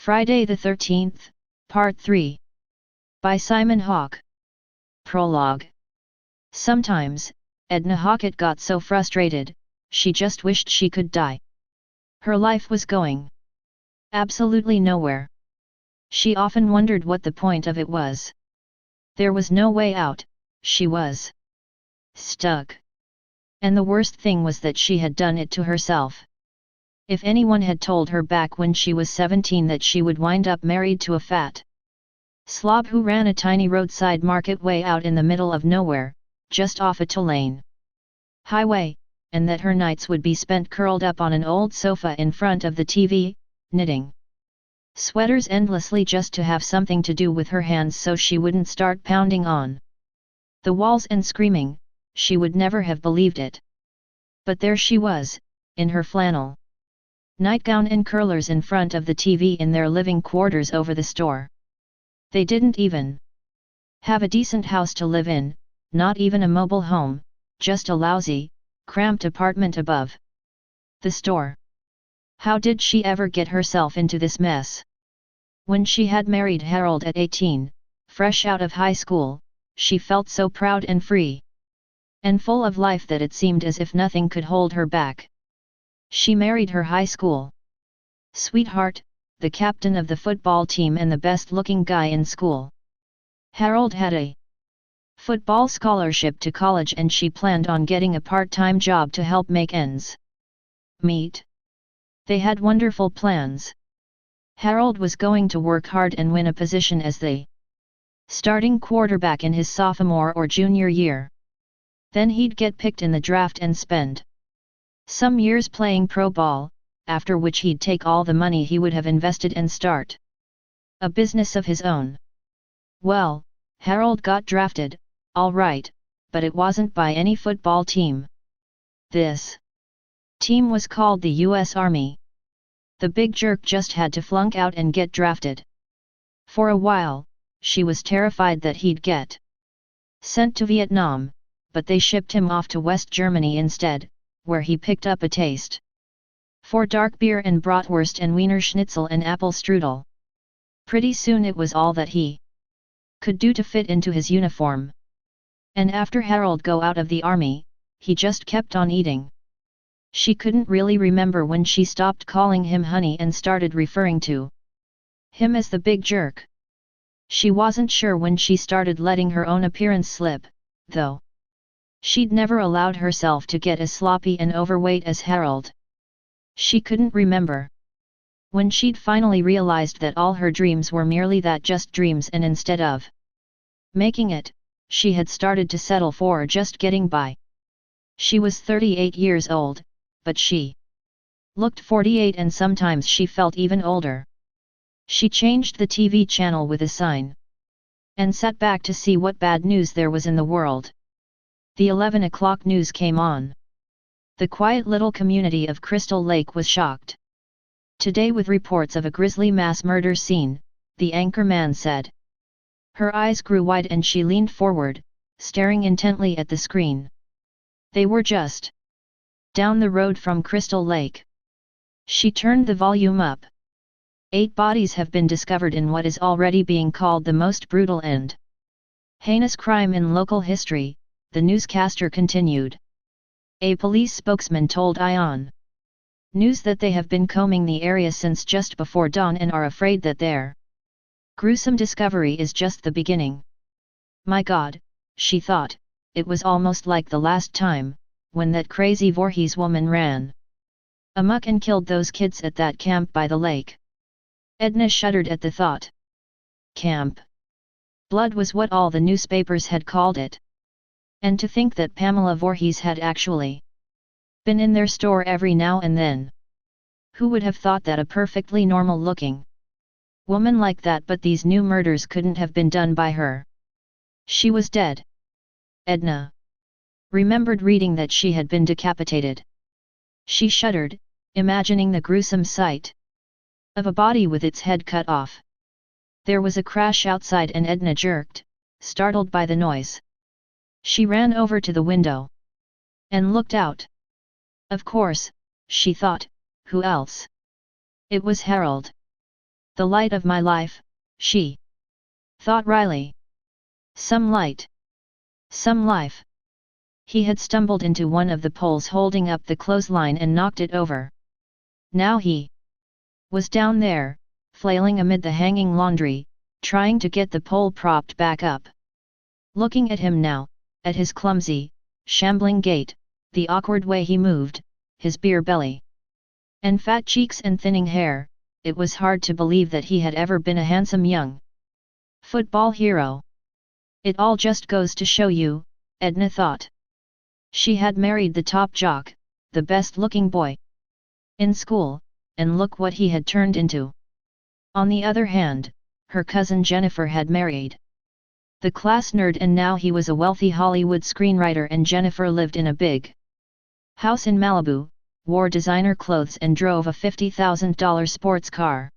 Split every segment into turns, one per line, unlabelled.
Friday the 13th, Part 3. By Simon Hawke. Prologue. Sometimes, Edna Hawke got so frustrated, she just wished she could die. Her life was going absolutely nowhere. She often wondered what the point of it was. There was no way out, she was stuck. And the worst thing was that she had done it to herself. If anyone had told her back when she was 17 that she would wind up married to a fat slob who ran a tiny roadside market way out in the middle of nowhere, just off a two-lane highway, and that her nights would be spent curled up on an old sofa in front of the TV, knitting sweaters endlessly just to have something to do with her hands so she wouldn't start pounding on the walls and screaming, she would never have believed it. But there she was, in her flannel nightgown and curlers in front of the TV in their living quarters over the store. They didn't even have a decent house to live in, not even a mobile home, just a lousy, cramped apartment above the store. How did she ever get herself into this mess? When she had married Harold at 18, fresh out of high school, she felt so proud and free and full of life that it seemed as if nothing could hold her back. She married her high school sweetheart, the captain of the football team and the best-looking guy in school. Harold had a football scholarship to college and she planned on getting a part-time job to help make ends meet. They had wonderful plans. Harold was going to work hard and win a position as the starting quarterback in his sophomore or junior year. Then he'd get picked in the draft and spend some years playing pro ball, after which he'd take all the money he would have invested and start a business of his own. Well, Harold got drafted, all right, but it wasn't by any football team. This team was called the U.S. Army. The big jerk just had to flunk out and get drafted. For a while, she was terrified that he'd get sent to Vietnam, but they shipped him off to West Germany instead, where he picked up a taste for dark beer and bratwurst and Wiener Schnitzel and apple strudel. Pretty soon it was all that he could do to fit into his uniform. And after Harold got out of the army, he just kept on eating. She couldn't really remember when she stopped calling him honey and started referring to him as the big jerk. She wasn't sure when she started letting her own appearance slip, though. She'd never allowed herself to get as sloppy and overweight as Harold. She couldn't remember when she'd finally realized that all her dreams were merely that, just dreams, and instead of making it, she had started to settle for just getting by. She was 38 years old, but she looked 48 and sometimes she felt even older. She changed the TV channel with a sign and sat back to see what bad news there was in the world. The 11 o'clock news came on. The quiet little community of Crystal Lake was shocked today with reports of a grisly mass murder scene, the anchorman said. Her eyes grew wide and she leaned forward, staring intently at the screen. They were just down the road from Crystal Lake. She turned the volume up. 8 bodies have been discovered in what is already being called the most brutal and heinous crime in local history, the newscaster continued. A police spokesman told ION News that they have been combing the area since just before dawn and are afraid that their gruesome discovery is just the beginning. My God, she thought, it was almost like the last time, when that crazy Voorhees woman ran amok and killed those kids at that camp by the lake. Edna shuddered at the thought. Camp blood was what all the newspapers had called it. And to think that Pamela Voorhees had actually been in their store every now and then. Who would have thought that a perfectly normal-looking woman like that? But these new murders couldn't have been done by her. She was dead. Edna remembered reading that she had been decapitated. She shuddered, imagining the gruesome sight of a body with its head cut off. There was a crash outside and Edna jerked, startled by the noise. She ran over to the window and looked out. Of course, she thought, who else? It was Harold. The light of my life, she thought wryly. Some light. Some life. He had stumbled into one of the poles holding up the clothesline and knocked it over. Now he was down there, flailing amid the hanging laundry, trying to get the pole propped back up. Looking at him now, at his clumsy, shambling gait, the awkward way he moved, his beer belly and fat cheeks and thinning hair, it was hard to believe that he had ever been a handsome young football hero. It all just goes to show you, Edna thought. She had married the top jock, the best-looking boy in school, and look what he had turned into. On the other hand, her cousin Jennifer had married the class nerd, and now he was a wealthy Hollywood screenwriter, and Jennifer lived in a big house in Malibu, wore designer clothes and drove a $50,000 sports car.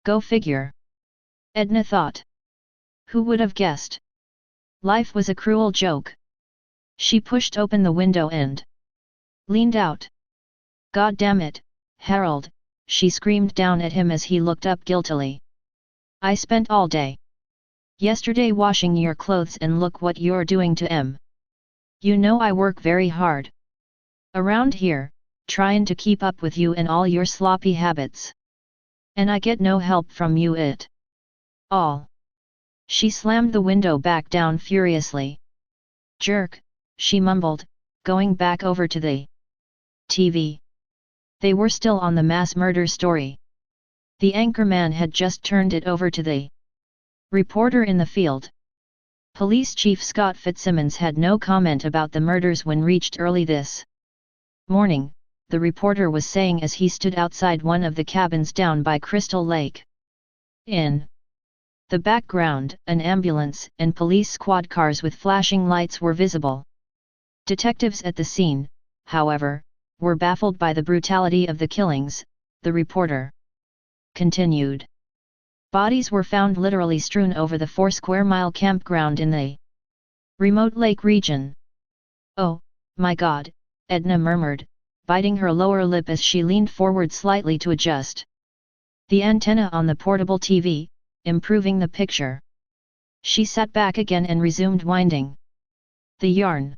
Go figure. Edna thought. Who would have guessed? Life was a cruel joke. She pushed open the window and leaned out. God damn it, Harold, she screamed down at him as he looked up guiltily. I spent all day yesterday washing your clothes, and look what you're doing to em. You know I work very hard around here, trying to keep up with you and all your sloppy habits. And I get no help from you at all. She slammed the window back down furiously. Jerk, she mumbled, going back over to the TV. They were still on the mass murder story. The anchorman had just turned it over to the reporter in the field. Police Chief Scott Fitzsimmons had no comment about the murders when reached early this morning, the reporter was saying as he stood outside one of the cabins down by Crystal Lake. In the background, an ambulance and police squad cars with flashing lights were visible. Detectives at the scene, however, were baffled by the brutality of the killings, the reporter continued. Bodies were found literally strewn over the 4-square-mile campground in the remote lake region. Oh, my God, Edna murmured, biting her lower lip as she leaned forward slightly to adjust the antenna on the portable TV, improving the picture. She sat back again and resumed winding the yarn.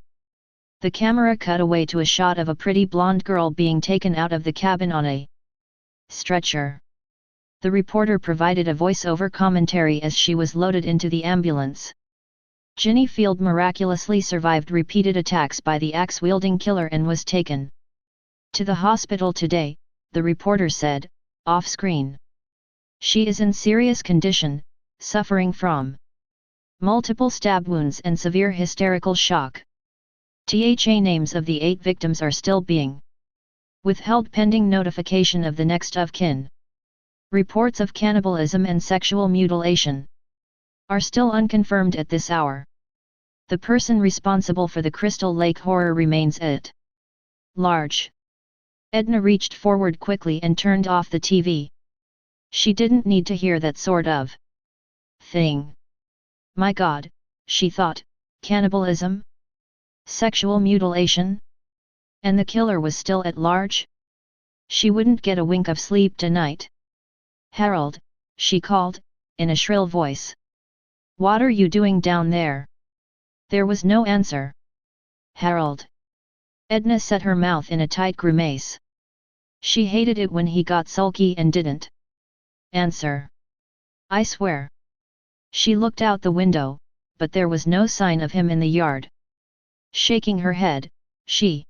The camera cut away to a shot of a pretty blonde girl being taken out of the cabin on a stretcher. The reporter provided a voice-over commentary as she was loaded into the ambulance. Ginny Field miraculously survived repeated attacks by the axe-wielding killer and was taken to the hospital today, the reporter said, off-screen. She is in serious condition, suffering from multiple stab wounds and severe hysterical shock. The names of the 8 victims are still being withheld pending notification of the next of kin. Reports of cannibalism and sexual mutilation are still unconfirmed at this hour. The person responsible for the Crystal Lake horror remains at large. Edna reached forward quickly and turned off the TV. She didn't need to hear that sort of thing. My God, she thought, cannibalism? Sexual mutilation? And the killer was still at large? She wouldn't get a wink of sleep tonight. Harold, she called, in a shrill voice. What are you doing down there? There was no answer. Harold. Edna set her mouth in a tight grimace. She hated it when he got sulky and didn't answer. I swear. She looked out the window, but there was no sign of him in the yard. Shaking her head, she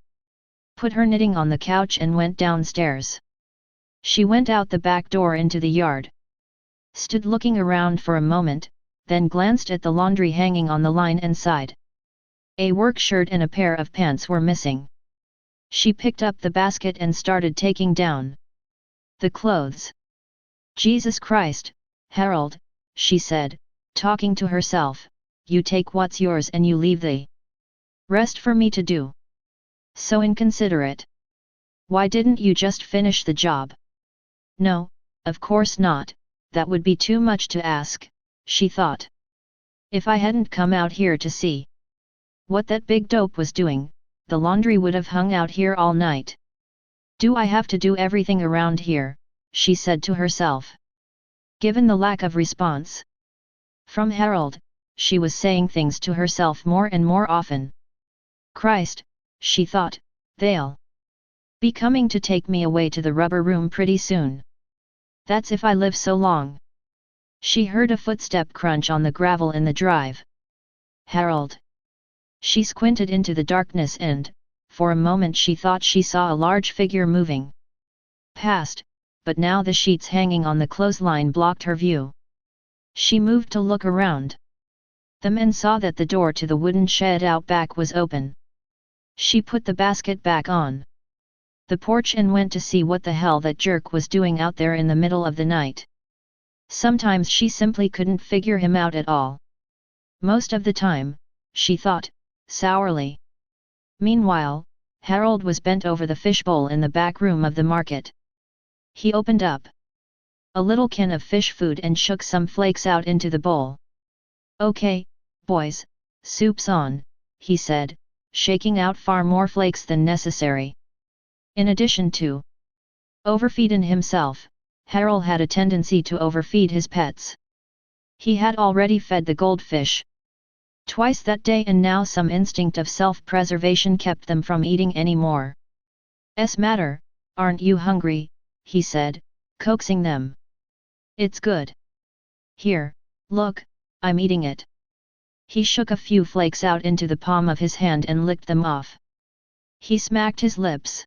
put her knitting on the couch and went downstairs. She went out the back door into the yard. Stood looking around for a moment, then glanced at the laundry hanging on the line and sighed. A work shirt and a pair of pants were missing. She picked up the basket and started taking down the clothes. Jesus Christ, Harold, she said, talking to herself, you take what's yours and you leave the rest for me to do. So inconsiderate. Why didn't you just finish the job? No, of course not, that would be too much to ask, she thought. If I hadn't come out here to see what that big dope was doing, the laundry would have hung out here all night. Do I have to do everything around here? She said to herself. Given the lack of response from Harold, she was saying things to herself more and more often. Christ, she thought, they'll be coming to take me away to the rubber room pretty soon. That's if I live so long. She heard a footstep crunch on the gravel in the drive. Harold. She squinted into the darkness and, for a moment she thought she saw a large figure moving past, but now the sheets hanging on the clothesline blocked her view. She moved to look around. The men saw that the door to the wooden shed out back was open. She put the basket back on the porch and went to see what the hell that jerk was doing out there in the middle of the night. Sometimes she simply couldn't figure him out at all. Most of the time, she thought, sourly. Meanwhile, Harold was bent over the fishbowl in the back room of the market. He opened up a little can of fish food and shook some flakes out into the bowl. Okay, boys, soup's on, he said, shaking out far more flakes than necessary. In addition to overfeeding himself, Harold had a tendency to overfeed his pets. He had already fed the goldfish twice that day, and now some instinct of self-preservation kept them from eating any more. Matter, aren't you hungry? He said, coaxing them. It's good. Here, look, I'm eating it. He shook a few flakes out into the palm of his hand and licked them off. He smacked his lips,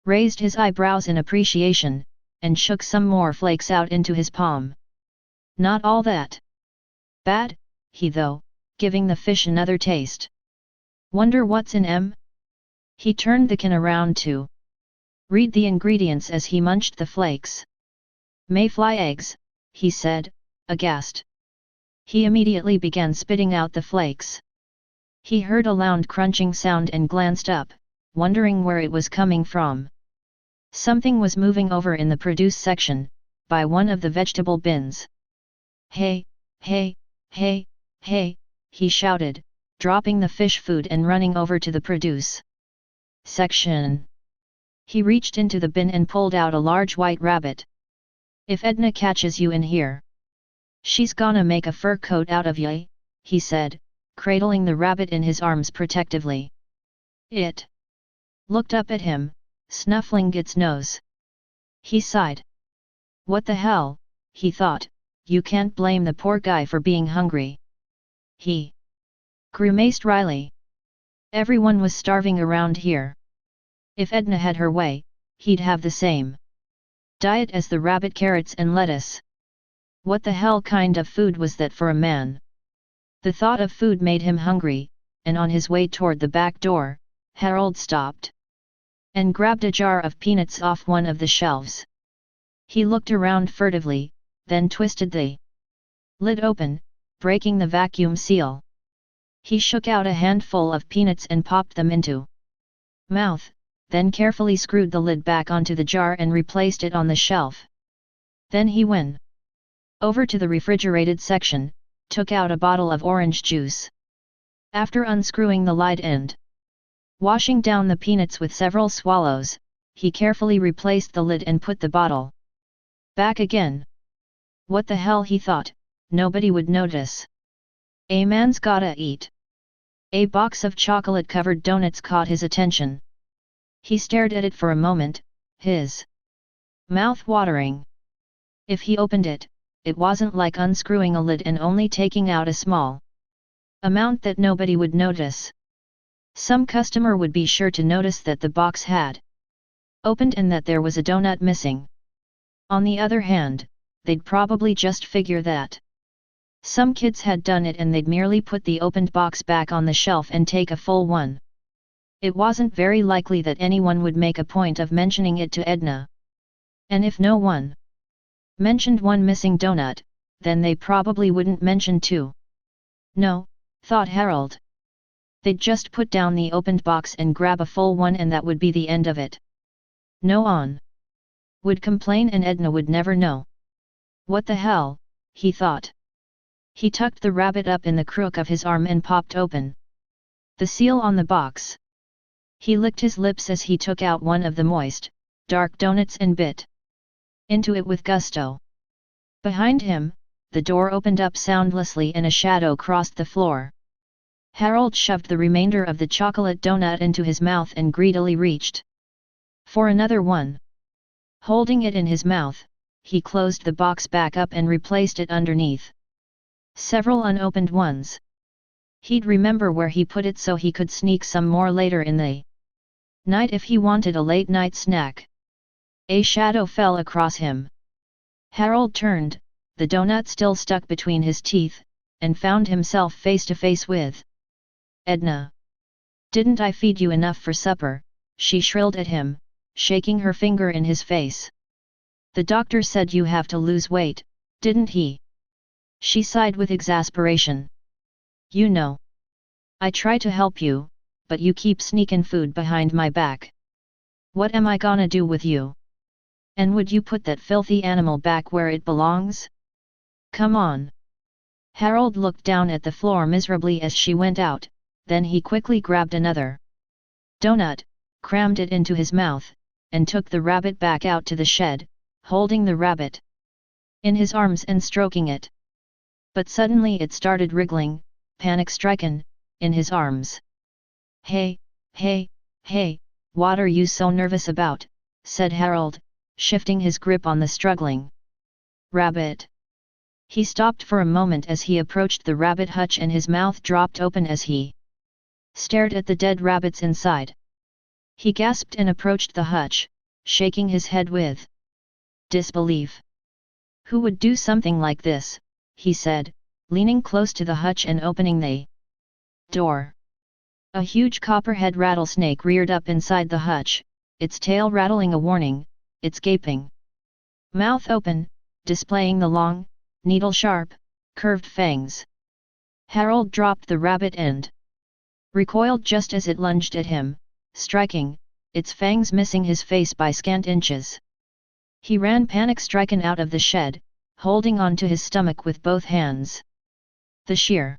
raised his eyebrows in appreciation, and shook some more flakes out into his palm. Not all that bad, though, giving the fish another taste. Wonder what's in 'em? He turned the can around to read the ingredients as he munched the flakes. Mayfly eggs, he said, aghast. He immediately began spitting out the flakes. He heard a loud crunching sound and glanced up, wondering where it was coming from. Something was moving over in the produce section, by one of the vegetable bins. Hey, hey, hey, hey, he shouted, dropping the fish food and running over to the produce section. He reached into the bin and pulled out a large white rabbit. If Edna catches you in here, she's gonna make a fur coat out of you, he said, cradling the rabbit in his arms protectively. It looked up at him, snuffling its nose. He sighed. What the hell, he thought, you can't blame the poor guy for being hungry. He grimaced wryly. Everyone was starving around here. If Edna had her way, he'd have the same diet as the rabbit, carrots and lettuce. What the hell kind of food was that for a man? The thought of food made him hungry, and on his way toward the back door, Harold stopped and grabbed a jar of peanuts off one of the shelves. He looked around furtively, then twisted the lid open, breaking the vacuum seal. He shook out a handful of peanuts and popped them into mouth, then carefully screwed the lid back onto the jar and replaced it on the shelf. Then he went over to the refrigerated section, took out a bottle of orange juice. After unscrewing the lid and washing down the peanuts with several swallows, he carefully replaced the lid and put the bottle back again. What the hell, he thought, nobody would notice. A man's gotta eat. A box of chocolate-covered donuts caught his attention. He stared at it for a moment, his mouth watering. If he opened it, it wasn't like unscrewing a lid and only taking out a small amount that nobody would notice. Some customer would be sure to notice that the box had opened and that there was a donut missing. On the other hand, they'd probably just figure that some kids had done it and they'd merely put the opened box back on the shelf and take a full one. It wasn't very likely that anyone would make a point of mentioning it to Edna. And if no one mentioned one missing donut, then they probably wouldn't mention two. No, thought Harold. They'd just put down the opened box and grab a full one and that would be the end of it. No one would complain and Edna would never know. What the hell, he thought. He tucked the rabbit up in the crook of his arm and popped open the seal on the box. He licked his lips as he took out one of the moist, dark donuts and bit into it with gusto. Behind him, the door opened up soundlessly and a shadow crossed the floor. Harold shoved the remainder of the chocolate donut into his mouth and greedily reached for another one. Holding it in his mouth, he closed the box back up and replaced it underneath several unopened ones. He'd remember where he put it so he could sneak some more later in the night if he wanted a late-night snack. A shadow fell across him. Harold turned, the donut still stuck between his teeth, and found himself face to face with Edna. "Didn't I feed you enough for supper?" she shrilled at him, shaking her finger in his face. "The doctor said you have to lose weight, didn't he?" She sighed with exasperation. "You know. I try to help you, but you keep sneakin' food behind my back. What am I gonna do with you? And would you put that filthy animal back where it belongs? Come on." Harold looked down at the floor miserably as she went out, then he quickly grabbed another donut, crammed it into his mouth, and took the rabbit back out to the shed, holding the rabbit in his arms and stroking it. But suddenly it started wriggling, panic-stricken, in his arms. "Hey, hey, hey, what are you so nervous about?" said Harold, shifting his grip on the struggling rabbit. He stopped for a moment as he approached the rabbit hutch and his mouth dropped open as he stared at the dead rabbits inside. He gasped and approached the hutch, shaking his head with disbelief. "Who would do something like this?" he said, leaning close to the hutch and opening the door. A huge copperhead rattlesnake reared up inside the hutch, its tail rattling a warning, its gaping mouth open, displaying the long, needle-sharp, curved fangs. Harold dropped the rabbit and recoiled just as it lunged at him, striking, its fangs missing his face by scant inches. He ran panic-stricken out of the shed, holding on to his stomach with both hands. The sheer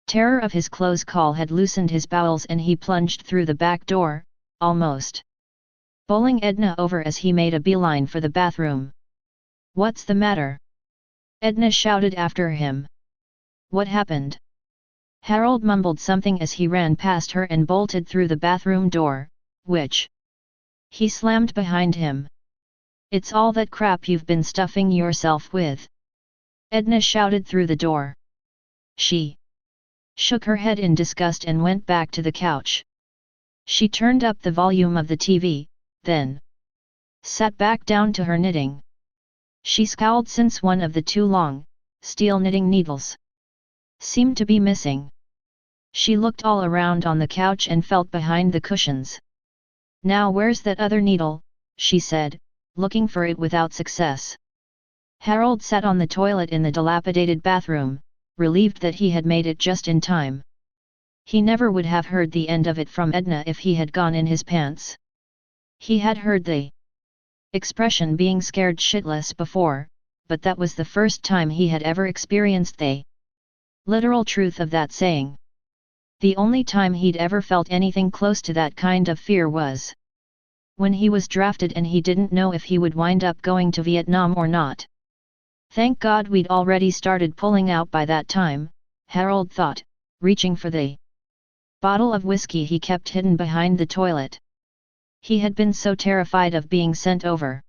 terror of his close call had loosened his bowels and he plunged through the back door, almost bowling Edna over as he made a beeline for the bathroom. "What's the matter?" Edna shouted after him. "What happened?" Harold mumbled something as he ran past her and bolted through the bathroom door, which he slammed behind him. "It's all that crap you've been stuffing yourself with," Edna shouted through the door. She shook her head in disgust and went back to the couch. She turned up the volume of the TV, then sat back down to her knitting. She scowled since one of the two long, steel knitting needles seemed to be missing. She looked all around on the couch and felt behind the cushions. "Now where's that other needle?" she said, looking for it without success. Harold sat on the toilet in the dilapidated bathroom, relieved that he had made it just in time. He never would have heard the end of it from Edna if he had gone in his pants. He had heard the expression being scared shitless before, but that was the first time he had ever experienced the literal truth of that saying. The only time he'd ever felt anything close to that kind of fear was when he was drafted and he didn't know if he would wind up going to Vietnam or not. Thank God we'd already started pulling out by that time, Harold thought, reaching for the bottle of whiskey he kept hidden behind the toilet. He had been so terrified of being sent over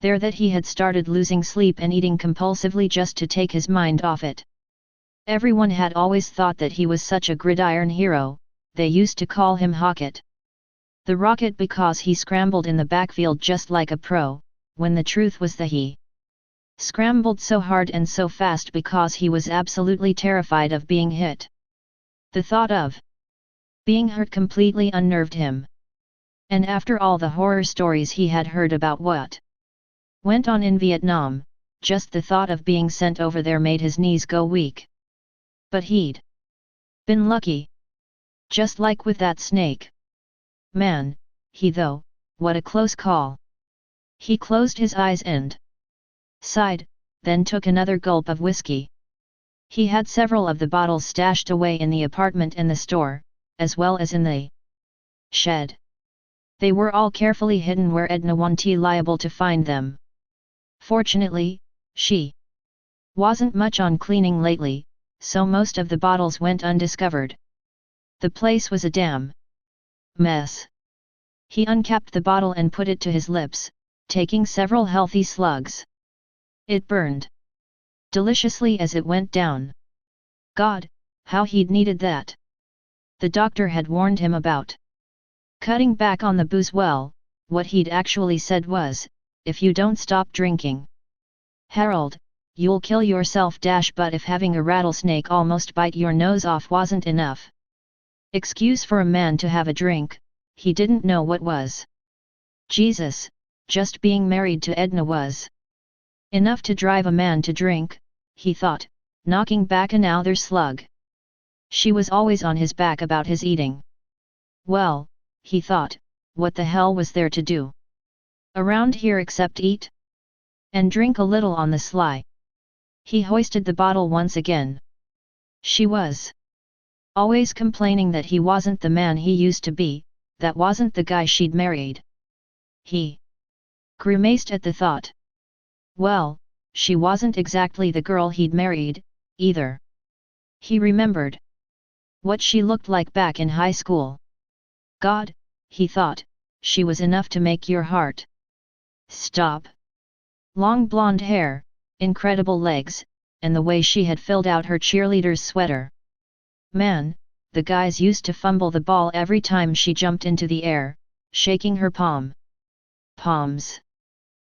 there that he had started losing sleep and eating compulsively just to take his mind off it. Everyone had always thought that he was such a gridiron hero, they used to call him Hawke. The Rocket because he scrambled in the backfield just like a pro, when the truth was that he scrambled so hard and so fast because he was absolutely terrified of being hit. The thought of being hurt completely unnerved him. And after all the horror stories he had heard about what went on in Vietnam, just the thought of being sent over there made his knees go weak. But he'd been lucky. Just like with that snake. Man, what a close call. He closed his eyes and sighed, then took another gulp of whiskey. He had several of the bottles stashed away in the apartment and the store, as well as in the shed. They were all carefully hidden where Edna wasn't liable to find them. Fortunately, she Wasn't much on cleaning lately, so most of the bottles went undiscovered. The place was a damn mess. He uncapped the bottle and put it to his lips, taking several healthy slugs. It burned deliciously as it went down. God, how he'd needed that. The doctor had warned him about cutting back on the booze. Well, what he'd actually said was, if you don't stop drinking, Harold, you'll kill yourself. But if having a rattlesnake almost bite your nose off wasn't enough excuse for a man to have a drink, he didn't know what was. Jesus, just being married to Edna was enough to drive a man to drink, he thought, knocking back another slug. She was always on his back about his eating. Well, he thought, what the hell was there to do around here except eat and drink a little on the sly? He hoisted the bottle once again. She was always complaining that he wasn't the man he used to be, that wasn't the guy she'd married. He grimaced at the thought. Well, she wasn't exactly the girl he'd married, either. He remembered what she looked like back in high school. God, he thought, she was enough to make your heart stop. Long blonde hair, incredible legs, and the way she had filled out her cheerleader's sweater. Man, the guys used to fumble the ball every time she jumped into the air, shaking her palms.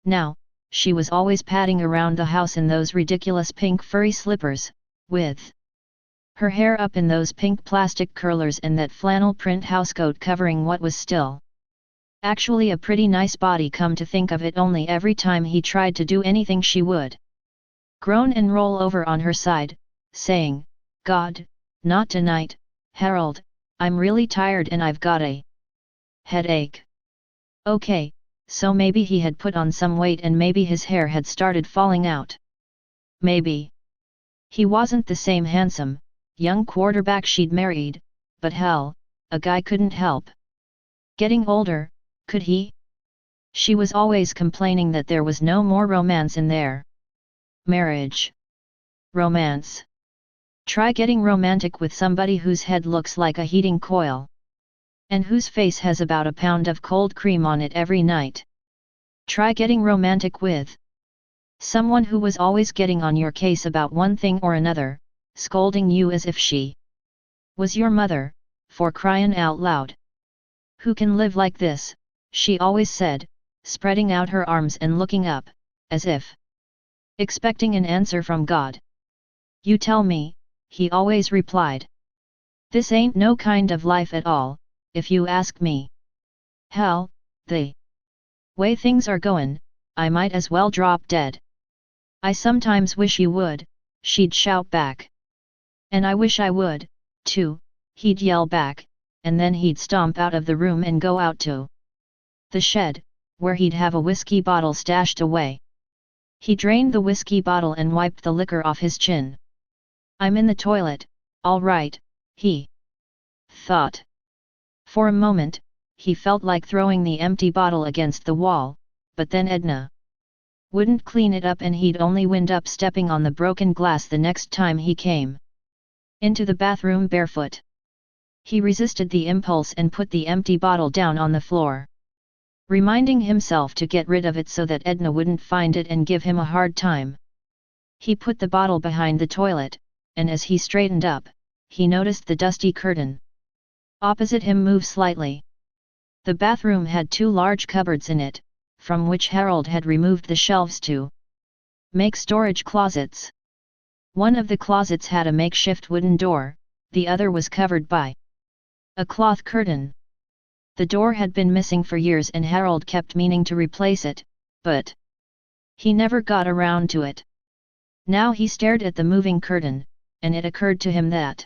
Now, she was always padding around the house in those ridiculous pink furry slippers, with her hair up in those pink plastic curlers and that flannel print housecoat covering what was still actually a pretty nice body. Come to think of it, only every time he tried to do anything she would groan and roll over on her side, saying, God, not tonight, Harold, I'm really tired and I've got a headache. Okay, so maybe he had put on some weight and maybe his hair had started falling out. Maybe he wasn't the same handsome, young quarterback she'd married, but hell, a guy couldn't help getting older, could he? She was always complaining that there was no more romance in their marriage. Romance. Try getting romantic with somebody whose head looks like a heating coil, and whose face has about a pound of cold cream on it every night. Try getting romantic with someone who was always getting on your case about one thing or another, scolding you as if she was your mother, for crying out loud. Who can live like this? She always said, spreading out her arms and looking up, as if expecting an answer from God. You tell me, he always replied. This ain't no kind of life at all, if you ask me. Hell, the way things are goin', I might as well drop dead. I sometimes wish you would, she'd shout back. And I wish I would, too, he'd yell back, and then he'd stomp out of the room and go out to the shed, where he'd have a whiskey bottle stashed away. He drained the whiskey bottle and wiped the liquor off his chin. I'm in the toilet, all right, he thought. For a moment, he felt like throwing the empty bottle against the wall, but then Edna wouldn't clean it up and he'd only wind up stepping on the broken glass the next time he came into the bathroom barefoot. He resisted the impulse and put the empty bottle down on the floor, reminding himself to get rid of it so that Edna wouldn't find it and give him a hard time. He put the bottle behind the toilet, and as he straightened up, he noticed the dusty curtain opposite him move slightly. The bathroom had two large cupboards in it, from which Harold had removed the shelves to make storage closets. One of the closets had a makeshift wooden door, the other was covered by a cloth curtain. The door had been missing for years and Harold kept meaning to replace it, but he never got around to it. Now he stared at the moving curtain, and it occurred to him that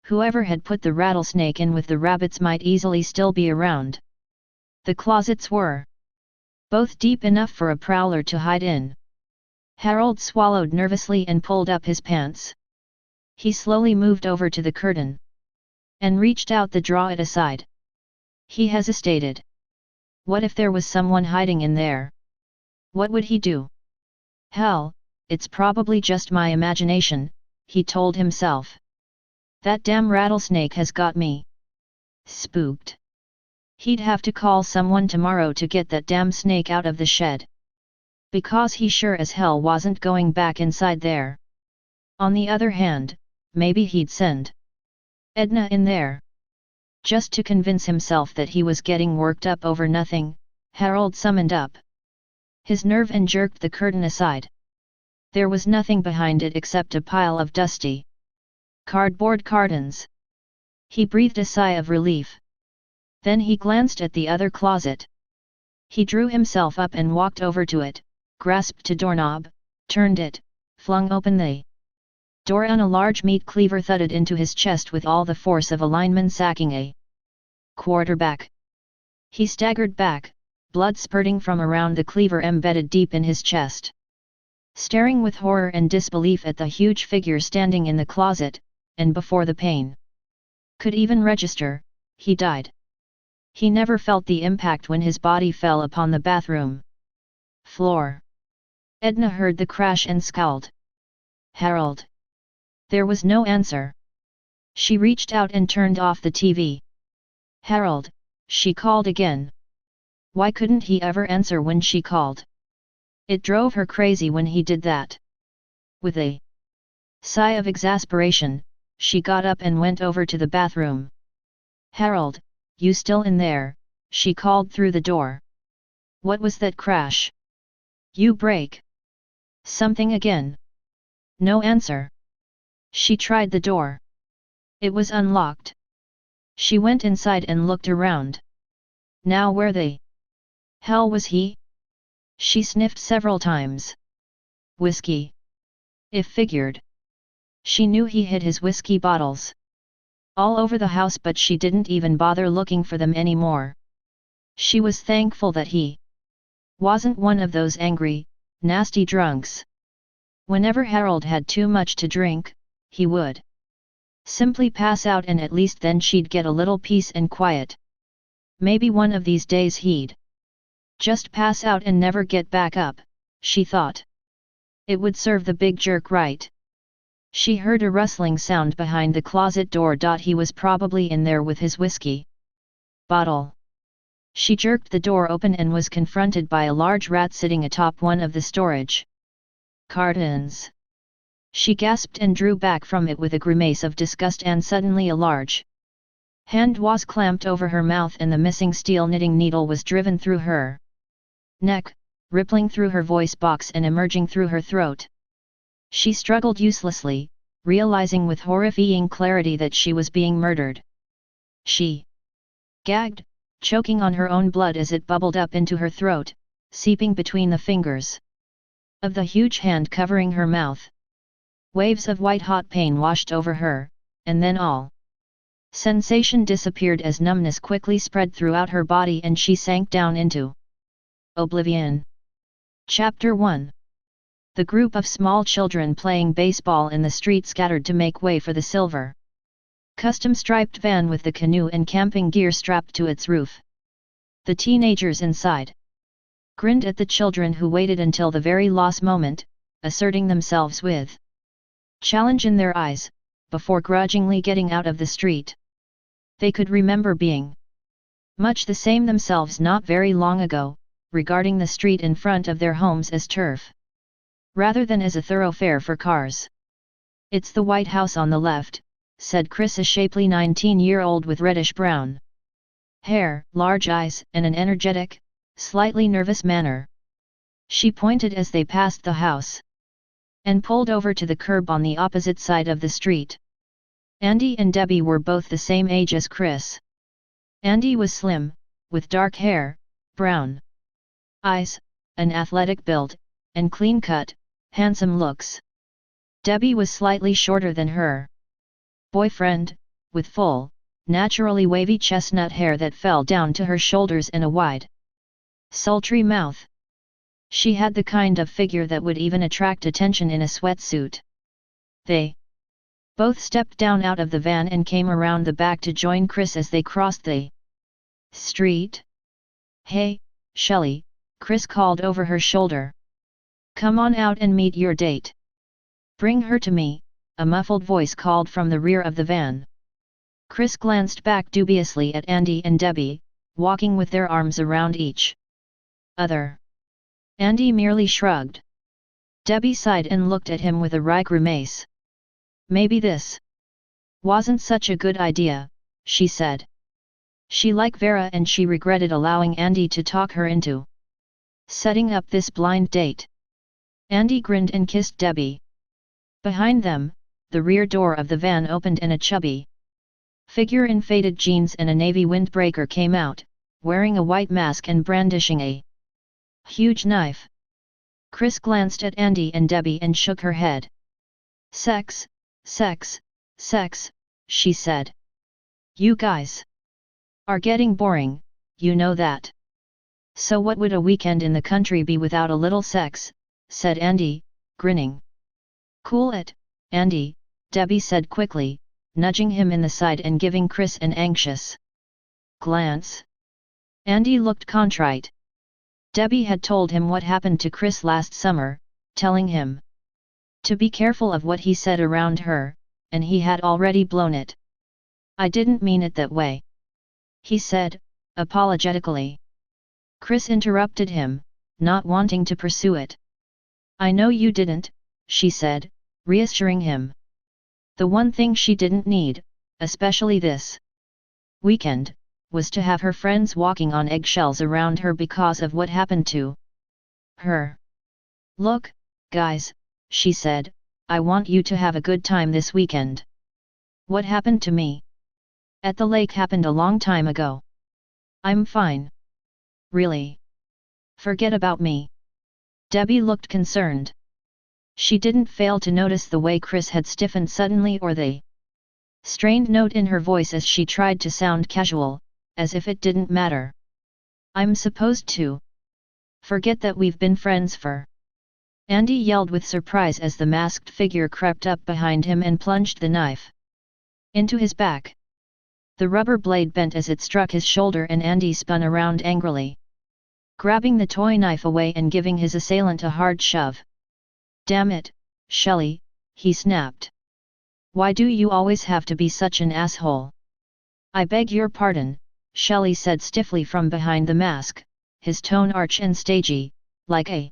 whoever had put the rattlesnake in with the rabbits might easily still be around. The closets were both deep enough for a prowler to hide in. Harold swallowed nervously and pulled up his pants. He slowly moved over to the curtain and reached out to draw it aside. He hesitated. What if there was someone hiding in there? What would he do? Hell, it's probably just my imagination, he told himself. That damn rattlesnake has got me spooked. He'd have to call someone tomorrow to get that damn snake out of the shed. Because he sure as hell wasn't going back inside there. On the other hand, maybe he'd send Edna in there. Just to convince himself that he was getting worked up over nothing, Harold summoned up his nerve and jerked the curtain aside. There was nothing behind it except a pile of dusty cardboard cartons. He breathed a sigh of relief. Then he glanced at the other closet. He drew himself up and walked over to it, grasped a doorknob, turned it, flung open the door and a large meat cleaver thudded into his chest with all the force of a lineman sacking a quarterback. He staggered back, blood spurting from around the cleaver embedded deep in his chest. Staring with horror and disbelief at the huge figure standing in the closet, and before the pain could even register, he died. He never felt the impact when his body fell upon the bathroom floor. Edna heard the crash and scowled. Harold. There was no answer. She reached out and turned off the TV. Harold, she called again. Why couldn't he ever answer when she called? It drove her crazy when he did that. With a sigh of exasperation, she got up and went over to the bathroom. Harold, you still in there? She called through the door. What was that crash? You break something again? No answer. She tried the door. It was unlocked. She went inside and looked around. Now where the hell was he? She sniffed several times. Whiskey. If figured. She knew he hid his whiskey bottles all over the house, but she didn't even bother looking for them anymore. She was thankful that he wasn't one of those angry, nasty drunks. Whenever Harold had too much to drink, he would simply pass out, and at least then she'd get a little peace and quiet. Maybe one of these days he'd just pass out and never get back up, she thought. It would serve the big jerk right. She heard a rustling sound behind the closet door. He was probably in there with his whiskey bottle. She jerked the door open and was confronted by a large rat sitting atop one of the storage cartons. She gasped and drew back from it with a grimace of disgust, and suddenly a large hand was clamped over her mouth and the missing steel knitting needle was driven through her neck, rippling through her voice box and emerging through her throat. She struggled uselessly, realizing with horrifying clarity that she was being murdered. She gagged, choking on her own blood as it bubbled up into her throat, seeping between the fingers of the huge hand covering her mouth. Waves of white-hot pain washed over her, and then all sensation disappeared as numbness quickly spread throughout her body and she sank down into oblivion. Chapter 1. The group of small children playing baseball in the street scattered to make way for the silver custom-striped van with the canoe and camping gear strapped to its roof. The teenagers inside grinned at the children who waited until the very last moment, asserting themselves with challenge in their eyes, before grudgingly getting out of the street. They could remember being much the same themselves not very long ago, regarding the street in front of their homes as turf rather than as a thoroughfare for cars. It's the White House on the left, said Chris, a shapely 19-year-old with reddish-brown hair, large eyes, and an energetic, slightly nervous manner. She pointed as they passed the house and pulled over to the curb on the opposite side of the street. Andy and Debbie were both the same age as Chris. Andy was slim, with dark hair, brown eyes, an athletic build, and clean-cut, handsome looks. Debbie was slightly shorter than her boyfriend, with full, naturally wavy chestnut hair that fell down to her shoulders and a wide, sultry mouth. She had the kind of figure that would even attract attention in a sweatsuit. They both stepped down out of the van and came around the back to join Chris as they crossed the street. Hey, Shelley, Chris called over her shoulder. Come on out and meet your date. Bring her to me, a muffled voice called from the rear of the van. Chris glanced back dubiously at Andy and Debbie, walking with their arms around each other. Andy merely shrugged. Debbie sighed and looked at him with a wry grimace. Maybe this wasn't such a good idea, she said. She liked Vera and she regretted allowing Andy to talk her into setting up this blind date. Andy grinned and kissed Debbie. Behind them, the rear door of the van opened and a chubby figure in faded jeans and a navy windbreaker came out, wearing a white mask and brandishing a huge knife. Chris glanced at Andy and Debbie and shook her head. Sex, sex, sex, she said. You guys are getting boring, you know that. So what would a weekend in the country be without a little sex, said Andy, grinning. Cool it, Andy, Debbie said quickly, nudging him in the side and giving Chris an anxious glance. Andy looked contrite. Debbie had told him what happened to Chris last summer, telling him to be careful of what he said around her, and he had already blown it. I didn't mean it that way, he said, apologetically. Chris interrupted him, not wanting to pursue it. I know you didn't, she said, reassuring him. The one thing she didn't need, especially this weekend, was to have her friends walking on eggshells around her because of what happened to her. Look, guys, she said, I want you to have a good time this weekend. What happened to me at the lake happened a long time ago. I'm fine. Really? Forget about me. Debbie looked concerned. She didn't fail to notice the way Chris had stiffened suddenly or the strained note in her voice as she tried to sound casual, as if it didn't matter. I'm supposed to forget that we've been friends for. Andy yelled with surprise as the masked figure crept up behind him and plunged the knife into his back. The rubber blade bent as it struck his shoulder and Andy spun around angrily, grabbing the toy knife away and giving his assailant a hard shove. Damn it, Shelley, he snapped. Why do you always have to be such an asshole? I beg your pardon, Shelley said stiffly from behind the mask, his tone arch and stagey, like a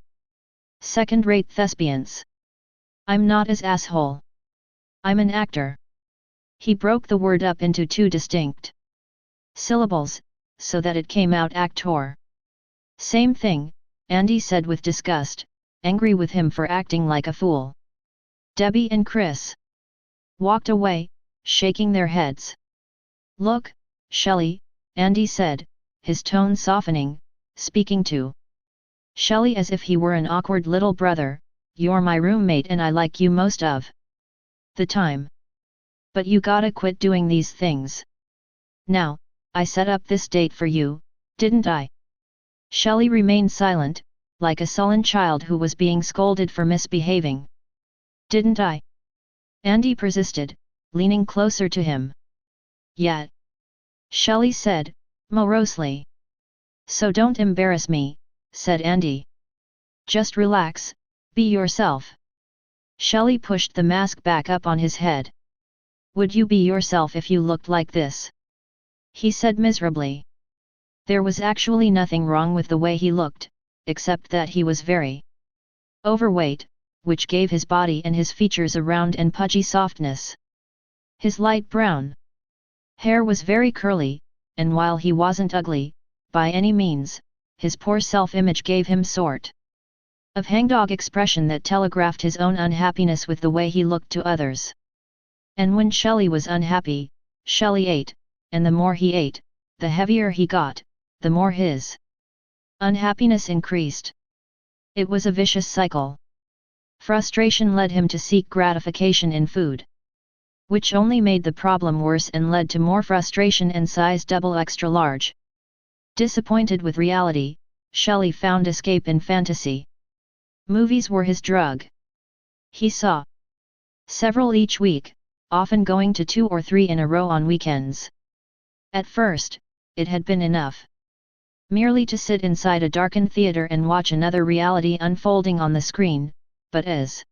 second-rate thespian's. I'm not as asshole. I'm an actor. He broke the word up into two distinct syllables, so that it came out actor. Same thing, Andy said with disgust, angry with him for acting like a fool. Debbie and Chris walked away, shaking their heads. Look, Shelley, Andy said, his tone softening, speaking to Shelley as if he were an awkward little brother, you're my roommate and I like you most of the time. But you gotta quit doing these things. Now, I set up this date for you, didn't I? Shelley remained silent, like a sullen child who was being scolded for misbehaving. Didn't I? Andy persisted, leaning closer to him. Yeah, Shelley said, morosely. So don't embarrass me, said Andy. Just relax, be yourself. Shelley pushed the mask back up on his head. Would you be yourself if you looked like this? He said miserably. There was actually nothing wrong with the way he looked, except that he was very overweight, which gave his body and his features a round and pudgy softness. His light brown hair was very curly, and while he wasn't ugly, by any means, his poor self-image gave him sort of hangdog expression that telegraphed his own unhappiness with the way he looked to others. And when Shelley was unhappy, Shelley ate, and the more he ate, the heavier he got, the more his unhappiness increased. It was a vicious cycle. Frustration led him to seek gratification in food, which only made the problem worse and led to more frustration and size double extra large. Disappointed with reality, Shelley found escape in fantasy. Movies were his drug. He saw several each week, often going to 2 or 3 in a row on weekends. At first, it had been enough. merely to sit inside a darkened theater and watch another reality unfolding on the screen, but as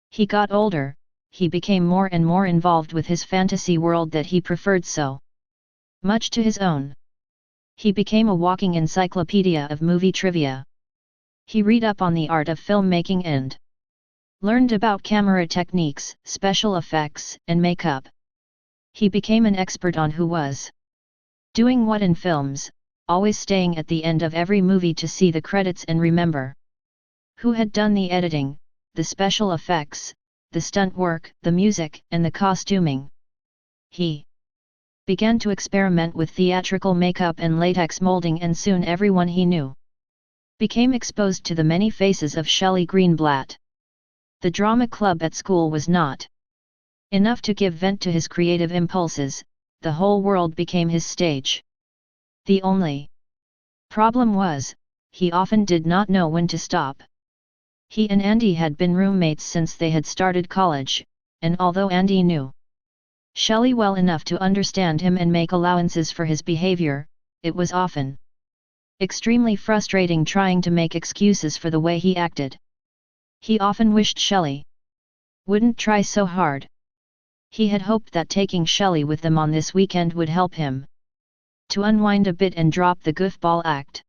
he got older, he became more and more involved with his fantasy world that he preferred so much to his own. He became a walking encyclopedia of movie trivia. He read up on the art of filmmaking and learned about camera techniques, special effects, and makeup. He became an expert on who was doing what in films, always staying at the end of every movie to see the credits and remember who had done the editing, the special effects, the stunt work, the music, and the costuming. He began to experiment with theatrical makeup and latex molding, and soon everyone he knew became exposed to the many faces of Shelley Greenblatt. The drama club at school was not enough to give vent to his creative impulses, the whole world became his stage. The only problem was, he often did not know when to stop. He and Andy had been roommates since they had started college, and although Andy knew Shelley well enough to understand him and make allowances for his behavior, it was often extremely frustrating trying to make excuses for the way he acted. He often wished Shelley wouldn't try so hard. He had hoped that taking Shelley with them on this weekend would help him to unwind a bit and drop the goofball act.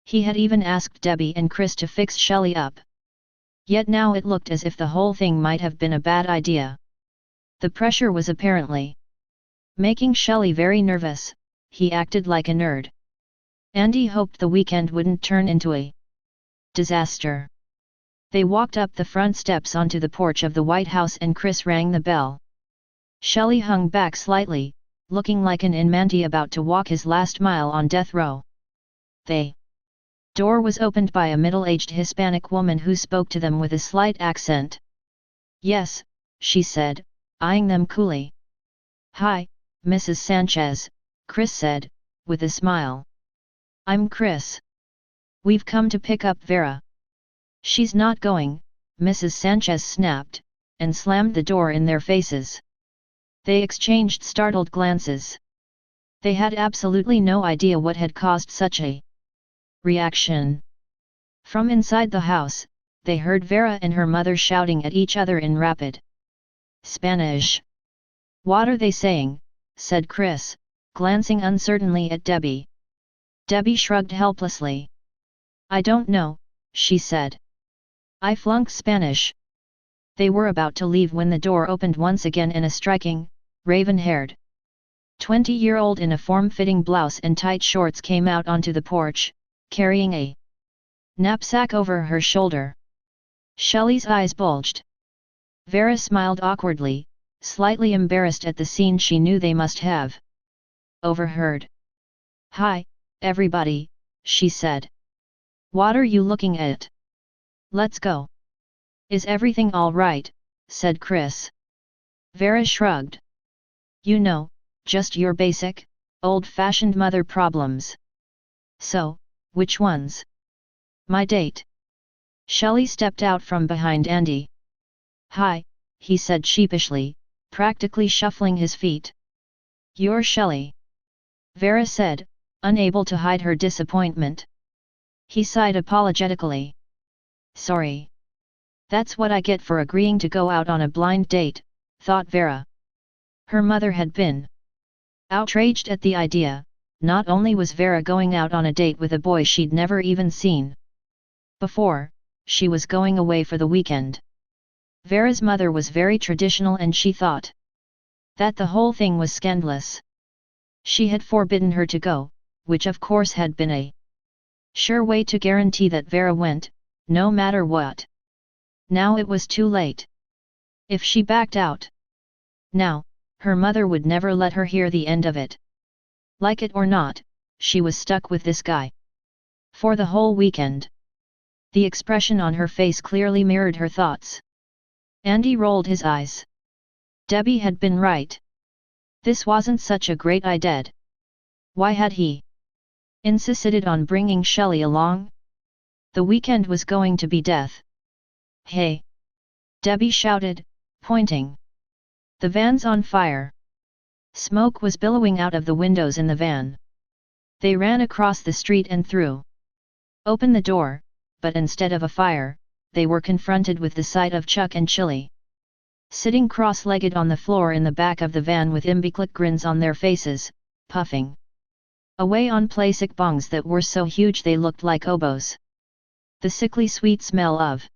He had even asked Debbie and Chris to fix Shelley up. Yet now it looked as if the whole thing might have been a bad idea. The pressure was apparently making Shelley very nervous. He acted like a nerd. Andy hoped the weekend wouldn't turn into a disaster. They walked up the front steps onto the porch of the White House and Chris rang the bell. Shelley hung back slightly, looking like an Inmanti about to walk his last mile on death row. The door was opened by a middle-aged Hispanic woman who spoke to them with a slight accent. "Yes," she said, eyeing them coolly. "Hi, Mrs. Sanchez," Chris said, with a smile. "I'm Chris. We've come to pick up Vera." "She's not going," Mrs. Sanchez snapped, and slammed the door in their faces. They exchanged startled glances. They had absolutely no idea what had caused such a reaction. From inside the house, they heard Vera and her mother shouting at each other in rapid Spanish. "What are they saying?" said Chris, glancing uncertainly at Debbie. Debbie shrugged helplessly. "I don't know," she said. "I flunked Spanish." They were about to leave when the door opened once again and a striking, raven-haired 20-year-old in a form-fitting blouse and tight shorts came out onto the porch, carrying a knapsack over her shoulder. Shelley's eyes bulged. Vera smiled awkwardly, slightly embarrassed at the scene she knew they must have overheard. "Hi, everybody," she said. "What are you looking at? Let's go." "Is everything all right?" said Chris. Vera shrugged. "You know, just your basic, old-fashioned mother problems." "So, which ones?" "My date." Shelley stepped out from behind Andy. "Hi," he said sheepishly, practically shuffling his feet. "You're Shelley," Vera said, unable to hide her disappointment. He sighed apologetically. "Sorry. That's what I get for agreeing to go out on a blind date," thought Vera. Her mother had been outraged at the idea. Not only was Vera going out on a date with a boy she'd never even seen before, she was going away for the weekend. Vera's mother was very traditional and she thought that the whole thing was scandalous. She had forbidden her to go, which of course had been a sure way to guarantee that Vera went, no matter what. Now it was too late. If she backed out now, her mother would never let her hear the end of it. Like it or not, she was stuck with this guy for the whole weekend. The expression on her face clearly mirrored her thoughts. Andy rolled his eyes. Debbie had been right. This wasn't such a great idea. Why had he insisted on bringing Shelley along? The weekend was going to be death. "Hey!" Debbie shouted, pointing. "The van's on fire." Smoke was billowing out of the windows in the van. They ran across the street and threw open the door, but instead of a fire, they were confronted with the sight of Chuck and Chili, sitting cross-legged on the floor in the back of the van with imbecile grins on their faces, puffing away on plastic bongs that were so huge they looked like oboes. The sickly sweet smell of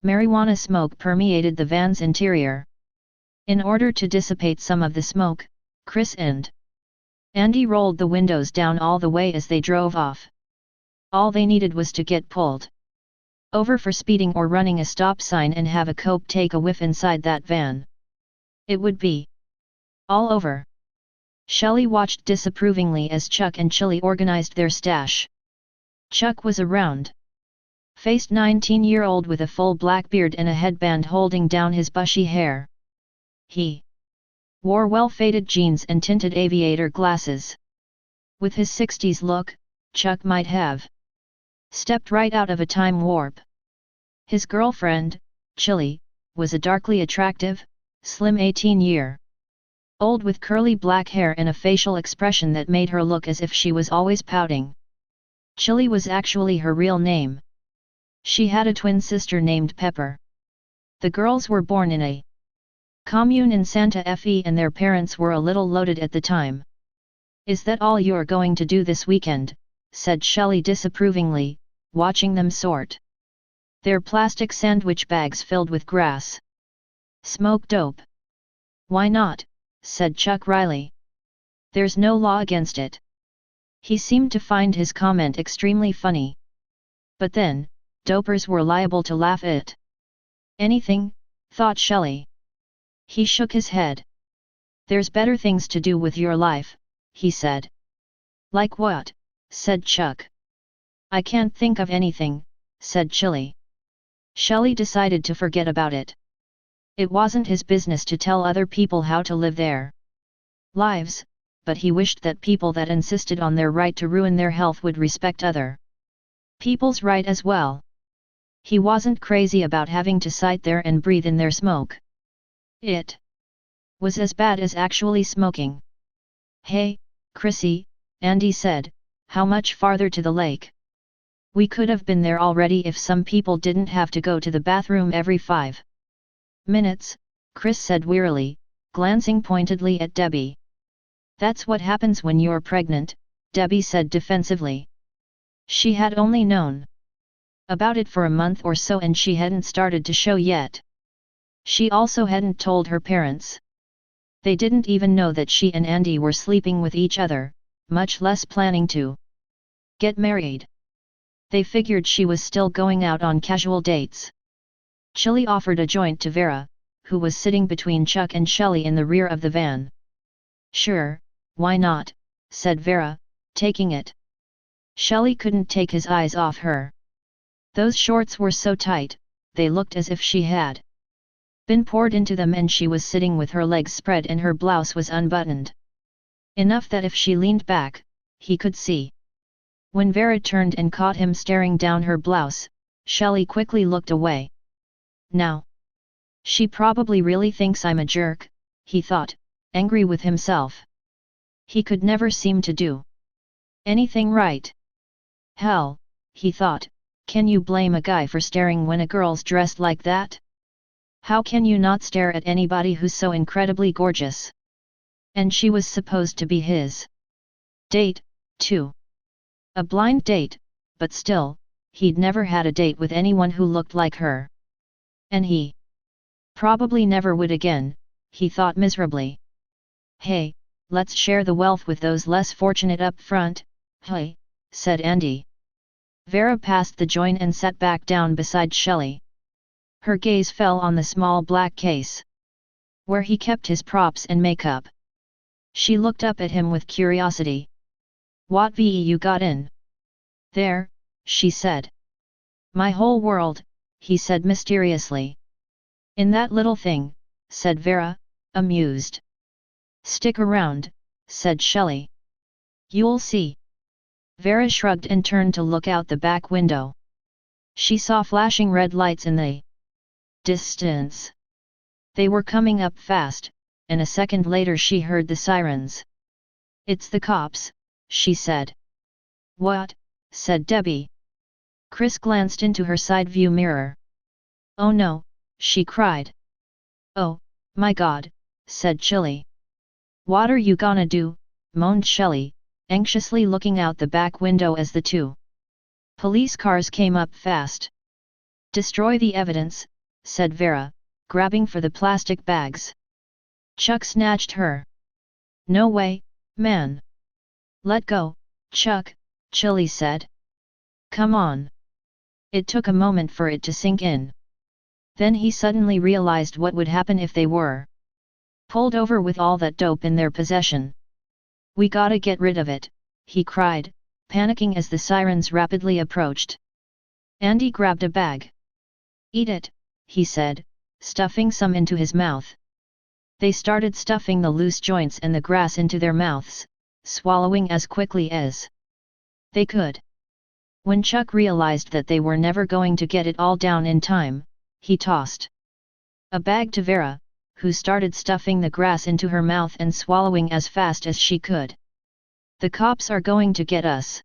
marijuana smoke permeated the van's interior. In order to dissipate some of the smoke, Chris and Andy rolled the windows down all the way as they drove off. All they needed was to get pulled over for speeding or running a stop sign and have a cope take a whiff inside that van. It would be all over. Shelley watched disapprovingly as Chuck and Chili organized their stash. Chuck was a round-faced 19-year-old with a full black beard and a headband holding down his bushy hair. He wore well-faded jeans and tinted aviator glasses. With his 60s look, Chuck might have stepped right out of a time warp. His girlfriend, Chili, was a darkly attractive, slim 18-year-old with curly black hair and a facial expression that made her look as if she was always pouting. Chili was actually her real name. She had a twin sister named Pepper. The girls were born in a commune in Santa Fe and their parents were a little loaded at the time. "Is that all you're going to do this weekend?" said Shelley disapprovingly, watching them sort their plastic sandwich bags filled with grass. "Smoke dope." "Why not?" said Chuck wryly. "There's no law against it." He seemed to find his comment extremely funny. But then, dopers were liable to laugh at anything, thought Shelley. He shook his head. "There's better things to do with your life," he said. "Like what?" said Chuck. "I can't think of anything," said Chili. Shelley decided to forget about it. It wasn't his business to tell other people how to live their lives, but he wished that people that insisted on their right to ruin their health would respect other people's right as well. He wasn't crazy about having to sit there and breathe in their smoke. It was as bad as actually smoking. "Hey, Chrissy," Andy said, "how much farther to the lake?" "We could have been there already if some people didn't have to go to the bathroom every 5 minutes, Chris said wearily, glancing pointedly at Debbie. "That's what happens when you're pregnant," Debbie said defensively. She had only known about it for a month or so and she hadn't started to show yet. She also hadn't told her parents. They didn't even know that she and Andy were sleeping with each other, much less planning to get married. They figured she was still going out on casual dates. Chili offered a joint to Vera, who was sitting between Chuck and Shelley in the rear of the van. "Sure, why not?" said Vera, taking it. Shelley couldn't take his eyes off her. Those shorts were so tight, they looked as if she had been poured into them and she was sitting with her legs spread and her blouse was unbuttoned. Enough that if she leaned back, he could see. When Vera turned and caught him staring down her blouse, Shelley quickly looked away. "Now, she probably really thinks I'm a jerk," he thought, angry with himself. He could never seem to do anything right. Hell, he thought, can you blame a guy for staring when a girl's dressed like that? How can you not stare at anybody who's so incredibly gorgeous? And she was supposed to be his date, too. A blind date, but still, he'd never had a date with anyone who looked like her. And he probably never would again, he thought miserably. "Hey, let's share the wealth with those less fortunate up front," "Hey," said Andy. Vera passed the joint and sat back down beside Shelley. Her gaze fell on the small black case where he kept his props and makeup. She looked up at him with curiosity. "What ve you got in there?" she said. "My whole world," he said mysteriously. "In that little thing," said Vera, amused. "Stick around," said Shelley. "You'll see." Vera shrugged and turned to look out the back window. She saw flashing red lights in the distance. They were coming up fast, and a second later she heard the sirens. "It's the cops," she said. "What?" said Debbie. Chris glanced into her side view mirror. "Oh no," she cried. "Oh, my God," said Chili. "What are you gonna do?" moaned Shelley, anxiously looking out the back window as the two police cars came up fast. "Destroy the evidence," said Vera, grabbing for the plastic bags. Chuck snatched her. "No way, man. Let go, Chuck," Chili said. "Come on." It took a moment for it to sink in. Then he suddenly realized what would happen if they were pulled over with all that dope in their possession. "We gotta get rid of it," he cried, panicking as the sirens rapidly approached. Andy grabbed a bag. "Eat it," he said, stuffing some into his mouth. They started stuffing the loose joints and the grass into their mouths, swallowing as quickly as they could. When Chuck realized that they were never going to get it all down in time, he tossed a bag to Vera, who started stuffing the grass into her mouth and swallowing as fast as she could. "The cops are going to get us,"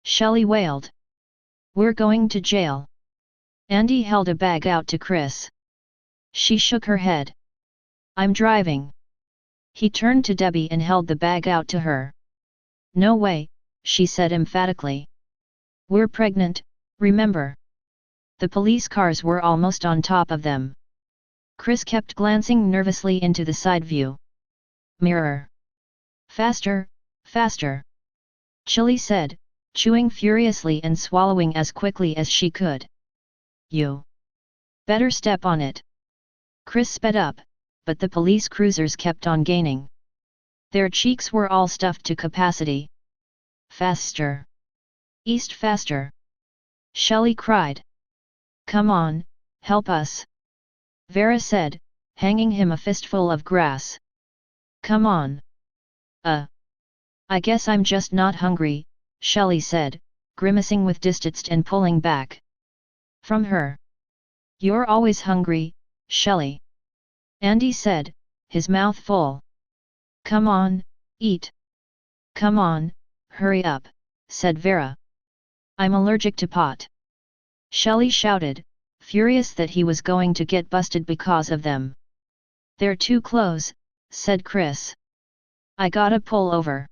Shelley wailed. "We're going to jail." Andy held a bag out to Chris. She shook her head. "I'm driving." He turned to Debbie and held the bag out to her. "No way," she said emphatically. "We're pregnant, remember?" The police cars were almost on top of them. Chris kept glancing nervously into the side view mirror. "Faster, faster," Chili said, chewing furiously and swallowing as quickly as she could. "You better step on it." Chris sped up, but the police cruisers kept on gaining. Their cheeks were all stuffed to capacity. "Faster! East faster!" Shelley cried. "Come on, help us!" Vera said, hanging him a fistful of grass. "Come on." I guess I'm just not hungry," Shelley said, grimacing with disgust and pulling back from her. "You're always hungry, Shelley," Andy said, his mouth full. "Come on, eat." "Come on, hurry up," said Vera. "I'm allergic to pot," Shelley shouted, furious that he was going to get busted because of them. "They're too close," said Chris. "I gotta pull over."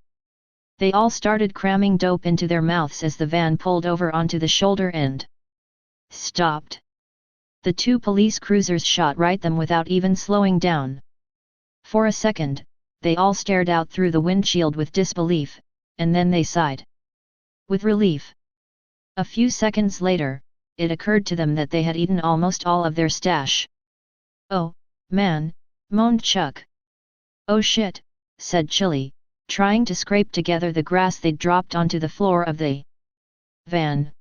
They all started cramming dope into their mouths as the van pulled over onto the shoulder and stopped. The two police cruisers shot right them without even slowing down. For a second, they all stared out through the windshield with disbelief, and then they sighed with relief. A few seconds later, it occurred to them that they had eaten almost all of their stash. "Oh, man," moaned Chuck. "Oh shit," said Chili, trying to scrape together the grass they'd dropped onto the floor of the van.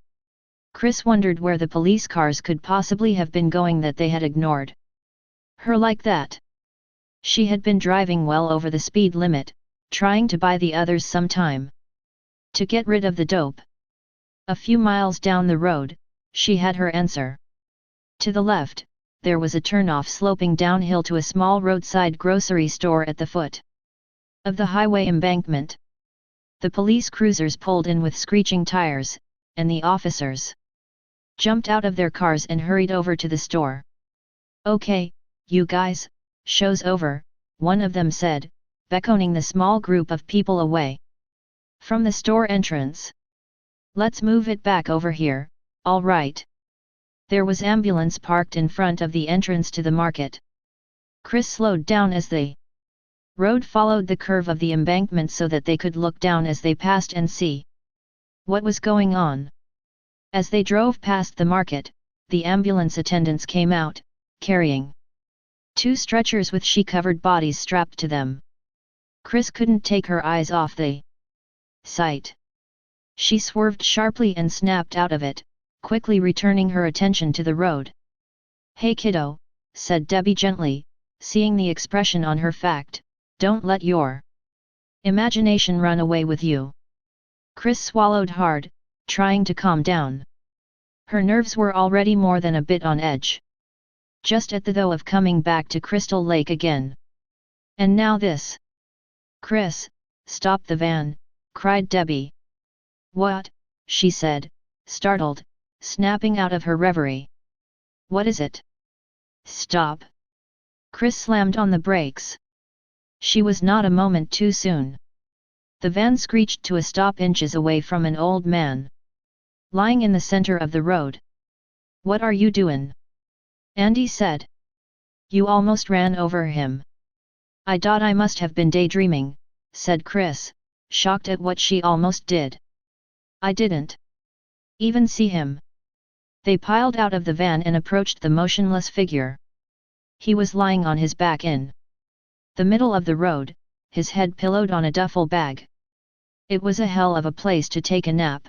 Chris wondered where the police cars could possibly have been going that they had ignored her like that. She had been driving well over the speed limit, trying to buy the others some time to get rid of the dope. A few miles down the road, she had her answer. To the left, there was a turnoff sloping downhill to a small roadside grocery store at the foot of the highway embankment. The police cruisers pulled in with screeching tires, and the officers jumped out of their cars and hurried over to the store. "Okay, you guys, show's over," one of them said, beckoning the small group of people away from the store entrance. "Let's move it back over here, all right." There was ambulance parked in front of the entrance to the market. Chris slowed down as the road followed the curve of the embankment so that they could look down as they passed and see what was going on. As they drove past the market, the ambulance attendants came out, carrying two stretchers with she-covered bodies strapped to them. Chris couldn't take her eyes off the sight. She swerved sharply and snapped out of it, quickly returning her attention to the road. "Hey kiddo," said Debbie gently, seeing the expression on her face, "don't let your imagination run away with you." Chris swallowed hard, trying to calm down. Her nerves were already more than a bit on edge. Just at the thought of coming back to Crystal Lake again. And now this. "Chris, stop the van," cried Debbie. "What?" she said, startled, snapping out of her reverie. "What is it?" "Stop!" Chris slammed on the brakes. She was not a moment too soon. The van screeched to a stop inches away from an old man, lying in the center of the road. "What are you doin'?" Andy said. "You almost ran over him." "I thought I must have been daydreaming," said Chris, shocked at what she almost did. "I didn't even see him." They piled out of the van and approached the motionless figure. He was lying on his back in the middle of the road, his head pillowed on a duffel bag. It was a hell of a place to take a nap.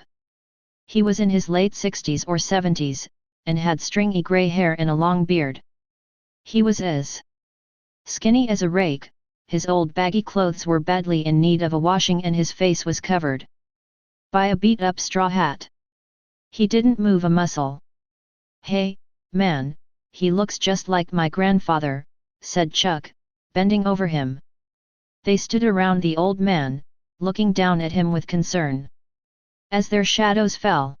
He was in his late 60s or 70s, and had stringy grey hair and a long beard. He was as skinny as a rake, his old baggy clothes were badly in need of a washing and his face was covered by a beat-up straw hat. He didn't move a muscle. "Hey, man, he looks just like my grandfather," said Chuck, bending over him. They stood around the old man, looking down at him with concern. As their shadows fell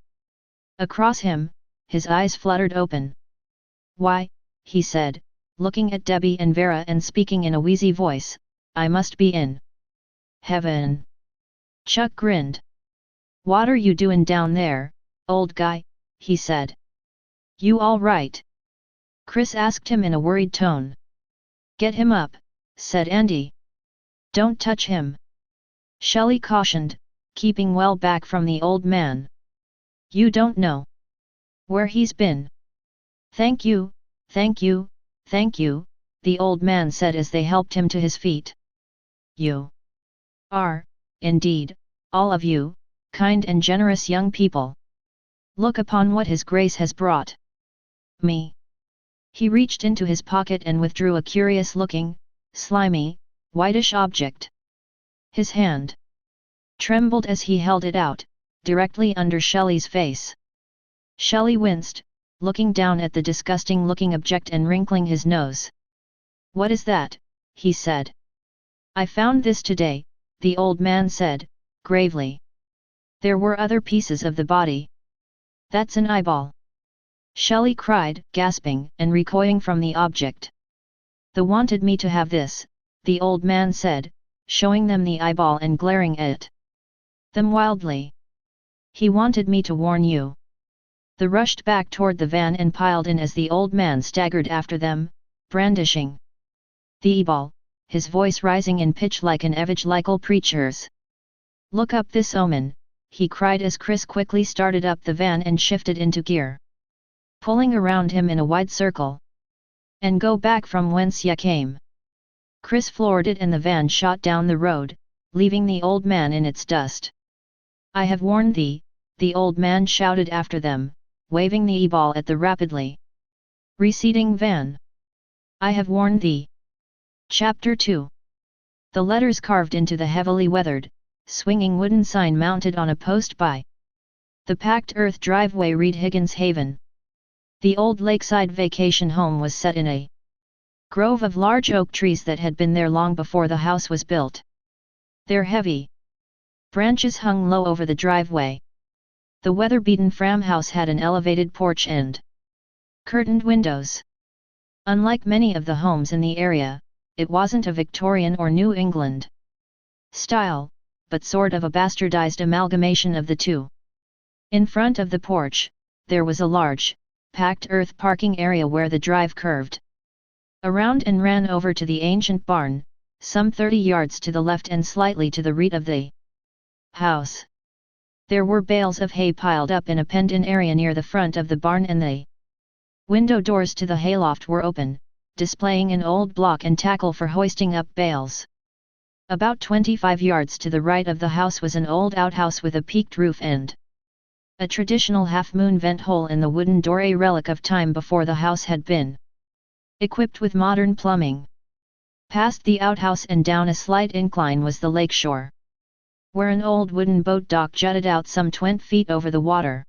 across him, his eyes fluttered open. "Why," he said, looking at Debbie and Vera and speaking in a wheezy voice, "I must be in heaven." Chuck grinned. "What are you doing down there, old guy?" he said. "You all right?" Chris asked him in a worried tone. "Get him up," said Andy. "Don't touch him," Shelley cautioned, keeping well back from the old man. "You don't know where he's been." "Thank you, thank you, thank you," the old man said as they helped him to his feet. "You are, indeed, all of you, kind and generous young people. Look upon what His Grace has brought me." He reached into his pocket and withdrew a curious-looking, slimy, whitish object. His hand trembled as he held it out, directly under Shelley's face. Shelley winced, looking down at the disgusting-looking object and wrinkling his nose. "What is that?" he said. "I found this today," the old man said, gravely. "There were other pieces of the body." "That's an eyeball!" Shelley cried, gasping and recoiling from the object. "They wanted me to have this," the old man said, showing them the eyeball and glaring at them wildly. "He wanted me to warn you." They rushed back toward the van and piled in as the old man staggered after them, brandishing the eyeball, his voice rising in pitch like an evangelical preacher's. "Look up this omen," he cried as Chris quickly started up the van and shifted into gear, pulling around him in a wide circle. "And go back from whence ya came." Chris floored it and the van shot down the road, leaving the old man in its dust. "I have warned thee," the old man shouted after them, waving the e-ball at the rapidly receding van. "I have warned thee." Chapter 2. The letters carved into the heavily weathered, swinging wooden sign mounted on a post by the packed earth driveway read Higgins Haven. The old lakeside vacation home was set in a grove of large oak trees that had been there long before the house was built. Their heavy branches hung low over the driveway. The weather-beaten farmhouse had an elevated porch and curtained windows. Unlike many of the homes in the area, it wasn't a Victorian or New England style, but sort of a bastardized amalgamation of the two. In front of the porch, there was a large, packed earth parking area where the drive curved around and ran over to the ancient barn, some 30 yards to the left and slightly to the right of the house. There were bales of hay piled up in a penned-in area near the front of the barn and the window doors to the hayloft were open, displaying an old block and tackle for hoisting up bales. About 25 yards to the right of the house was an old outhouse with a peaked roof and a traditional half-moon vent hole in the wooden door, a relic of time before the house had been equipped with modern plumbing. Past the outhouse and down a slight incline was the lakeshore, where an old wooden boat dock jutted out some 20 feet over the water.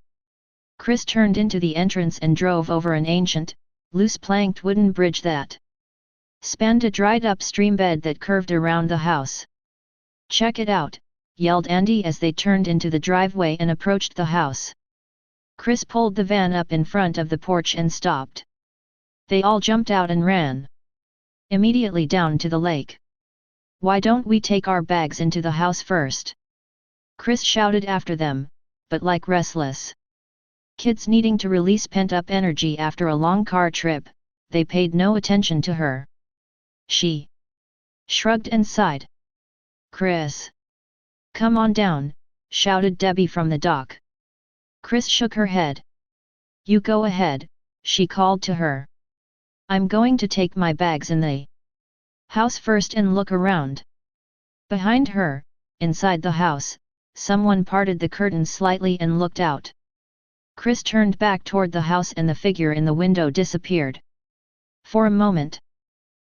Chris turned into the entrance and drove over an ancient, loose-planked wooden bridge that spanned a dried-up stream bed that curved around the house. "Check it out, yelled Andy as they turned into the driveway and approached the house. Chris pulled the van up in front of the porch and stopped. They all jumped out and ran immediately down to the lake. "Why don't we take our bags into the house first?" Chris shouted after them, but like restless kids needing to release pent-up energy after a long car trip, they paid no attention to her. She shrugged and sighed. "Chris, come on down," shouted Debbie from the dock. Chris shook her head. "You go ahead," she called to her. "I'm going to take my bags in the house first and look around." Behind her, inside the house, someone parted the curtains slightly and looked out. Chris turned back toward the house and the figure in the window disappeared. For a moment,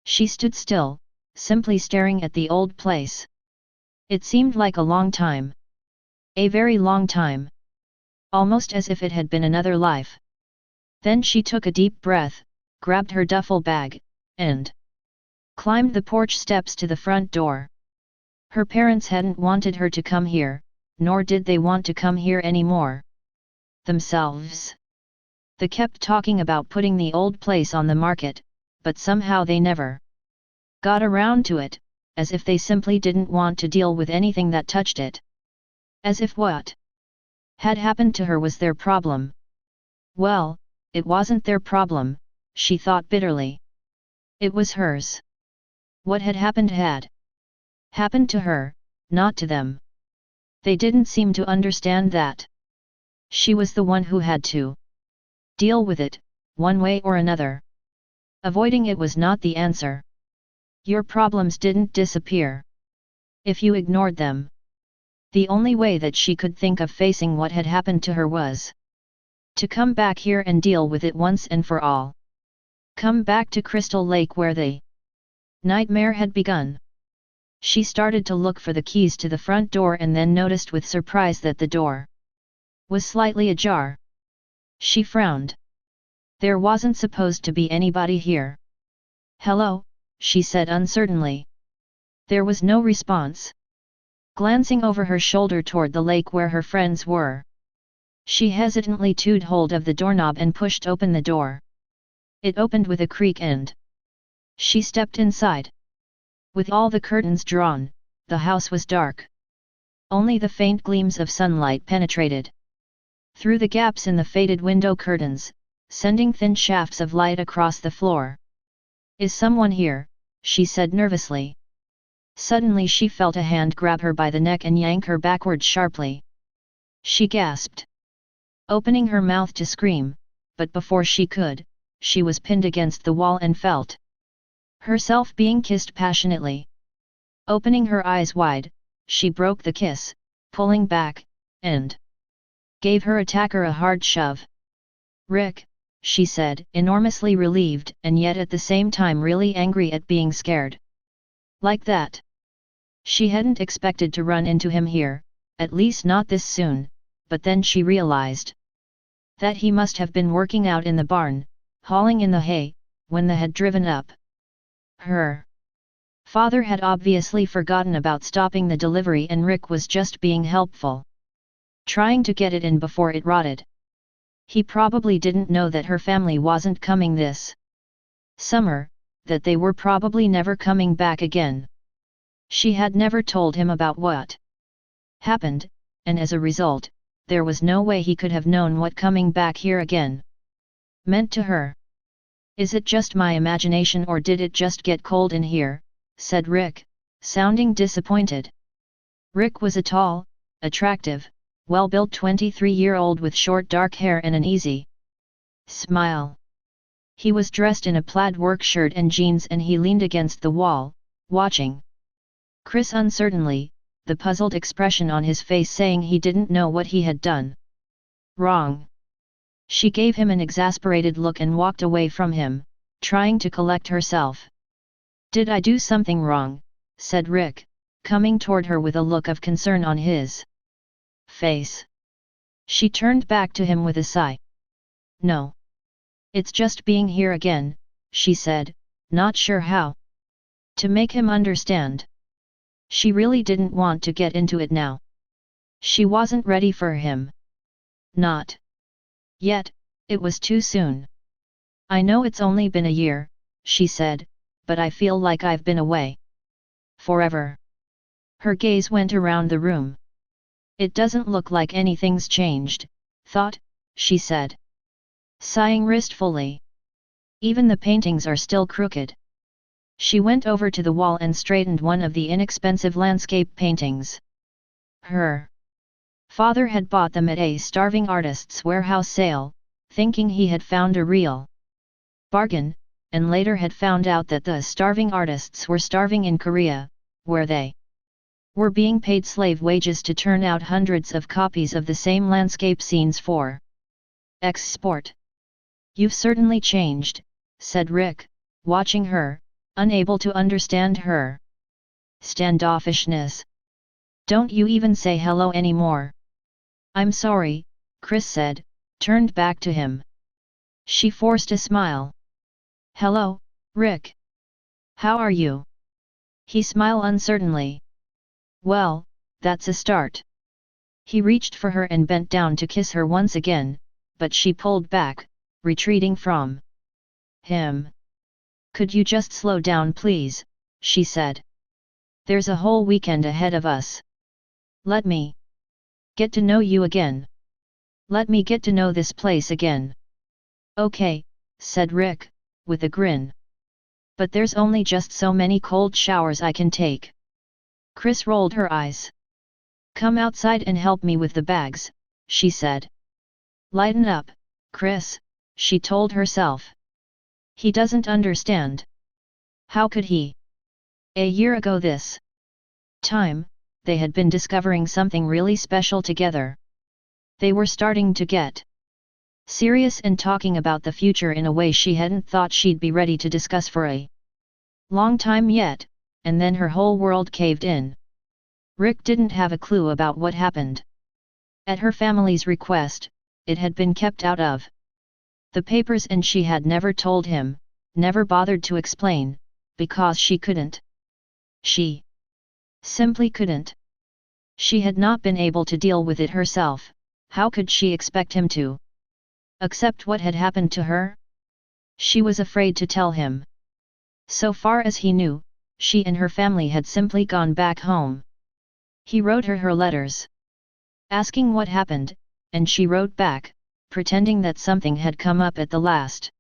she stood still, simply staring at the old place. It seemed like a long time. A very long time. Almost as if it had been another life. Then she took a deep breath, grabbed her duffel bag, and climbed the porch steps to the front door. Her parents hadn't wanted her to come here, nor did they want to come here anymore. Themselves. They kept talking about putting the old place on the market, but somehow they never got around to it, as if they simply didn't want to deal with anything that touched it. As if what had happened to her was their problem. Well, it wasn't their problem, she thought bitterly. It was hers. What had happened to her, not to them. They didn't seem to understand that. She was the one who had to deal with it, one way or another. Avoiding it was not the answer. Your problems didn't disappear if you ignored them. The only way that she could think of facing what had happened to her was to come back here and deal with it once and for all. Come back to Crystal Lake where the nightmare had begun. She started to look for the keys to the front door and then noticed with surprise that the door was slightly ajar. She frowned. There wasn't supposed to be anybody here. "Hello," she said uncertainly. There was no response. Glancing over her shoulder toward the lake where her friends were, she hesitantly took hold of the doorknob and pushed open the door. It opened with a creak and she stepped inside. With all the curtains drawn, the house was dark. Only the faint gleams of sunlight penetrated through the gaps in the faded window curtains, sending thin shafts of light across the floor. "Is someone here?" she said nervously. Suddenly she felt a hand grab her by the neck and yank her backward sharply. She gasped, opening her mouth to scream, but before she could, she was pinned against the wall and felt herself being kissed passionately. Opening her eyes wide, she broke the kiss, pulling back, and gave her attacker a hard shove. "Rick," she said, enormously relieved and yet at the same time really angry at being scared. Like that. She hadn't expected to run into him here, at least not this soon, but then she realized that he must have been working out in the barn, hauling in the hay, when they had driven up. Her father had obviously forgotten about stopping the delivery and Rick was just being helpful, trying to get it in before it rotted. He probably didn't know that her family wasn't coming this summer, that they were probably never coming back again. She had never told him about what happened, and as a result, there was no way he could have known what coming back here again meant to her. "Is it just my imagination or did it just get cold in here?" said Rick, sounding disappointed. Rick was a tall, attractive, well-built 23-year-old with short dark hair and an easy smile. He was dressed in a plaid work shirt and jeans and he leaned against the wall, watching Chris uncertainly, the puzzled expression on his face saying he didn't know what he had done wrong. She gave him an exasperated look and walked away from him, trying to collect herself. "Did I do something wrong?" said Rick, coming toward her with a look of concern on his face. She turned back to him with a sigh. "No. It's just being here again," she said, not sure how to make him understand. She really didn't want to get into it now. She wasn't ready for him. Not yet, it was too soon. I know it's only been a year, she said, but I feel like I've been away forever. Her gaze went around the room. It doesn't look like anything's changed, thought, she said, sighing wistfully. Even the paintings are still crooked. She went over to the wall and straightened one of the inexpensive landscape paintings. Her father had bought them at a starving artist's warehouse sale, thinking he had found a real bargain, and later had found out that the starving artists were starving in Korea, where they were being paid slave wages to turn out hundreds of copies of the same landscape scenes for export. You've certainly changed, said Rick, watching her, unable to understand her standoffishness. Don't you even say hello anymore? I'm sorry, Chris said, turned back to him. She forced a smile. Hello, Rick. How are you? He smiled uncertainly. Well, that's a start. He reached for her and bent down to kiss her once again, but she pulled back, retreating from him. Could you just slow down please, she said. There's a whole weekend ahead of us. Let me get to know you again. Let me get to know this place again. Okay, said Rick, with a grin. But there's only just so many cold showers I can take. Chris rolled her eyes. Come outside and help me with the bags, she said. Lighten up, Chris, she told herself. He doesn't understand. How could he? A year ago this time, they had been discovering something really special together. They were starting to get serious and talking about the future in a way she hadn't thought she'd be ready to discuss for a long time yet, and then her whole world caved in. Rick didn't have a clue about what happened. At her family's request, it had been kept out of the papers and she had never told him, never bothered to explain, because she couldn't. She simply couldn't. She had not been able to deal with it herself. How could she expect him to accept what had happened to her? She was afraid to tell him. So far as he knew, she and her family had simply gone back home. He wrote her letters, asking what happened, and she wrote back, pretending that something had come up at the last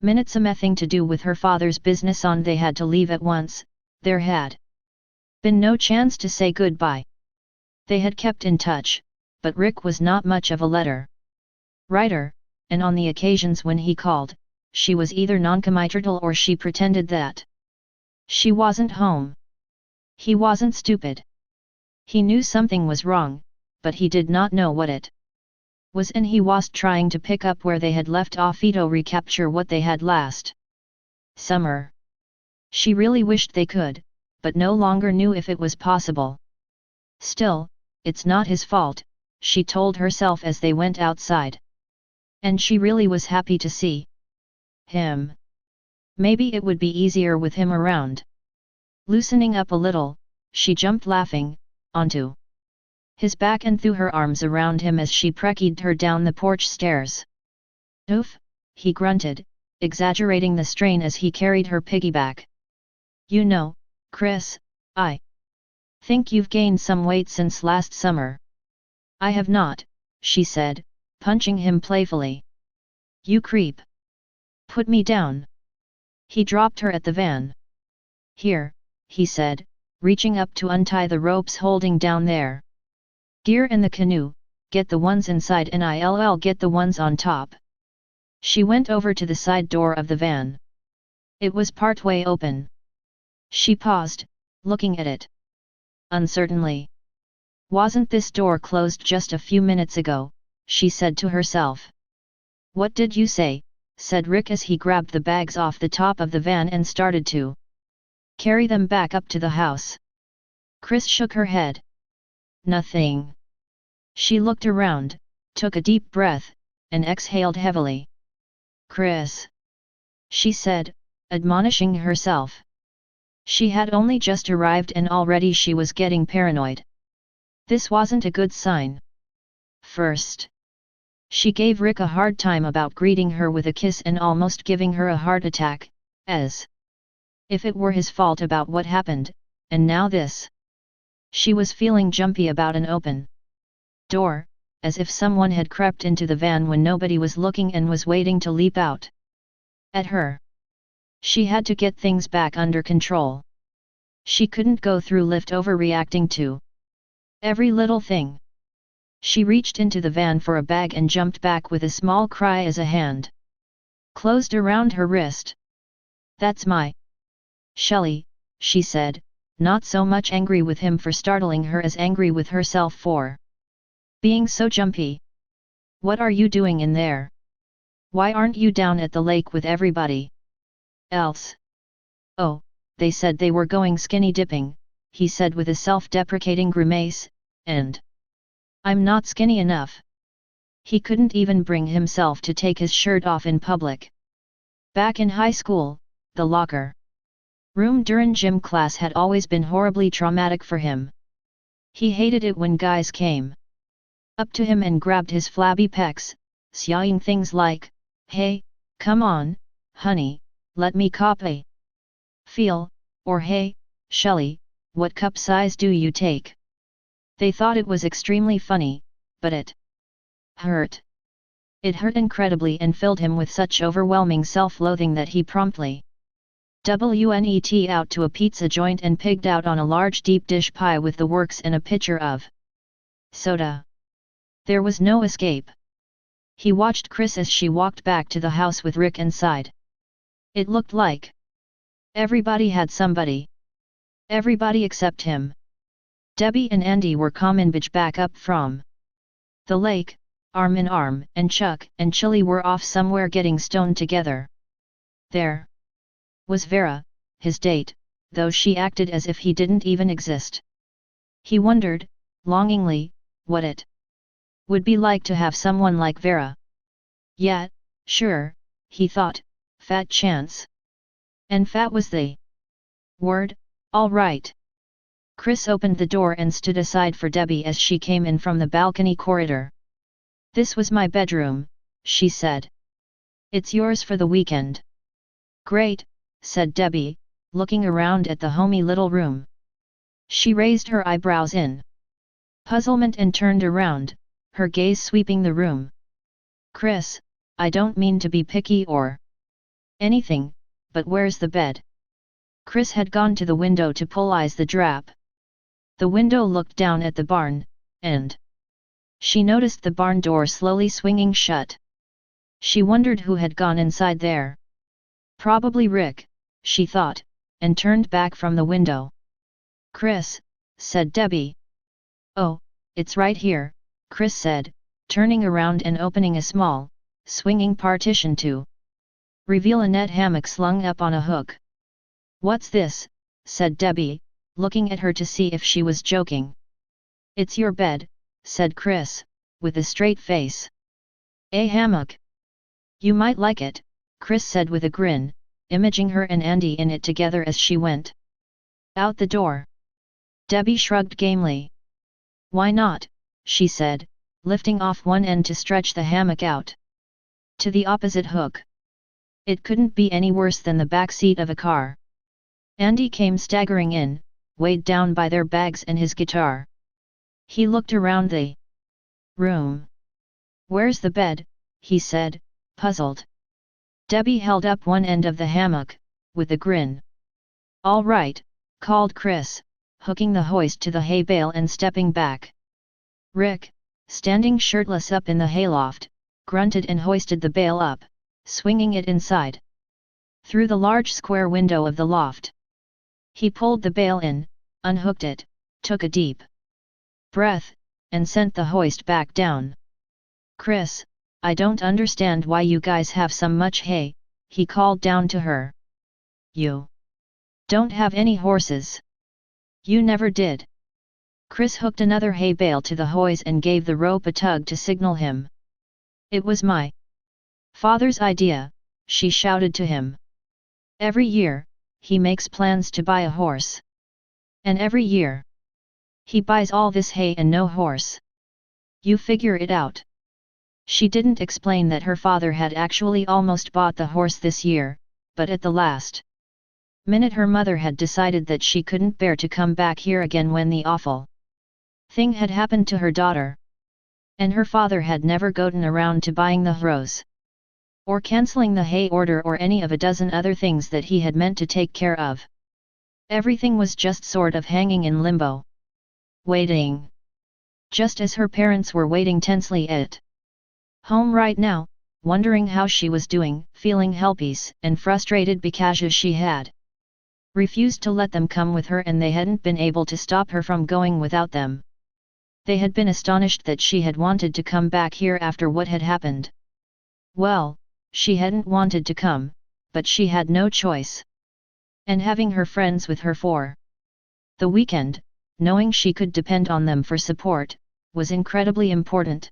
minute, something to do with her father's business on they had to leave at once. There had been no chance to say goodbye. They had kept in touch, but Rick was not much of a letter writer, and on the occasions when he called, she was either noncommittal or she pretended that she wasn't home. He wasn't stupid. He knew something was wrong, but he did not know what it was, and he was trying to pick up where they had left off to recapture what they had last summer. She really wished they could, but no longer knew if it was possible. Still, it's not his fault, she told herself as they went outside. And she really was happy to see him. Maybe it would be easier with him around. Loosening up a little, she jumped laughing onto his back and threw her arms around him as she preckied her down the porch stairs. Oof, he grunted, exaggerating the strain as he carried her piggyback. You know, Chris, I think you've gained some weight since last summer. I have not, she said, punching him playfully. You creep. Put me down. He dropped her at the van. Here, he said, reaching up to untie the ropes holding down their gear in the canoe. Get the ones inside and I'll get the ones on top. She went over to the side door of the van. It was partway open. She paused, looking at it uncertainly. Wasn't this door closed just a few minutes ago? She said to herself. What did you say? Said Rick as he grabbed the bags off the top of the van and started to carry them back up to the house. Chris shook her head. Nothing. She looked around, took a deep breath, and exhaled heavily. Chris, she said, admonishing herself. She had only just arrived and already she was getting paranoid. This wasn't a good sign. First, she gave Rick a hard time about greeting her with a kiss and almost giving her a heart attack, as if it were his fault about what happened, and now this. She was feeling jumpy about an open door, as if someone had crept into the van when nobody was looking and was waiting to leap out at her. She had to get things back under control. She couldn't go through lift overreacting to every little thing. She reached into the van for a bag and jumped back with a small cry as a hand closed around her wrist. "That's my Shelley," she said, not so much angry with him for startling her as angry with herself for being so jumpy. "What are you doing in there? Why aren't you down at the lake with everybody else?" "Oh, they said they were going skinny dipping," he said with a self-deprecating grimace, "and I'm not skinny enough." He couldn't even bring himself to take his shirt off in public. Back in high school, the locker room during gym class had always been horribly traumatic for him. He hated it when guys came up to him and grabbed his flabby pecs, saying things like, "Hey, come on, honey, let me copy feel," or "Hey, Shelley, what cup size do you take?" They thought it was extremely funny, but it hurt. It hurt incredibly and filled him with such overwhelming self-loathing that he promptly went out to a pizza joint and pigged out on a large deep dish pie with the works and a pitcher of soda. There was no escape. He watched Chris as she walked back to the house with Rick and sighed. It looked like everybody had somebody. Everybody except him. Debbie and Andy were coming back up from the lake, arm in arm, and Chuck and Chili were off somewhere getting stoned together. There was Vera, his date, though she acted as if he didn't even exist. He wondered, longingly, what it would be like to have someone like Vera. Yeah, sure, he thought, fat chance. And fat was the word, all right. Chris opened the door and stood aside for Debbie as she came in from the balcony corridor. "This was my bedroom," she said. "It's yours for the weekend." "Great," said Debbie, looking around at the homey little room. She raised her eyebrows in puzzlement and turned around, her gaze sweeping the room. "Chris, I don't mean to be picky or anything, but where's the bed?" Chris had gone to the window to pull the drap. The window looked down at the barn, and she noticed the barn door slowly swinging shut. She wondered who had gone inside there. Probably Rick, she thought, and turned back from the window. "Chris," said Debbie. "Oh, it's right here," Chris said, turning around and opening a small, swinging partition to reveal a net hammock slung up on a hook. "What's this?" said Debbie, looking at her to see if she was joking. "It's your bed," said Chris, with a straight face. "A hammock? You might like it," Chris said with a grin, imaging her and Andy in it together as she went out the door. Debbie shrugged gamely. "Why not?" she said, lifting off one end to stretch the hammock out to the opposite hook. It couldn't be any worse than the back seat of a car. Andy came staggering in, weighed down by their bags and his guitar. He looked around the room. "Where's the bed?" he said, puzzled. Debbie held up one end of the hammock, with a grin. "All right," called Chris, hooking the hoist to the hay bale and stepping back. Rick, standing shirtless up in the hayloft, grunted and hoisted the bale up, swinging it inside through the large square window of the loft. He pulled the bale in, unhooked it, took a deep breath, and sent the hoist back down. "Chris, I don't understand why you guys have so much hay," he called down to her. "You don't have any horses. You never did." Chris hooked another hay bale to the hoist and gave the rope a tug to signal him. "It was my father's idea," she shouted to him. "Every year, he makes plans to buy a horse. And every year, he buys all this hay and no horse. You figure it out. She didn't explain that her father had actually almost bought the horse this year, but at the last minute her mother had decided that she couldn't bear to come back here again when the awful thing had happened to her daughter. And her father had never gotten around to buying the harrows, or cancelling the hay order, or any of a dozen other things that he had meant to take care of. Everything was just sort of hanging in limbo. Waiting. Just as her parents were waiting tensely at home right now, wondering how she was doing, feeling helpless and frustrated because she had refused to let them come with her and they hadn't been able to stop her from going without them. They had been astonished that she had wanted to come back here after what had happened. Well, she hadn't wanted to come, but she had no choice. And having her friends with her for the weekend, knowing she could depend on them for support, was incredibly important.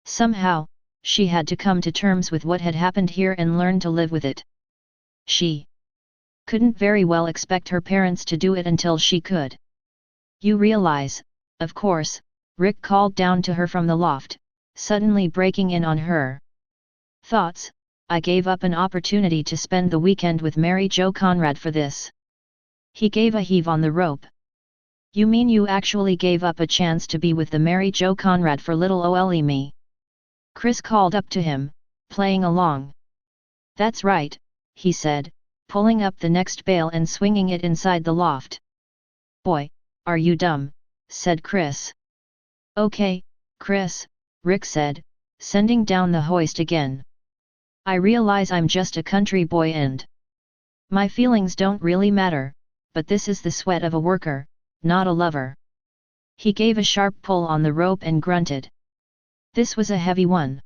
Somehow, she had to come to terms with what had happened here and learn to live with it. She couldn't very well expect her parents to do it until she could. You realize, of course, Rick called down to her from the loft, suddenly breaking in on her thoughts. I gave up an opportunity to spend the weekend with Mary Jo Conrad for this. He gave a heave on the rope. You mean you actually gave up a chance to be with the Mary Jo Conrad for little ole me? Chris called up to him, playing along. That's right, he said, pulling up the next bale and swinging it inside the loft. Boy, are you dumb, said Chris. Okay, Chris, Rick said, sending down the hoist again. I realize I'm just a country boy and my feelings don't really matter, but this is the sweat of a worker, not a lover. He gave a sharp pull on the rope and grunted. This was a heavy one.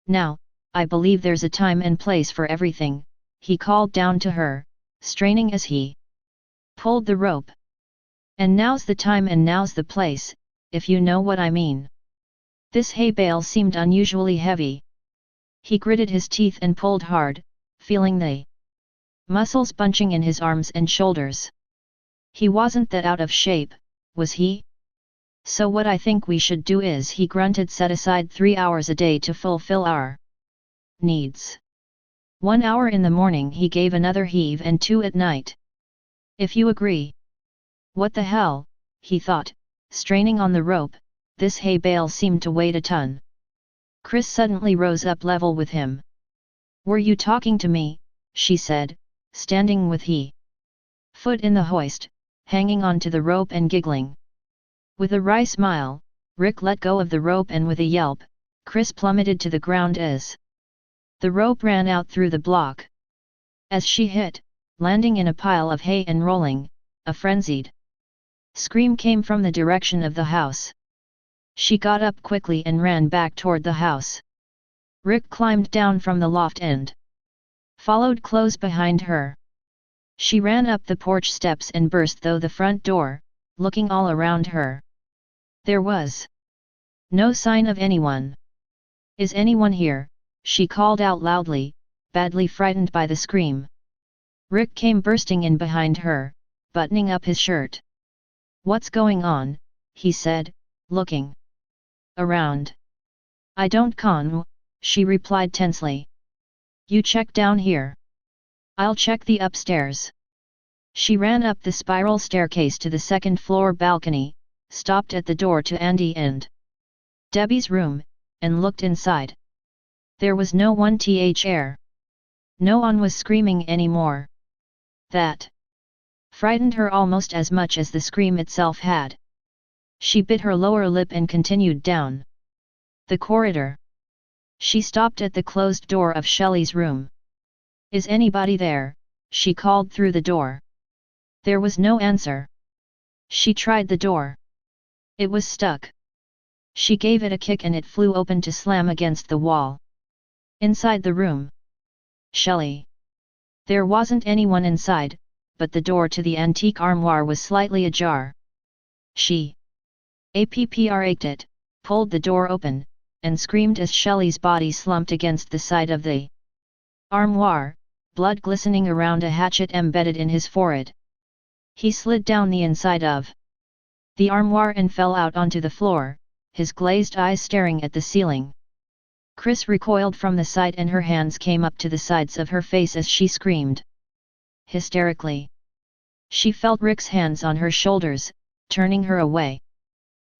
Now, I believe there's a time and place for everything, he called down to her, straining as he pulled the rope. And now's the time and now's the place, if you know what I mean. This hay bale seemed unusually heavy. He gritted his teeth and pulled hard, feeling the muscles bunching in his arms and shoulders. He wasn't that out of shape, was he? So what I think we should do is, he grunted, set aside 3 hours a day to fulfill our needs. 1 hour in the morning, he gave another heave, and 2 at night. If you agree. What the hell, he thought, straining on the rope, this hay bale seemed to weigh a ton. Chris suddenly rose up level with him. Were you talking to me? She said, standing with he foot in the hoist, hanging on to the rope and giggling. With a wry smile, Rick let go of the rope, and with a yelp, Chris plummeted to the ground as the rope ran out through the block. As she hit, landing in a pile of hay and rolling, a frenzied scream came from the direction of the house. She got up quickly and ran back toward the house. Rick climbed down from the loft and followed close behind her. She ran up the porch steps and burst through the front door, looking all around her. There was no sign of anyone. Is anyone here? She called out loudly, badly frightened by the scream. Rick came bursting in behind her, buttoning up his shirt. What's going on? He said, looking around. I don't know, she replied tensely. You check down here. I'll check the upstairs. She ran up the spiral staircase to the second-floor balcony, stopped at the door to Andy and Debbie's room, and looked inside. There was no one there. No one was screaming anymore. That frightened her almost as much as the scream itself had. She bit her lower lip and continued down the corridor. She stopped at the closed door of Shelley's room. Is anybody there? She called through the door. There was no answer. She tried the door. It was stuck. She gave it a kick and it flew open to slam against the wall. Inside the room. Shelley. There wasn't anyone inside, but the door to the antique armoire was slightly ajar. She appraised it, pulled the door open, and screamed as Shelley's body slumped against the side of the armoire, blood glistening around a hatchet embedded in his forehead. He slid down the inside of the armoire and fell out onto the floor, his glazed eyes staring at the ceiling. Chris recoiled from the sight and her hands came up to the sides of her face as she screamed hysterically. She felt Rick's hands on her shoulders, turning her away.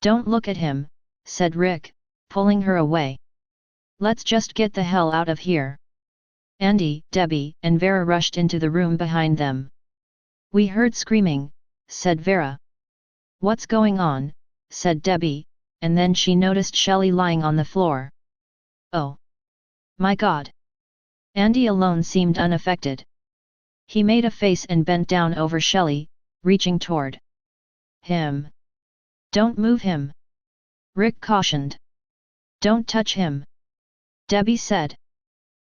"Don't look at him," said Rick, pulling her away. "Let's just get the hell out of here." Andy, Debbie, and Vera rushed into the room behind them. "We heard screaming," said Vera. "What's going on?" said Debbie, and then she noticed Shelley lying on the floor. "Oh! My God!" Andy alone seemed unaffected. He made a face and bent down over Shelley, reaching toward him. "Don't move him," Rick cautioned. "Don't touch him," Debbie said.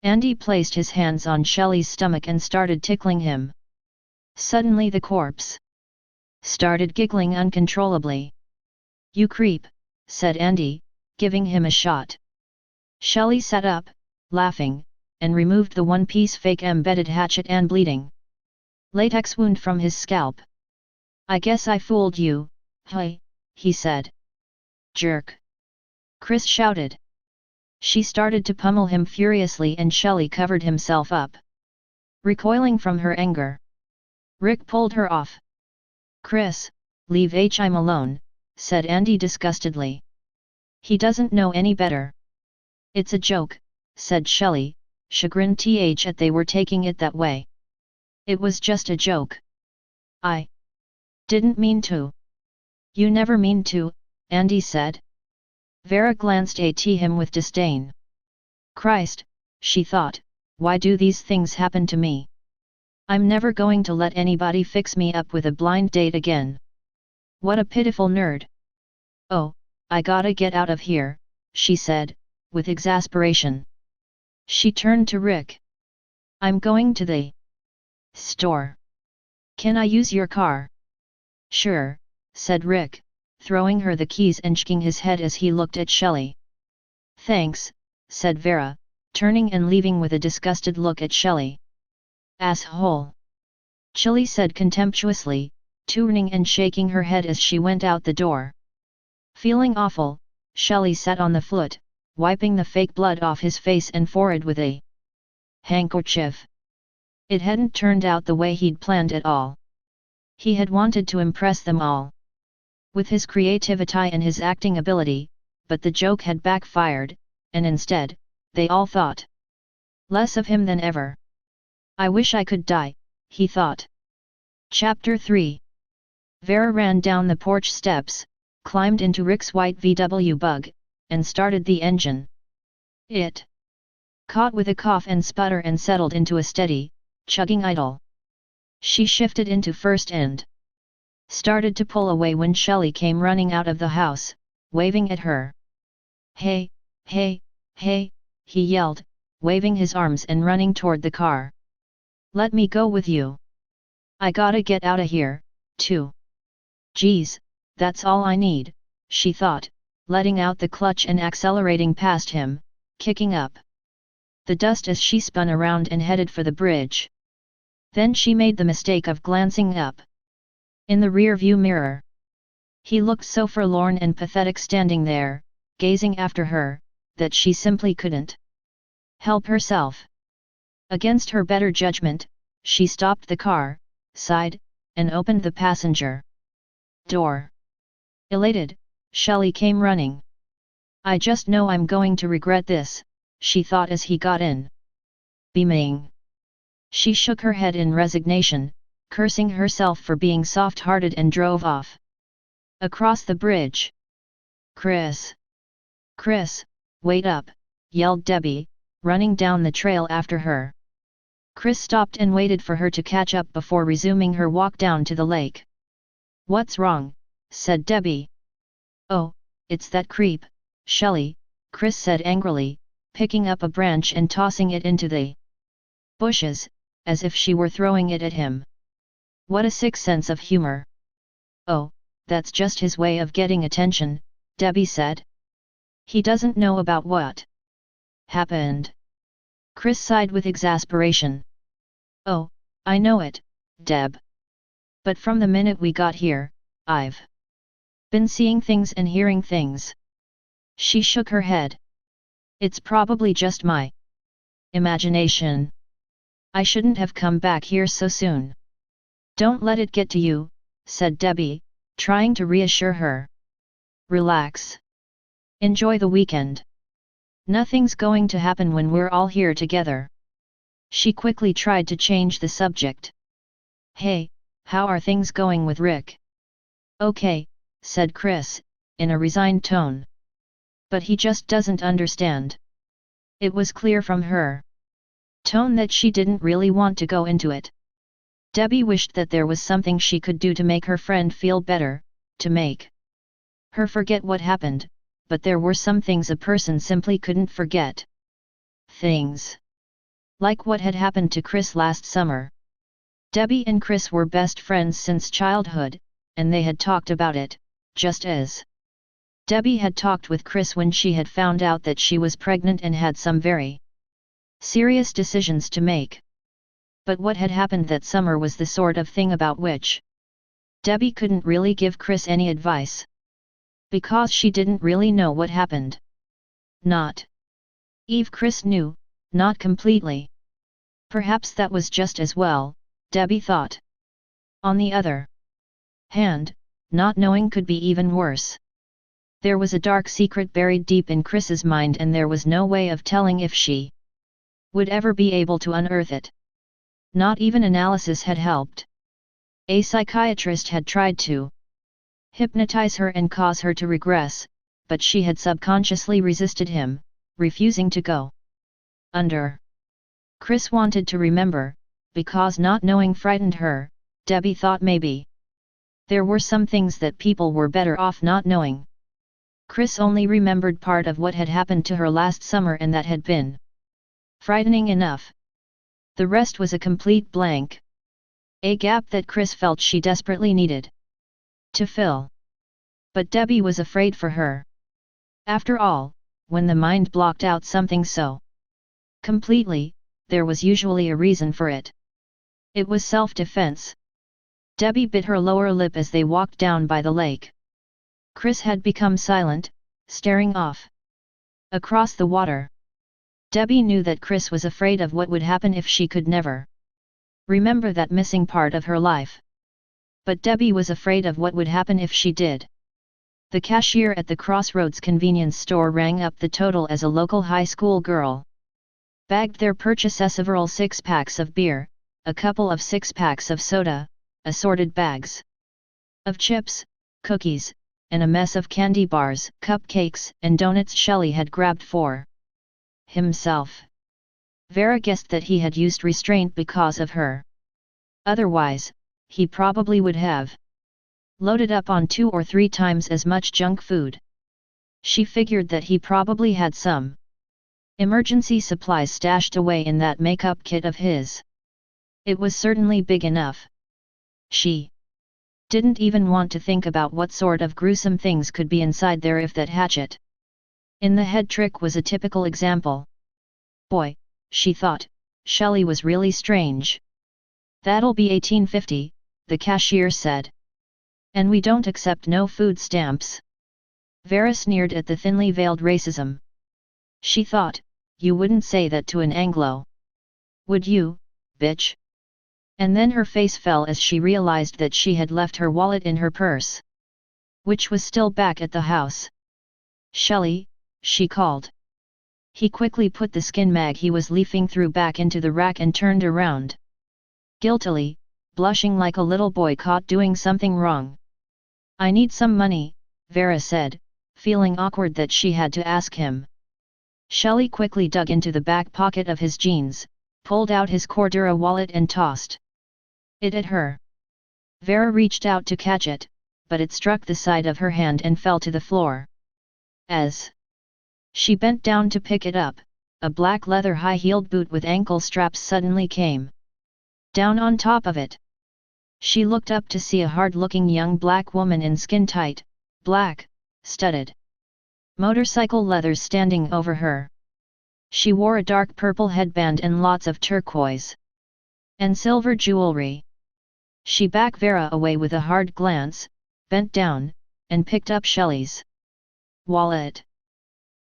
Andy placed his hands on Shelley's stomach and started tickling him. Suddenly the corpse started giggling uncontrollably. "You creep," said Andy, giving him a shot. Shelley sat up, laughing, and removed the one-piece fake embedded hatchet and bleeding latex wound from his scalp. "I guess I fooled you, hey," he said. "Jerk!" Chris shouted. She started to pummel him furiously and Shelley covered himself up, recoiling from her anger. Rick pulled her off. "Chris, leave him alone," said Andy disgustedly. "He doesn't know any better." "It's a joke," said Shelley, chagrined that they were taking it that way. "It was just a joke. I didn't mean to." "You never mean to," Andy said. Vera glanced at him with disdain. "Christ," she thought, "why do these things happen to me? I'm never going to let anybody fix me up with a blind date again. What a pitiful nerd." "Oh, I gotta get out of here," she said, with exasperation. She turned to Rick. "I'm going to the store. Can I use your car?" "Sure," said Rick, throwing her the keys and shaking his head as he looked at Shelley. "Thanks," said Vera, turning and leaving with a disgusted look at Shelley. "Asshole!" Shelley said contemptuously, turning and shaking her head as she went out the door. Feeling awful, Shelley sat on the foot, wiping the fake blood off his face and forehead with a handkerchief. It hadn't turned out the way he'd planned at all. He had wanted to impress them all with his creativity and his acting ability, but the joke had backfired, and instead, they all thought less of him than ever. "I wish I could die," he thought. Chapter 3. Vera ran down the porch steps, climbed into Rick's white VW Bug, and started the engine. It caught with a cough and sputter and settled into a steady, chugging idle. She shifted into first and started to pull away when Shelley came running out of the house, waving at her. "Hey, hey, hey," he yelled, waving his arms and running toward the car. "Let me go with you. I gotta get outta here, too." "Geez, that's all I need," she thought, letting out the clutch and accelerating past him, kicking up the dust as she spun around and headed for the bridge. Then she made the mistake of glancing up in the rear-view mirror. He looked so forlorn and pathetic standing there, gazing after her, that she simply couldn't help herself. Against her better judgment, she stopped the car, sighed, and opened the passenger door. Elated, Shelley came running. "I just know I'm going to regret this," she thought as he got in. Beaming, she shook her head in resignation, cursing herself for being soft-hearted and drove off across the bridge. "Chris! Chris, wait up!" yelled Debbie, running down the trail after her. Chris stopped and waited for her to catch up before resuming her walk down to the lake. "What's wrong?" said Debbie. "Oh, it's that creep, Shelley," Chris said angrily, picking up a branch and tossing it into the bushes, as if she were throwing it at him. "What a sick sense of humor." "Oh, that's just his way of getting attention," Debbie said. "He doesn't know about what happened." Chris sighed with exasperation. Oh, I know it, Deb. But from the minute we got here, I've been seeing things and hearing things. She shook her head. It's probably just my imagination. I shouldn't have come back here so soon. Don't let it get to you, said Debbie, trying to reassure her. Relax. Enjoy the weekend. Nothing's going to happen when we're all here together. She quickly tried to change the subject. Hey, how are things going with Rick? Okay, said Chris, in a resigned tone. But he just doesn't understand. It was clear from her tone that she didn't really want to go into it. Debbie wished that there was something she could do to make her friend feel better, to make her forget what happened, but there were some things a person simply couldn't forget. Things like what had happened to Chris last summer. Debbie and Chris were best friends since childhood, and they had talked about it, just as Debbie had talked with Chris when she had found out that she was pregnant and had some very serious decisions to make. But what had happened that summer was the sort of thing about which Debbie couldn't really give Chris any advice. Because she didn't really know what happened. Not Eve Chris knew, not completely. Perhaps that was just as well, Debbie thought. On the other hand, not knowing could be even worse. There was a dark secret buried deep in Chris's mind and there was no way of telling if she would ever be able to unearth it. Not even analysis had helped. A psychiatrist had tried to hypnotize her and cause her to regress, but she had subconsciously resisted him, refusing to go under. Chris wanted to remember, because not knowing frightened her. Debbie thought maybe there were some things that people were better off not knowing. Chris only remembered part of what had happened to her last summer and that had been frightening enough. The rest was a complete blank. A gap that Chris felt she desperately needed to fill. But Debbie was afraid for her. After all, when the mind blocked out something so completely, there was usually a reason for it. It was self-defense. Debbie bit her lower lip as they walked down by the lake. Chris had become silent, staring off across the water. Debbie knew that Chris was afraid of what would happen if she could never remember that missing part of her life. But Debbie was afraid of what would happen if she did. The cashier at the Crossroads convenience store rang up the total as a local high school girl bagged their purchase as several 6-packs of beer, a couple of 6-packs of soda, assorted bags of chips, cookies, and a mess of candy bars, cupcakes, and donuts Shelley had grabbed for himself. Vera guessed that he had used restraint because of her. Otherwise, he probably would have loaded up on 2 or 3 times as much junk food. She figured that he probably had some emergency supplies stashed away in that makeup kit of his. It was certainly big enough. She didn't even want to think about what sort of gruesome things could be inside there if that hatchet in the head trick was a typical example. Boy, she thought, Shelley was really strange. That'll be $18.50, the cashier said. And we don't accept no food stamps. Vera sneered at the thinly veiled racism. She thought, you wouldn't say that to an Anglo. Would you, bitch? And then her face fell as she realized that she had left her wallet in her purse, which was still back at the house. Shelley, she called. He quickly put the skin mag he was leafing through back into the rack and turned around. Guiltily, blushing like a little boy caught doing something wrong. I need some money, Vera said, feeling awkward that she had to ask him. Shelley quickly dug into the back pocket of his jeans, pulled out his Cordura wallet and tossed it at her. Vera reached out to catch it, but it struck the side of her hand and fell to the floor. As she bent down to pick it up, a black leather high-heeled boot with ankle straps suddenly came down on top of it. She looked up to see a hard-looking young black woman in skin-tight, black, studded motorcycle leathers standing over her. She wore a dark purple headband and lots of turquoise And silver jewelry. She backed Vera away with a hard glance, bent down, and picked up Shelley's wallet.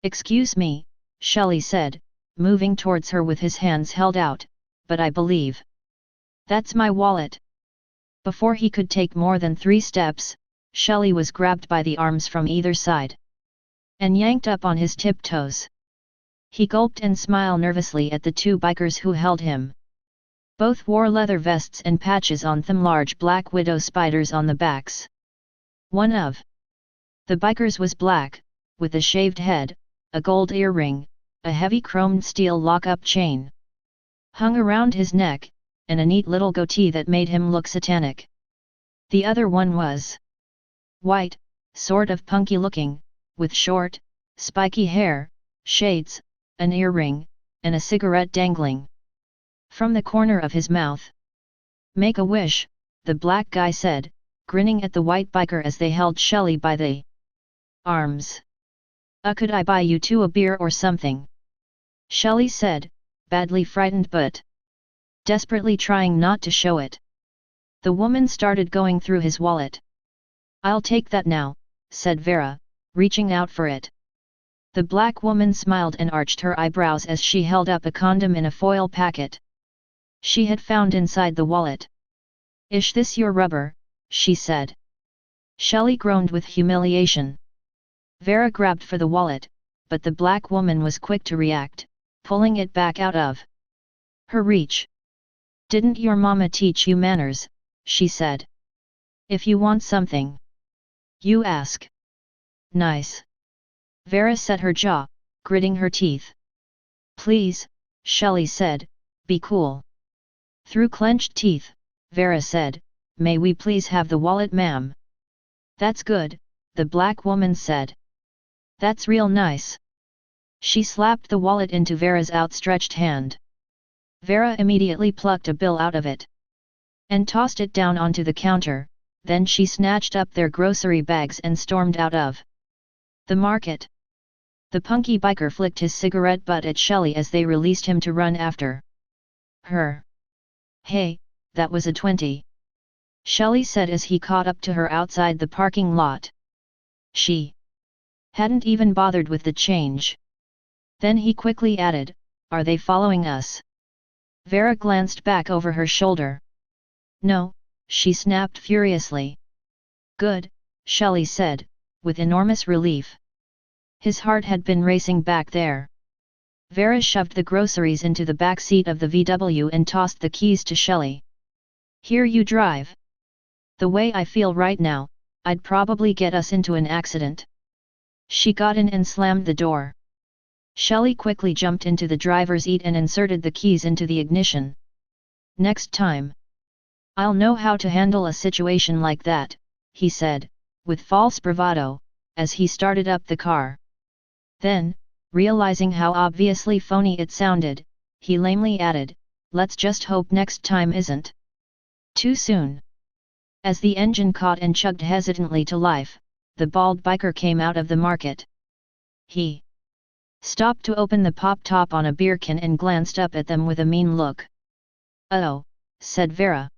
"Excuse me," Shelley said, moving towards her with his hands held out, "but I believe that's my wallet." Before he could take more than 3 steps, Shelley was grabbed by the arms from either side and yanked up on his tiptoes. He gulped and smiled nervously at the 2 bikers who held him. Both wore leather vests and patches on them, large black widow spiders on the backs. One of the bikers was black, with a shaved head, a gold earring, a heavy chromed steel lock-up chain hung around his neck, and a neat little goatee that made him look satanic. The other one was white, sort of punky looking, with short, spiky hair, shades, an earring, and a cigarette dangling from the corner of his mouth. "Make a wish," the black guy said, grinning at the white biker as they held Shelley by the arms. Could I buy you 2 a beer or something?" Shelley said, badly frightened but desperately trying not to show it. The woman started going through his wallet. "I'll take that now," said Vera, reaching out for it. The black woman smiled and arched her eyebrows as she held up a condom in a foil packet she had found inside the wallet. "Is this your rubber?" she said. Shelley groaned with humiliation. Vera grabbed for the wallet, but the black woman was quick to react, pulling it back out of her reach. "Didn't your mama teach you manners?" she said. "If you want something, you ask." "Nice." Vera set her jaw, gritting her teeth. "Please," Shelley said, "be cool." Through clenched teeth, Vera said, "May we please have the wallet, ma'am?" "That's good," the black woman said. "That's real nice." She slapped the wallet into Vera's outstretched hand. Vera immediately plucked a bill out of it and tossed it down onto the counter, then she snatched up their grocery bags and stormed out of the market. The punky biker flicked his cigarette butt at Shelley as they released him to run after her. "Hey, that was a 20. Shelley said as he caught up to her outside the parking lot. She hadn't even bothered with the change. Then he quickly added, "Are they following us?" Vera glanced back over her shoulder. "No," she snapped furiously. "Good," Shelley said, with enormous relief. His heart had been racing back there. Vera shoved the groceries into the back seat of the VW and tossed the keys to Shelley. "Here, you drive. The way I feel right now, I'd probably get us into an accident." She got in and slammed the door. Shelley quickly jumped into the driver's seat and inserted the keys into the ignition. "Next time, I'll know how to handle a situation like that," he said, with false bravado, as he started up the car. Then, realizing how obviously phony it sounded, he lamely added, "Let's just hope next time isn't too soon." As the engine caught and chugged hesitantly to life, the bald biker came out of the market. He stopped to open the pop top on a beer can and glanced up at them with a mean look. "Oh," said Vera.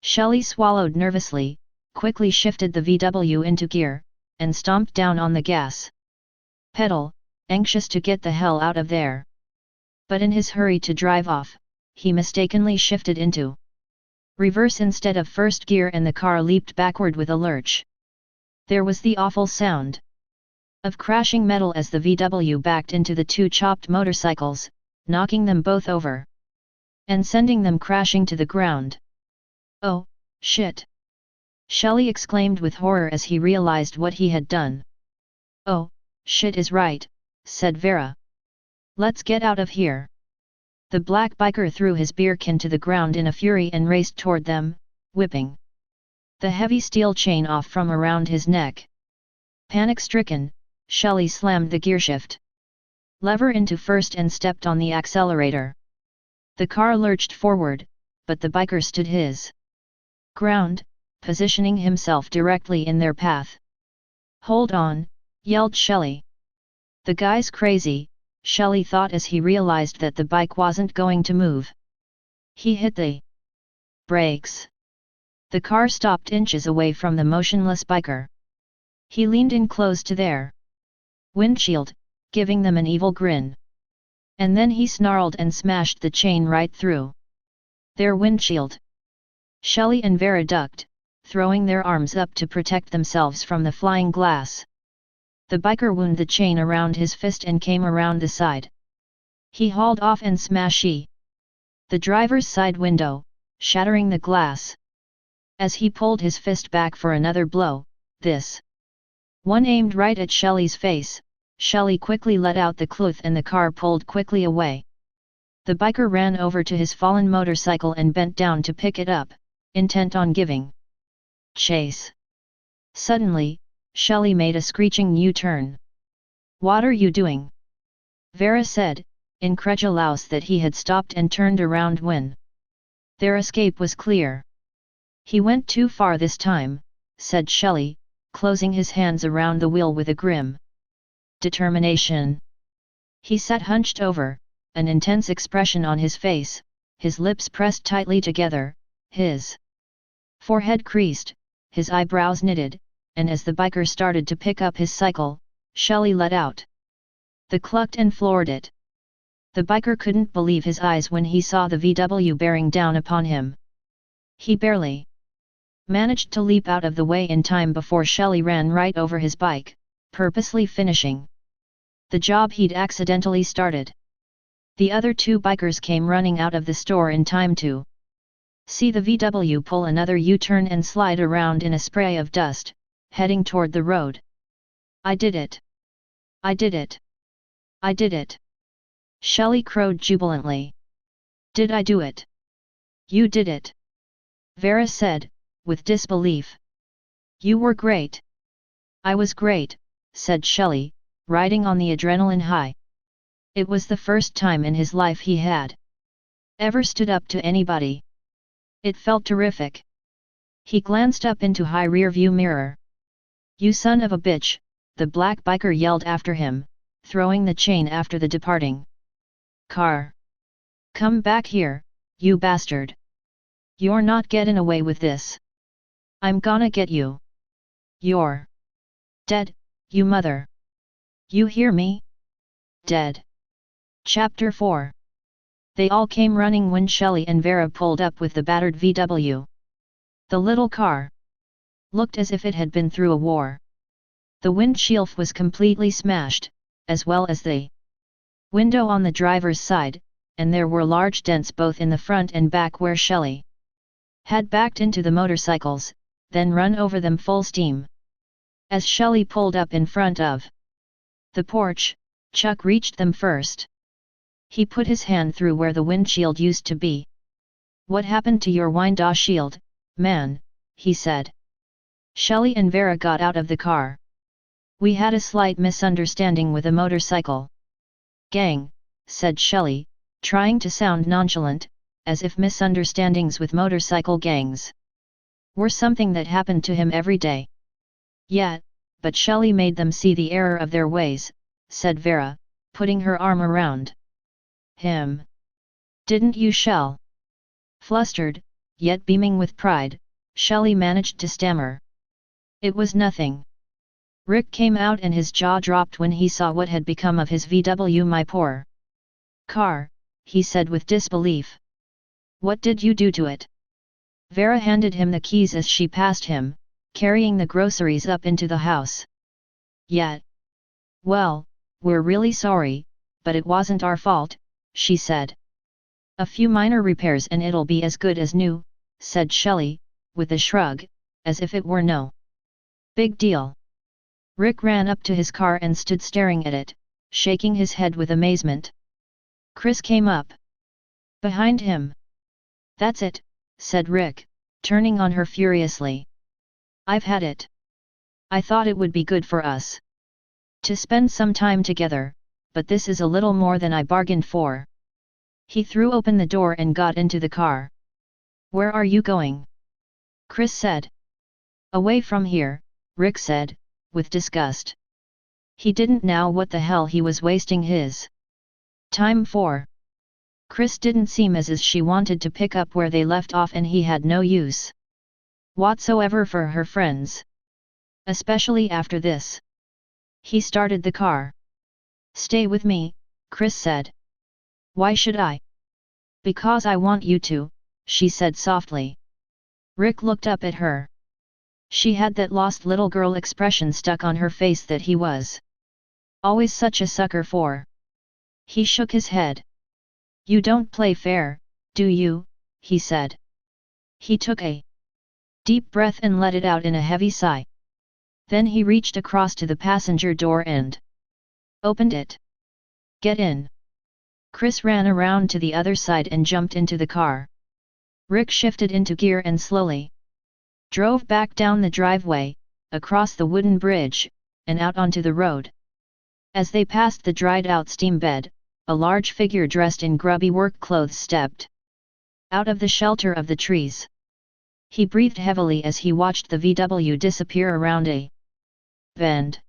Shelley swallowed nervously, quickly shifted the VW into gear, and stomped down on the gas pedal, anxious to get the hell out of there. But in his hurry to drive off, he mistakenly shifted into reverse instead of first gear and the car leaped backward with a lurch. There was the awful sound of crashing metal as the VW backed into the 2 chopped motorcycles, knocking them both over and sending them crashing to the ground. "Oh, shit!" Shelley exclaimed with horror as he realized what he had done. "Oh, shit is right," said Vera. "Let's get out of here." The black biker threw his beer can to the ground in a fury and raced toward them, whipping the heavy steel chain off from around his neck. Panic-stricken, Shelley slammed the gearshift lever into first and stepped on the accelerator. The car lurched forward, but the biker stood his ground, positioning himself directly in their path. "Hold on," yelled Shelley. "The guy's crazy," Shelley thought as he realized that the bike wasn't going to move. He hit the Brakes. The car stopped inches away from the motionless biker. He leaned in close to their windshield, giving them an evil grin. And then he snarled and smashed the chain right through their windshield. Shelley and Vera ducked, throwing their arms up to protect themselves from the flying glass. The biker wound the chain around his fist and came around the side. He hauled off and smashed the driver's side window, shattering the glass. As he pulled his fist back for another blow, this one aimed right at Shelley's face. Shelley quickly let out the cloth and the car pulled quickly away. The biker ran over to his fallen motorcycle and bent down to pick it up, intent on giving chase. Suddenly, Shelley made a screeching U-turn. "What are you doing?" Vera said, incredulous that he had stopped and turned around when their escape was clear. "He went too far this time," said Shelley, closing his hands around the wheel with a grim determination. He sat hunched over, an intense expression on his face, his lips pressed tightly together, his forehead creased, his eyebrows knitted, and as the biker started to pick up his cycle, Shelley let out the clucked and floored it. The biker couldn't believe his eyes when he saw the VW bearing down upon him. He barely managed to leap out of the way in time before Shelley ran right over his bike, purposely finishing the job he'd accidentally started. The other two bikers came running out of the store in time to see the VW pull another U-turn and slide around in a spray of dust, heading toward the road. "I did it! I did it! I did it!" Shelley crowed jubilantly. "Did I do it?" "You did it!" Vera said, with disbelief. "You were great." "I was great," said Shelley, riding on the adrenaline high. It was the first time in his life he had ever stood up to anybody. It felt terrific. He glanced up into high rearview mirror. "You son of a bitch," the black biker yelled after him, throwing the chain after the departing car. "Come back here, you bastard. You're not getting away with this. I'm gonna get you. You're dead, you mother. You hear me? Dead." Chapter 4. They all came running when Shelley and Vera pulled up with the battered VW. The little car looked as if it had been through a war. The windshield was completely smashed, as well as the window on the driver's side, and there were large dents both in the front and back where Shelley had backed into the motorcycles, then run over them full steam. As Shelley pulled up in front of the porch, Chuck reached them first. He put his hand through where the windshield used to be. "What happened to your windshield, man?" he said. Shelley and Vera got out of the car. "We had a slight misunderstanding with a motorcycle gang," said Shelley, trying to sound nonchalant, as if misunderstandings with motorcycle gangs were something that happened to him every day. "Yeah, but Shelley made them see the error of their ways," said Vera, putting her arm around him. "Didn't you, Shell?" Flustered, yet beaming with pride, Shelley managed to stammer. "It was nothing." Rick came out and his jaw dropped when he saw what had become of his VW. "My poor car," he said with disbelief. "What did you do to it?" Vera handed him the keys as she passed him, carrying the groceries up into the house. "Yeah. Well, we're really sorry, but it wasn't our fault," she said. "A few minor repairs and it'll be as good as new," said Shelley, with a shrug, as if it were no big deal. Rick ran up to his car and stood staring at it, shaking his head with amazement. Chris came up behind him. "That's it," said Rick, turning on her furiously. "I've had it. I thought it would be good for us to spend some time together, but this is a little more than I bargained for." He threw open the door and got into the car. "Where are you going?" Chris said. "Away from here," Rick said, with disgust. He didn't know what the hell he was wasting his time for. Chris didn't seem as she wanted to pick up where they left off, and he had no use whatsoever for her friends. Especially after this. He started the car. "Stay with me," Chris said. "Why should I?" "Because I want you to," she said softly. Rick looked up at her. She had that lost little girl expression stuck on her face that he was always such a sucker for. He shook his head. "You don't play fair, do you?" he said. He took a deep breath and let it out in a heavy sigh. Then he reached across to the passenger door and opened it. "Get in." Chris ran around to the other side and jumped into the car. Rick shifted into gear and slowly drove back down the driveway, across the wooden bridge, and out onto the road. As they passed the dried-out steam bed, a large figure dressed in grubby work clothes stepped out of the shelter of the trees. He breathed heavily as he watched the VW disappear around a bend.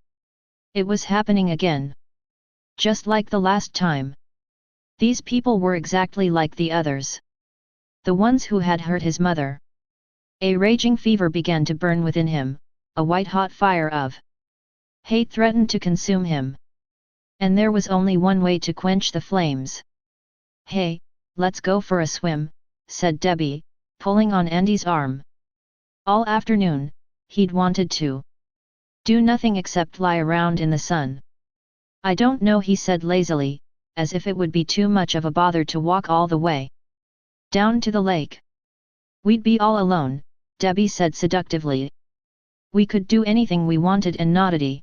It was happening again. Just like the last time. These people were exactly like the others. The ones who had hurt his mother. A raging fever began to burn within him, a white-hot fire of hate threatened to consume him. And there was only one way to quench the flames. "Hey, let's go for a swim," said Debbie, pulling on Andy's arm. All afternoon, he'd wanted to do nothing except lie around in the sun. "I don't know," he said lazily, as if it would be too much of a bother to walk all the way down to the lake. "We'd be all alone," Debbie said seductively. "We could do anything we wanted and nobody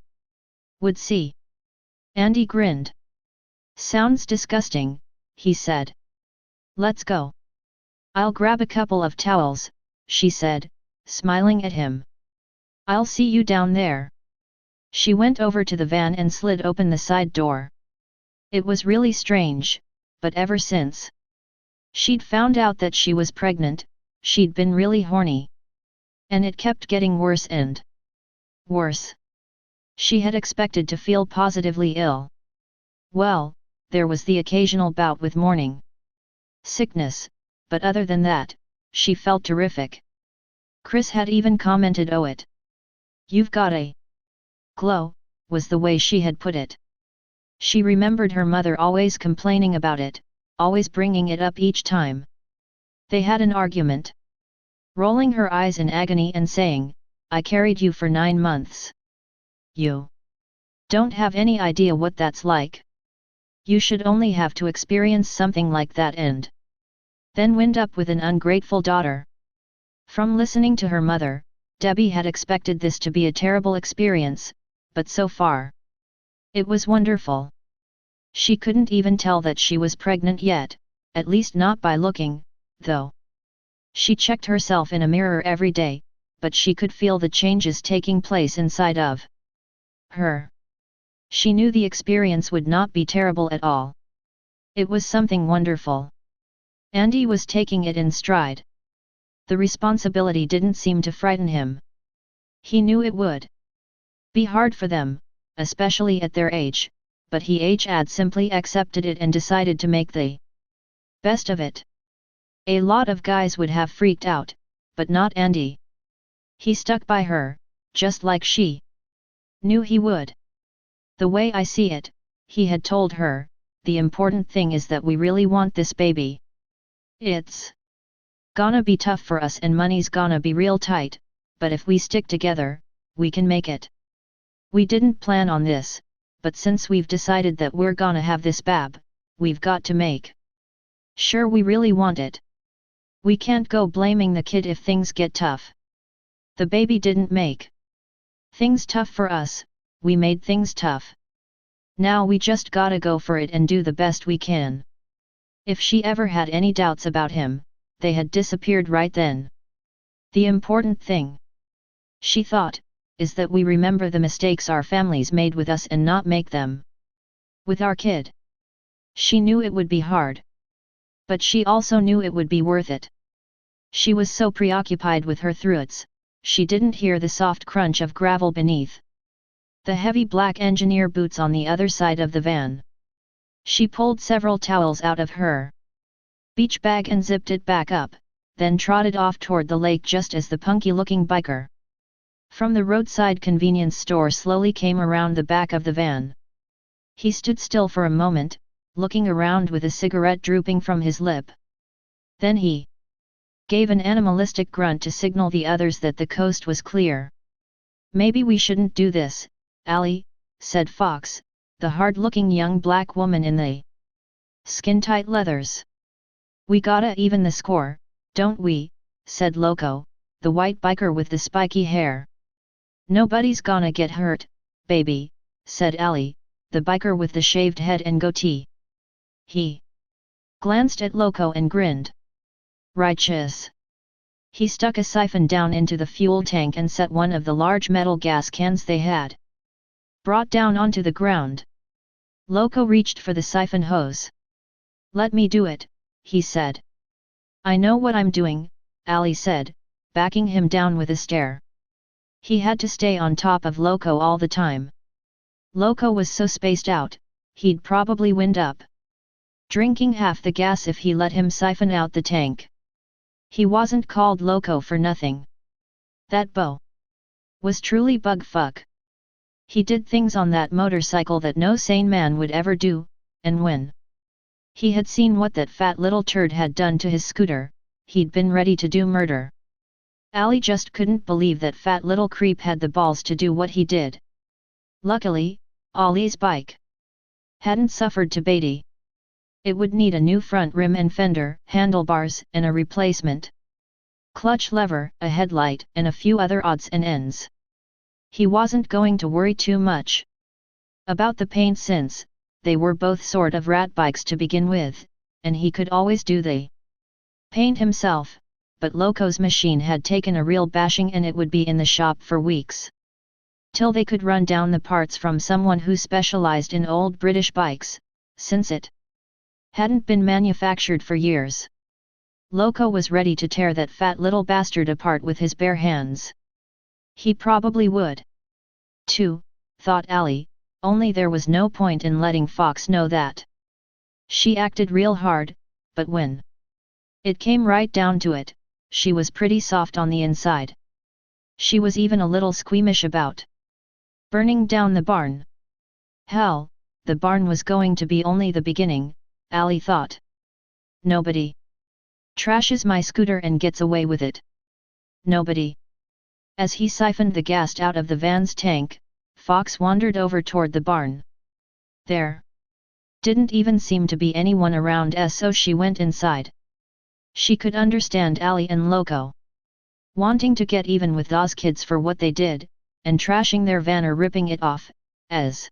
would see." Andy grinned. "Sounds disgusting," he said. "Let's go." "I'll grab a couple of towels," she said, smiling at him. "I'll see you down there." She went over to the van and slid open the side door. It was really strange, but ever since she'd found out that she was pregnant, she'd been really horny. And it kept getting worse and worse. She had expected to feel positively ill. Well, there was the occasional bout with morning sickness, but other than that, she felt terrific. Chris had even commented, "Oh, it. You've got a glow," was the way she had put it. She remembered her mother always complaining about it, always bringing it up each time they had an argument. Rolling her eyes in agony and saying, "I carried you for 9 months. You don't have any idea what that's like. You should only have to experience something like that and then wind up with an ungrateful daughter." From listening to her mother, Debbie had expected this to be a terrible experience, but so far it was wonderful. She couldn't even tell that she was pregnant yet, at least not by looking, though. She checked herself in a mirror every day, but she could feel the changes taking place inside of her. She knew the experience would not be terrible at all. It was something wonderful. Andy was taking it in stride. The responsibility didn't seem to frighten him. He knew it would be hard for them, especially at their age, but he had simply accepted it and decided to make the best of it. A lot of guys would have freaked out, but not Andy. He stuck by her, just like she knew he would. "The way I see it," he had told her, "the important thing is that we really want this baby. It's gonna be tough for us and money's gonna be real tight, but if we stick together, we can make it. We didn't plan on this, but since we've decided that we're gonna have this bab, we've got to make sure we really want it. We can't go blaming the kid if things get tough. The baby didn't make things tough for us, we made things tough. Now we just gotta go for it and do the best we can." If she ever had any doubts about him, they had disappeared right then. "The important thing," she thought, "is that we remember the mistakes our families made with us and not make them with our kid." She knew it would be hard. But she also knew it would be worth it. She was so preoccupied with her thoughts, she didn't hear the soft crunch of gravel beneath the heavy black engineer boots on the other side of the van. She pulled several towels out of her beach bag and zipped it back up, then trotted off toward the lake just as the punky-looking biker from the roadside convenience store slowly came around the back of the van. He stood still for a moment, looking around with a cigarette drooping from his lip. Then he gave an animalistic grunt to signal the others that the coast was clear. "Maybe we shouldn't do this, Allie," said Fox, the hard-looking young black woman in the skin-tight leathers. "We gotta even the score, don't we?" said Loco, the white biker with the spiky hair. "Nobody's gonna get hurt, baby," said Allie, the biker with the shaved head and goatee. He glanced at Loco and grinned. "Righteous." He stuck a siphon down into the fuel tank and set one of the large metal gas cans they had brought down onto the ground. Loco reached for the siphon hose. "Let me do it," he said. "I know what I'm doing," Allie said, backing him down with a stare. He had to stay on top of Loco all the time. Loco was so spaced out, he'd probably wind up drinking half the gas if he let him siphon out the tank. He wasn't called Loco for nothing. That beau was truly bugfuck. He did things on that motorcycle that no sane man would ever do, and when he had seen what that fat little turd had done to his scooter, he'd been ready to do murder. Allie just couldn't believe that fat little creep had the balls to do what he did. Luckily, Ollie's bike hadn't suffered to Beatty. It would need a new front rim and fender, handlebars, and a replacement clutch lever, a headlight, and a few other odds and ends. He wasn't going to worry too much about the paint since they were both sort of rat bikes to begin with, and he could always do the paint himself, but Loco's machine had taken a real bashing and it would be in the shop for weeks till they could run down the parts from someone who specialized in old British bikes, since it hadn't been manufactured for years. Loco was ready to tear that fat little bastard apart with his bare hands. He probably would, too, thought Allie, only there was no point in letting Fox know that. She acted real hard, but when it came right down to it, she was pretty soft on the inside. She was even a little squeamish about burning down the barn. Hell, the barn was going to be only the beginning, Allie thought. Nobody trashes my scooter and gets away with it. Nobody. As he siphoned the gas out of the van's tank, Fox wandered over toward the barn. There didn't even seem to be anyone around, so she went inside. She could understand Allie and Loco wanting to get even with those kids for what they did, and trashing their van or ripping it off, as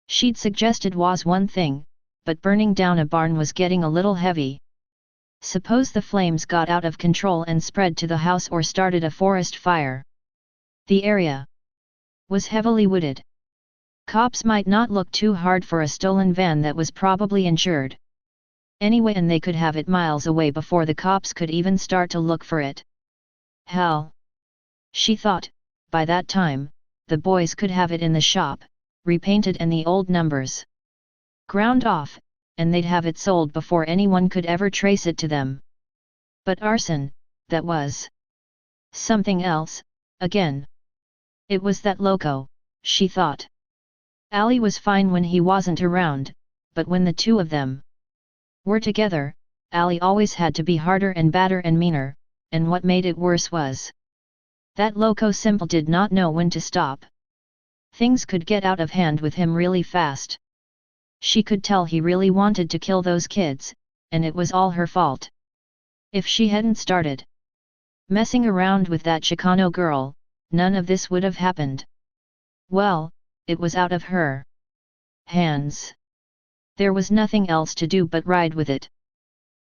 she'd suggested was one thing, but burning down a barn was getting a little heavy. Suppose the flames got out of control and spread to the house or started a forest fire. The area was heavily wooded. Cops might not look too hard for a stolen van that was probably insured anyway, and they could have it miles away before the cops could even start to look for it. Hell, she thought, by that time, the boys could have it in the shop, repainted and the old numbers ground off, and they'd have it sold before anyone could ever trace it to them. But arson, that was something else, again. It was that Loco, she thought. Allie was fine when he wasn't around, but when the two of them were together, Allie always had to be harder and badder and meaner, and what made it worse was that Loco simple did not know when to stop. Things could get out of hand with him really fast. She could tell he really wanted to kill those kids, and it was all her fault. If she hadn't started messing around with that Chicano girl, none of this would have happened. Well, it was out of her hands. There was nothing else to do but ride with it.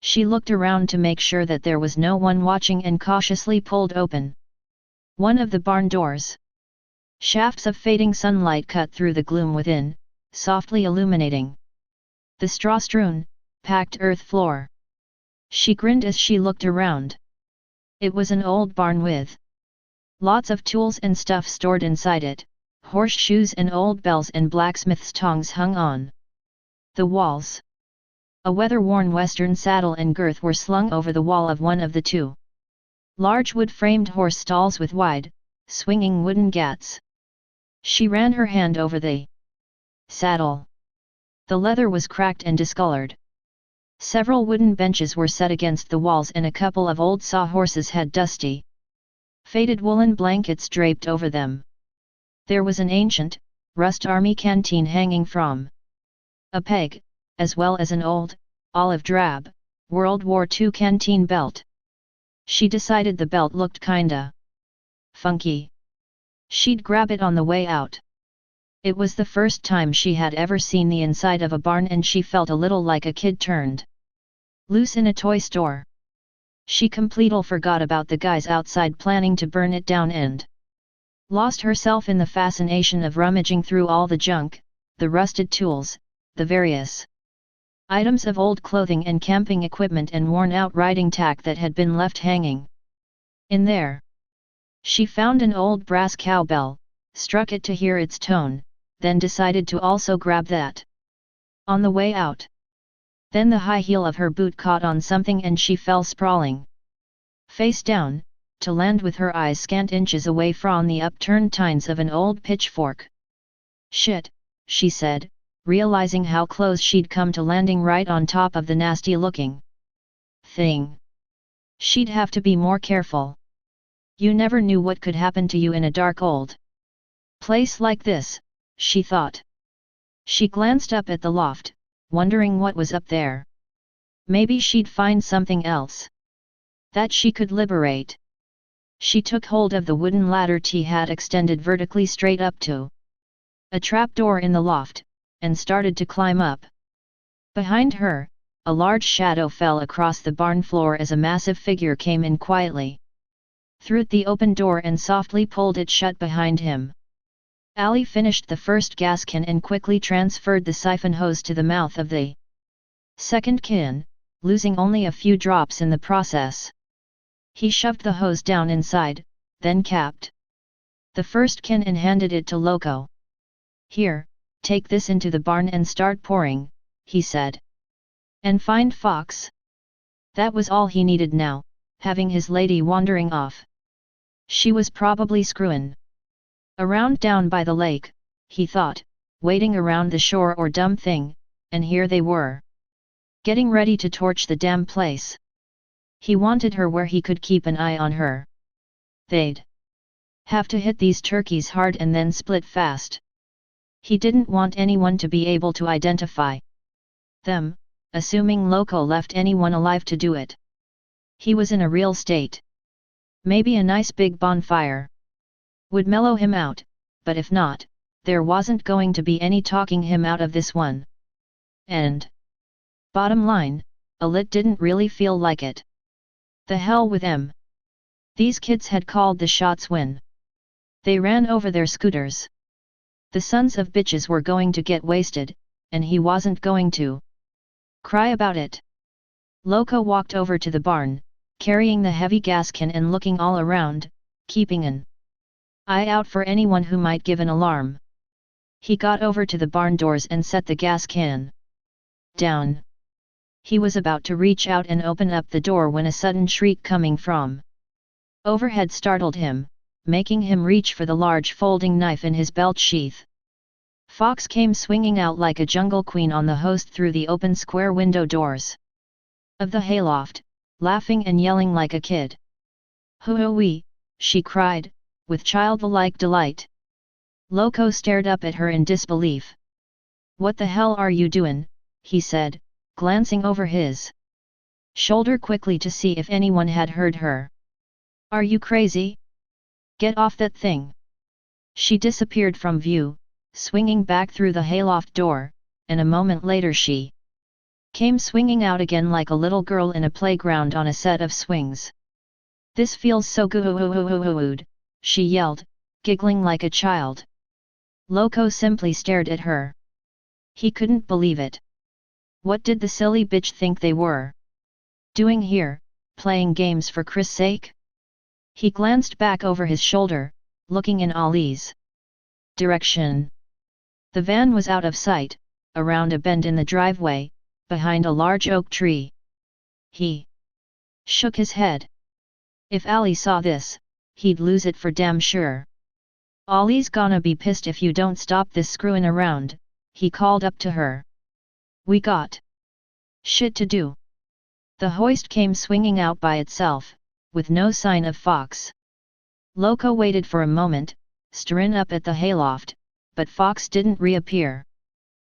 She looked around to make sure that there was no one watching and cautiously pulled open one of the barn doors. Shafts of fading sunlight cut through the gloom within, softly illuminating the straw-strewn, packed earth floor. She grinned as she looked around. It was an old barn with lots of tools and stuff stored inside it, horseshoes and old bells and blacksmith's tongs hung on the walls. A weather-worn western saddle and girth were slung over the wall of one of the two large wood-framed horse stalls with wide, swinging wooden gats. She ran her hand over the saddle. The leather was cracked and discolored. Several wooden benches were set against the walls and a couple of old sawhorses had dusty, faded woolen blankets draped over them. There was an ancient, rust army canteen hanging from a peg, as well as an old, olive-drab, World War II canteen belt. She decided the belt looked kinda funky. She'd grab it on the way out. It was the first time she had ever seen the inside of a barn and she felt a little like a kid turned loose in a toy store. She completely forgot about the guys outside planning to burn it down and lost herself in the fascination of rummaging through all the junk, the rusted tools, the various items of old clothing and camping equipment and worn-out riding tack that had been left hanging in there. She found an old brass cowbell, struck it to hear its tone, then decided to also grab that on the way out. Then the high heel of her boot caught on something and she fell sprawling, face down, to land with her eyes scant inches away from the upturned tines of an old pitchfork. "Shit," she said, realizing how close she'd come to landing right on top of the nasty-looking thing. She'd have to be more careful. You never knew what could happen to you in a dark old place like this, she thought. She glanced up at the loft, wondering what was up there. Maybe she'd find something else that she could liberate. She took hold of the wooden ladder T had extended vertically straight up to a trapdoor in the loft, and started to climb up. Behind her, a large shadow fell across the barn floor as a massive figure came in quietly through the open door and softly pulled it shut behind him. Ali finished the first gas can and quickly transferred the siphon hose to the mouth of the second can, losing only a few drops in the process. He shoved the hose down inside, then capped the first can and handed it to Loco. "Here, take this into the barn and start pouring," he said. "And find Fox." That was all he needed now, having his lady wandering off. She was probably screwing around down by the lake, he thought, waiting around the shore or dumb thing, and here they were, getting ready to torch the damn place. He wanted her where he could keep an eye on her. They'd have to hit these turkeys hard and then split fast. He didn't want anyone to be able to identify them, assuming Loco left anyone alive to do it. He was in a real state. Maybe a nice big bonfire would mellow him out, but if not, there wasn't going to be any talking him out of this one. And bottom line, Alit didn't really feel like it. The hell with them. These kids had called the shots when they ran over their scooters. The sons of bitches were going to get wasted, and he wasn't going to cry about it. Loco walked over to the barn, carrying the heavy gas can and looking all around, keeping an eye out for anyone who might give an alarm. He got over to the barn doors and set the gas can down. He was about to reach out and open up the door when a sudden shriek coming from overhead startled him, making him reach for the large folding knife in his belt sheath. Fox came swinging out like a jungle queen on the host through the open square window doors of the hayloft, laughing and yelling like a kid. "Hoo-wee," she cried, with childlike delight. Loco stared up at her in disbelief. "What the hell are you doing?" he said, glancing over his shoulder quickly to see if anyone had heard her. "Are you crazy? Get off that thing!" She disappeared from view, swinging back through the hayloft door, and a moment later she came swinging out again like a little girl in a playground on a set of swings. "This feels so good," she yelled, giggling like a child. Loco simply stared at her. He couldn't believe it. What did the silly bitch think they were doing here, playing games for Chris' sake? He glanced back over his shoulder, looking in Ali's direction. The van was out of sight, around a bend in the driveway, behind a large oak tree. He shook his head. If Allie saw this, he'd lose it for damn sure. "Ollie's gonna be pissed if you don't stop this screwin' around," he called up to her. "We got shit to do." The hoist came swinging out by itself, with no sign of Fox. Loco waited for a moment, staring up at the hayloft, but Fox didn't reappear.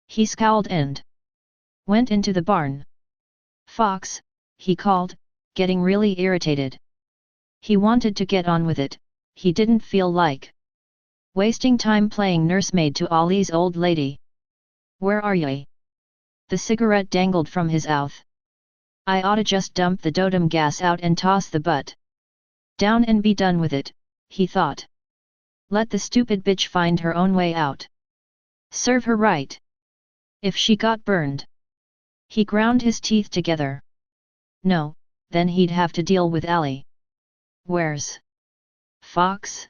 He scowled and went into the barn. "Fox," he called, getting really irritated. He wanted to get on with it, he didn't feel like wasting time playing nursemaid to Ollie's old lady. "Where are ye?" The cigarette dangled from his mouth. "I oughta just dump the dotum gas out and toss the butt down and be done with it," he thought. "Let the stupid bitch find her own way out. Serve her right. If she got burned." He ground his teeth together. No, then he'd have to deal with Allie. "Where's Fox?"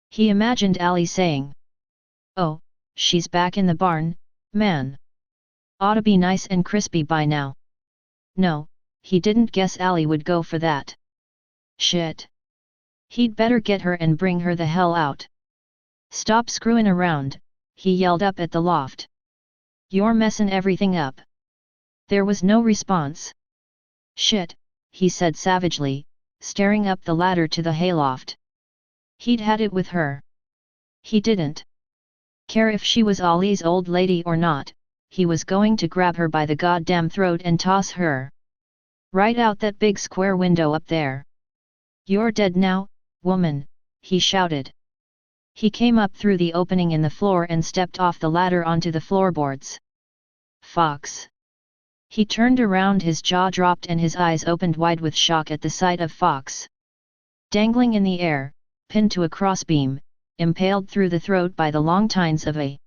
he imagined Allie saying. "Oh, she's back in the barn, man. Oughta be nice and crispy by now." No, he didn't guess Allie would go for that. Shit. He'd better get her and bring her the hell out. "Stop screwing around," he yelled up at the loft. "You're messin' everything up." There was no response. "Shit," he said savagely, staring up the ladder to the hayloft. He'd had it with her. He didn't care if she was Ollie's old lady or not, he was going to grab her by the goddamn throat and toss her right out that big square window up there. "You're dead now, woman," he shouted. He came up through the opening in the floor and stepped off the ladder onto the floorboards. "Fox." He turned around, his jaw dropped and his eyes opened wide with shock at the sight of Fox. Dangling in the air, pinned to a crossbeam, impaled through the throat by the long tines of a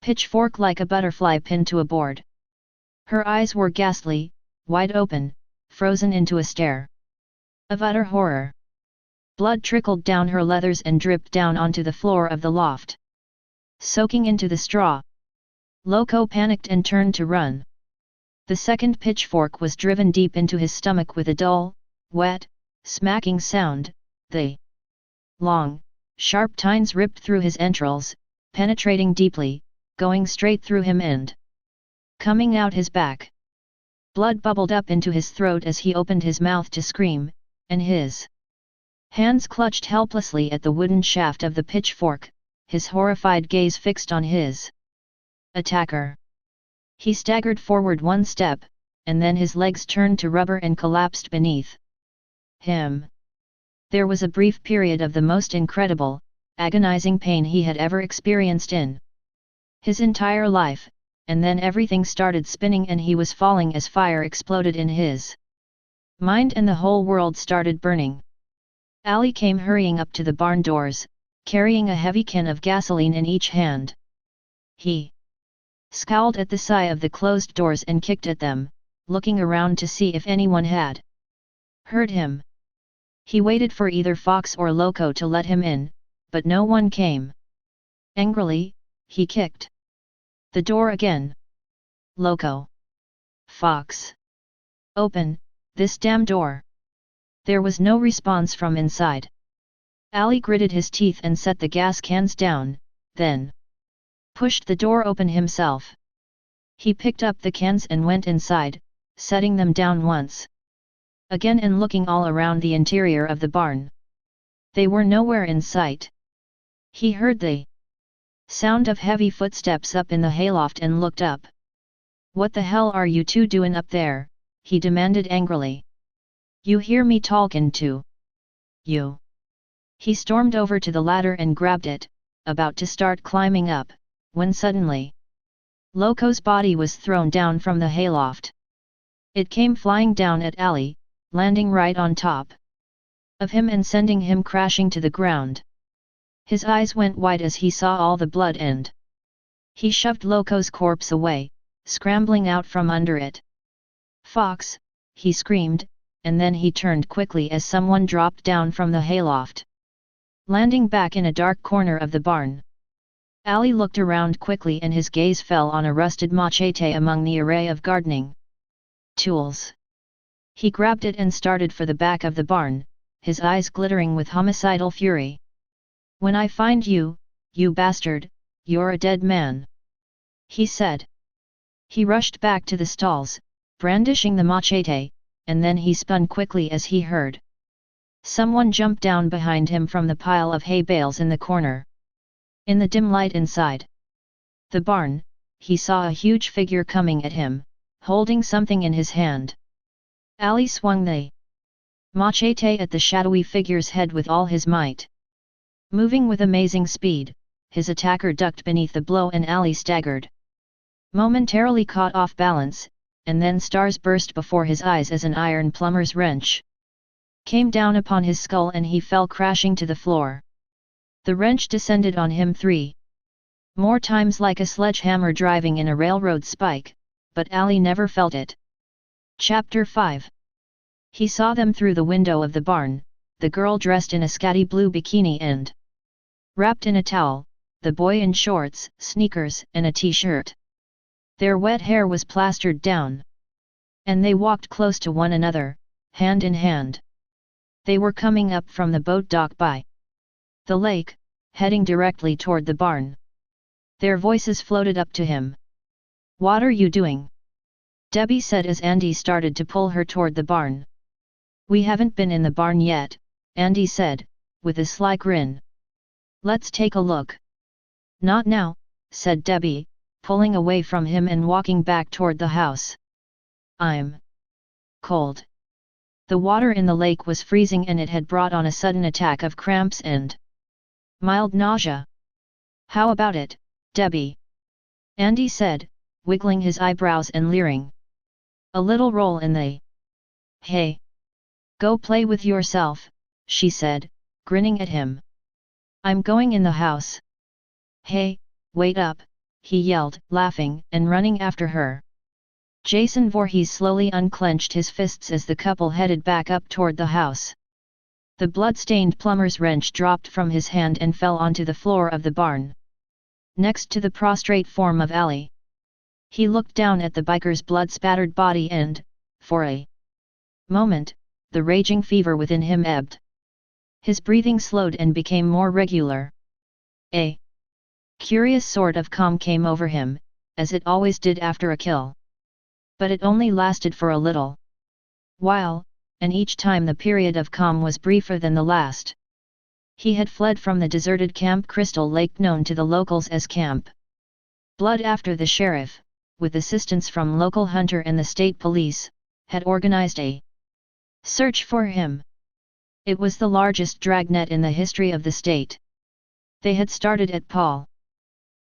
pitchfork like a butterfly pinned to a board. Her eyes were ghastly, wide open, frozen into a stare of utter horror. Blood trickled down her leathers and dripped down onto the floor of the loft, soaking into the straw. Loco panicked and turned to run. The second pitchfork was driven deep into his stomach with a dull, wet, smacking sound. The long, sharp tines ripped through his entrails, penetrating deeply, going straight through him and coming out his back. Blood bubbled up into his throat as he opened his mouth to scream, and his hands clutched helplessly at the wooden shaft of the pitchfork, his horrified gaze fixed on his attacker. He staggered forward one step, and then his legs turned to rubber and collapsed beneath him. There was a brief period of the most incredible, agonizing pain he had ever experienced in his entire life, and then everything started spinning and he was falling as fire exploded in his mind and the whole world started burning. Allie came hurrying up to the barn doors, carrying a heavy can of gasoline in each hand. He scowled at the sight of the closed doors and kicked at them, looking around to see if anyone had heard him. He waited for either Fox or Loco to let him in, but no one came. Angrily, he kicked the door again. "Loco! Fox! Open this damn door!" There was no response from inside. Allie gritted his teeth and set the gas cans down, then pushed the door open himself. He picked up the cans and went inside, setting them down once again and looking all around the interior of the barn. They were nowhere in sight. He heard the sound of heavy footsteps up in the hayloft and looked up. "What the hell are you two doing up there?" he demanded angrily. "You hear me talkin' to you?" He stormed over to the ladder and grabbed it, about to start climbing up, when suddenly Loco's body was thrown down from the hayloft. It came flying down at Allie, landing right on top of him and sending him crashing to the ground. His eyes went wide as he saw all the blood and he shoved Loco's corpse away, scrambling out from under it. "Fox!" he screamed, and then he turned quickly as someone dropped down from the hayloft, landing back in a dark corner of the barn. Ali looked around quickly and his gaze fell on a rusted machete among the array of gardening tools. He grabbed it and started for the back of the barn, his eyes glittering with homicidal fury. "When I find you, you bastard, you're a dead man," he said. He rushed back to the stalls, brandishing the machete, and then he spun quickly as he heard someone jump down behind him from the pile of hay bales in the corner. In the dim light inside the barn, he saw a huge figure coming at him, holding something in his hand. Ali swung the machete at the shadowy figure's head with all his might. Moving with amazing speed, his attacker ducked beneath the blow and Ali staggered. Momentarily caught off balance, and then stars burst before his eyes as an iron plumber's wrench came down upon his skull and he fell crashing to the floor. The wrench descended on him 3 more times like a sledgehammer driving in a railroad spike, but Ali never felt it. Chapter 5. He saw them through the window of the barn, the girl dressed in a scatty blue bikini and wrapped in a towel, the boy in shorts, sneakers and a t-shirt. Their wet hair was plastered down. And they walked close to one another, hand in hand. They were coming up from the boat dock by the lake, heading directly toward the barn. Their voices floated up to him. "What are you doing?" Debbie said as Andy started to pull her toward the barn. "We haven't been in the barn yet," Andy said, with a sly grin. "Let's take a look." "Not now," said Debbie, pulling away from him and walking back toward the house. "I'm cold." The water in the lake was freezing and it had brought on a sudden attack of cramps and mild nausea. "How about it, Debbie?" Andy said, wiggling his eyebrows and leering. "A little roll in the hay." "Go play with yourself," she said, grinning at him. "I'm going in the house." "Hey, wait up," he yelled, laughing and running after her. Jason Voorhees slowly unclenched his fists as the couple headed back up toward the house. The blood-stained plumber's wrench dropped from his hand and fell onto the floor of the barn, next to the prostrate form of Ali. He looked down at the biker's blood-spattered body and, for a moment, the raging fever within him ebbed. His breathing slowed and became more regular. A curious sort of calm came over him, as it always did after a kill. But it only lasted for a little while, and each time the period of calm was briefer than the last. He had fled from the deserted Camp Crystal Lake known to the locals as Camp Blood after the sheriff, with assistance from local hunter and the state police, had organized a search for him. It was the largest dragnet in the history of the state. They had started at Paul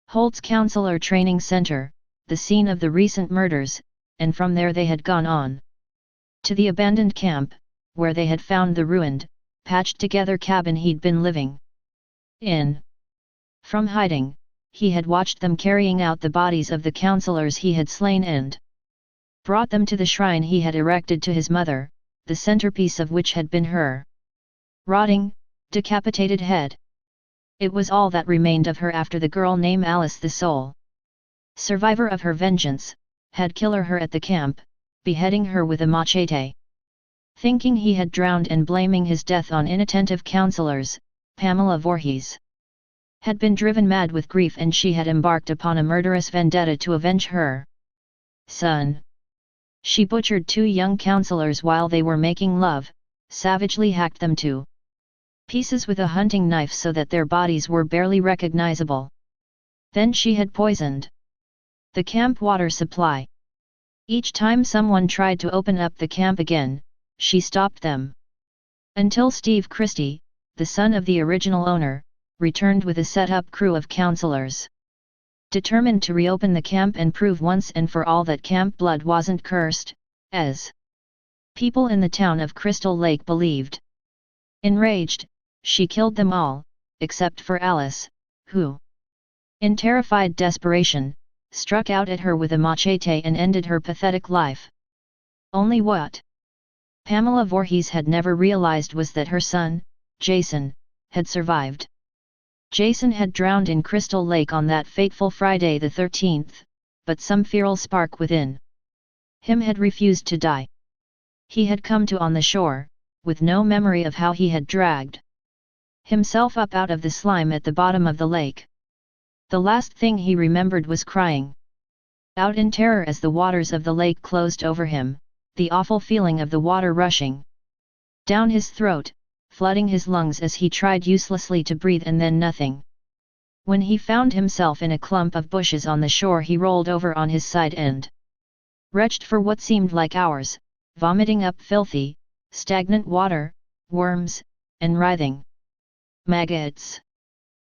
Holt's Counselor Training Center, the scene of the recent murders, and from there they had gone on to the abandoned camp, where they had found the ruined, patched-together cabin he'd been living in. From hiding, he had watched them carrying out the bodies of the counselors he had slain and brought them to the shrine he had erected to his mother, the centerpiece of which had been her rotting, decapitated head. It was all that remained of her after the girl named Alice, the sole survivor of her vengeance, had killed her at the camp, beheading her with a machete. Thinking he had drowned and blaming his death on inattentive counselors, Pamela Voorhees had been driven mad with grief and she had embarked upon a murderous vendetta to avenge her son. She butchered 2 young counselors while they were making love, savagely hacked them to pieces with a hunting knife so that their bodies were barely recognizable. Then she had poisoned the camp water supply. Each time someone tried to open up the camp again, she stopped them. Until Steve Christie, the son of the original owner, returned with a set-up crew of counselors, determined to reopen the camp and prove once and for all that Camp Blood wasn't cursed, as people in the town of Crystal Lake believed. Enraged, she killed them all, except for Alice, who, in terrified desperation, struck out at her with a machete and ended her pathetic life. Only what Pamela Voorhees had never realized was that her son, Jason, had survived. Jason had drowned in Crystal Lake on that fateful Friday the 13th, but some feral spark within him had refused to die. He had come to on the shore, with no memory of how he had dragged himself up out of the slime at the bottom of the lake. The last thing he remembered was crying out in terror as the waters of the lake closed over him, the awful feeling of the water rushing down his throat, flooding his lungs as he tried uselessly to breathe, and then nothing. When he found himself in a clump of bushes on the shore, he rolled over on his side and retched for what seemed like hours, vomiting up filthy, stagnant water, worms, and writhing maggots.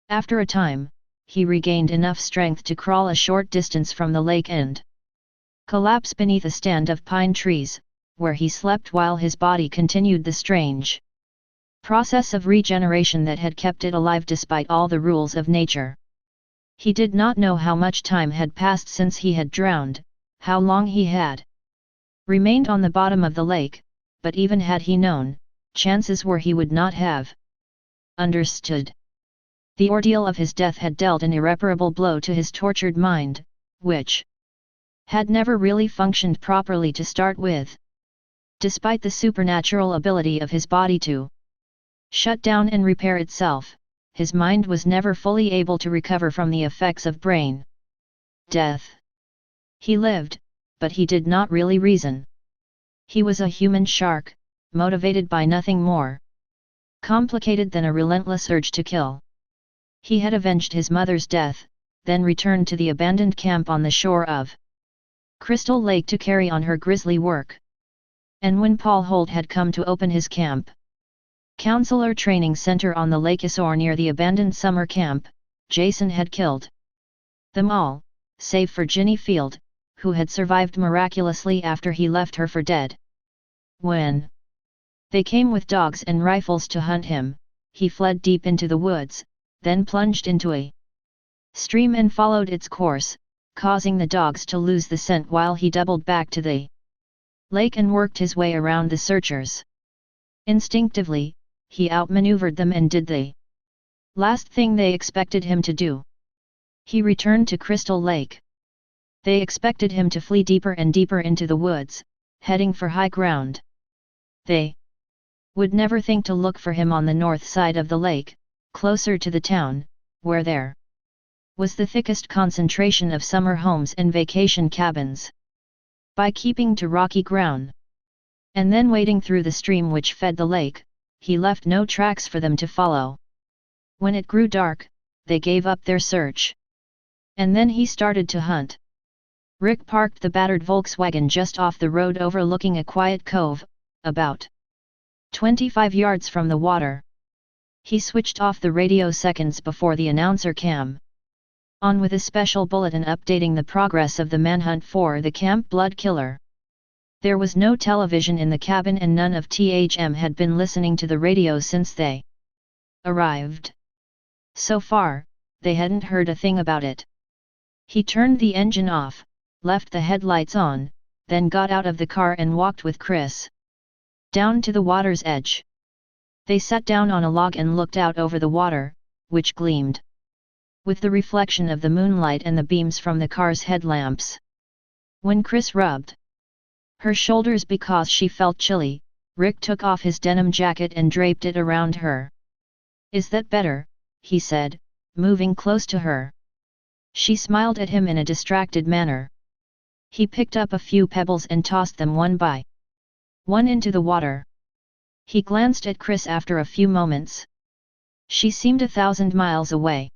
After a time, he regained enough strength to crawl a short distance from the lake and collapse beneath a stand of pine trees, where he slept while his body continued the strange process of regeneration that had kept it alive despite all the rules of nature. He did not know how much time had passed since he had drowned, how long he had remained on the bottom of the lake, but even had he known, chances were he would not have understood. The ordeal of his death had dealt an irreparable blow to his tortured mind, which had never really functioned properly to start with. Despite the supernatural ability of his body to shut down and repair itself, his mind was never fully able to recover from the effects of brain death. He lived, but he did not really reason. He was a human shark, motivated by nothing more complicated than a relentless urge to kill. He had avenged his mother's death, then returned to the abandoned camp on the shore of Crystal Lake to carry on her grisly work. And when Paul Holt had come to open his camp counselor training center on the Lake Isor near the abandoned summer camp, Jason had killed them all, save for Ginny Field, who had survived miraculously after he left her for dead. When they came with dogs and rifles to hunt him, he fled deep into the woods, then plunged into a stream and followed its course, causing the dogs to lose the scent while he doubled back to the lake and worked his way around the searchers. Instinctively, he outmaneuvered them and did the last thing they expected him to do. He returned to Crystal Lake. They expected him to flee deeper and deeper into the woods, heading for high ground. They would never think to look for him on the north side of the lake, closer to the town, where there was the thickest concentration of summer homes and vacation cabins. By keeping to rocky ground and then wading through the stream which fed the lake, he left no tracks for them to follow. When it grew dark, they gave up their search. And then he started to hunt. Rick parked the battered Volkswagen just off the road overlooking a quiet cove, about 25 yards from the water. He switched off the radio seconds before the announcer came on with a special bulletin updating the progress of the manhunt for the camp blood killer. There was no television in the cabin and none of THM had been listening to the radio since they arrived. So far, they hadn't heard a thing about it. He turned the engine off, left the headlights on, then got out of the car and walked with Chris down to the water's edge. They sat down on a log and looked out over the water, which gleamed with the reflection of the moonlight and the beams from the car's headlamps. When Chris rubbed her shoulders because she felt chilly, Rick took off his denim jacket and draped it around her. "Is that better?" he said, moving close to her. She smiled at him in a distracted manner. He picked up a few pebbles and tossed them one by one into the water. He glanced at Chris after a few moments. She seemed 1,000 miles away.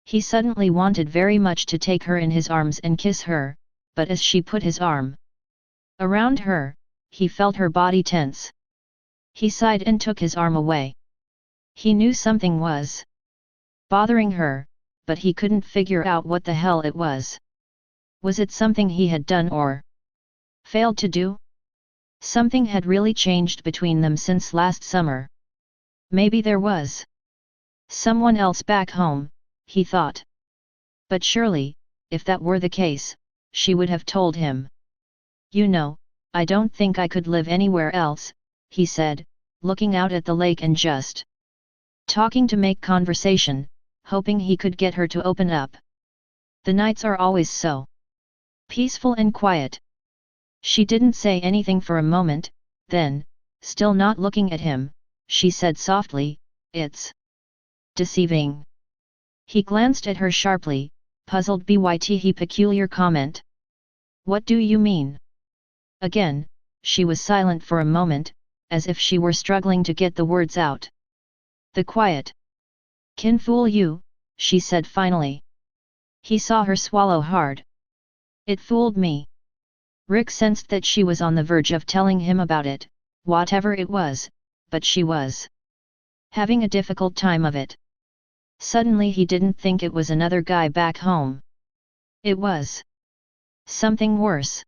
He suddenly wanted very much to take her in his arms and kiss her, but as she put his arm around her, he felt her body tense. He sighed and took his arm away. He knew something was bothering her, but he couldn't figure out what the hell it was. Was it something he had done or failed to do? Something had really changed between them since last summer. Maybe there was someone else back home, he thought. But surely, if that were the case, she would have told him. "You know, I don't think I could live anywhere else," he said, looking out at the lake and just talking to make conversation, hoping he could get her to open up. The nights are always so peaceful and quiet. She didn't say anything for a moment, then, still not looking at him, she said softly, "It's deceiving." He glanced at her sharply, puzzled by his peculiar comment. "What do you mean?" Again, she was silent for a moment, as if she were struggling to get the words out. "The quiet can fool you," she said finally. He saw her swallow hard. "It fooled me." Rick sensed that she was on the verge of telling him about it, whatever it was, but she was having a difficult time of it. Suddenly he didn't think it was another guy back home. It was something worse.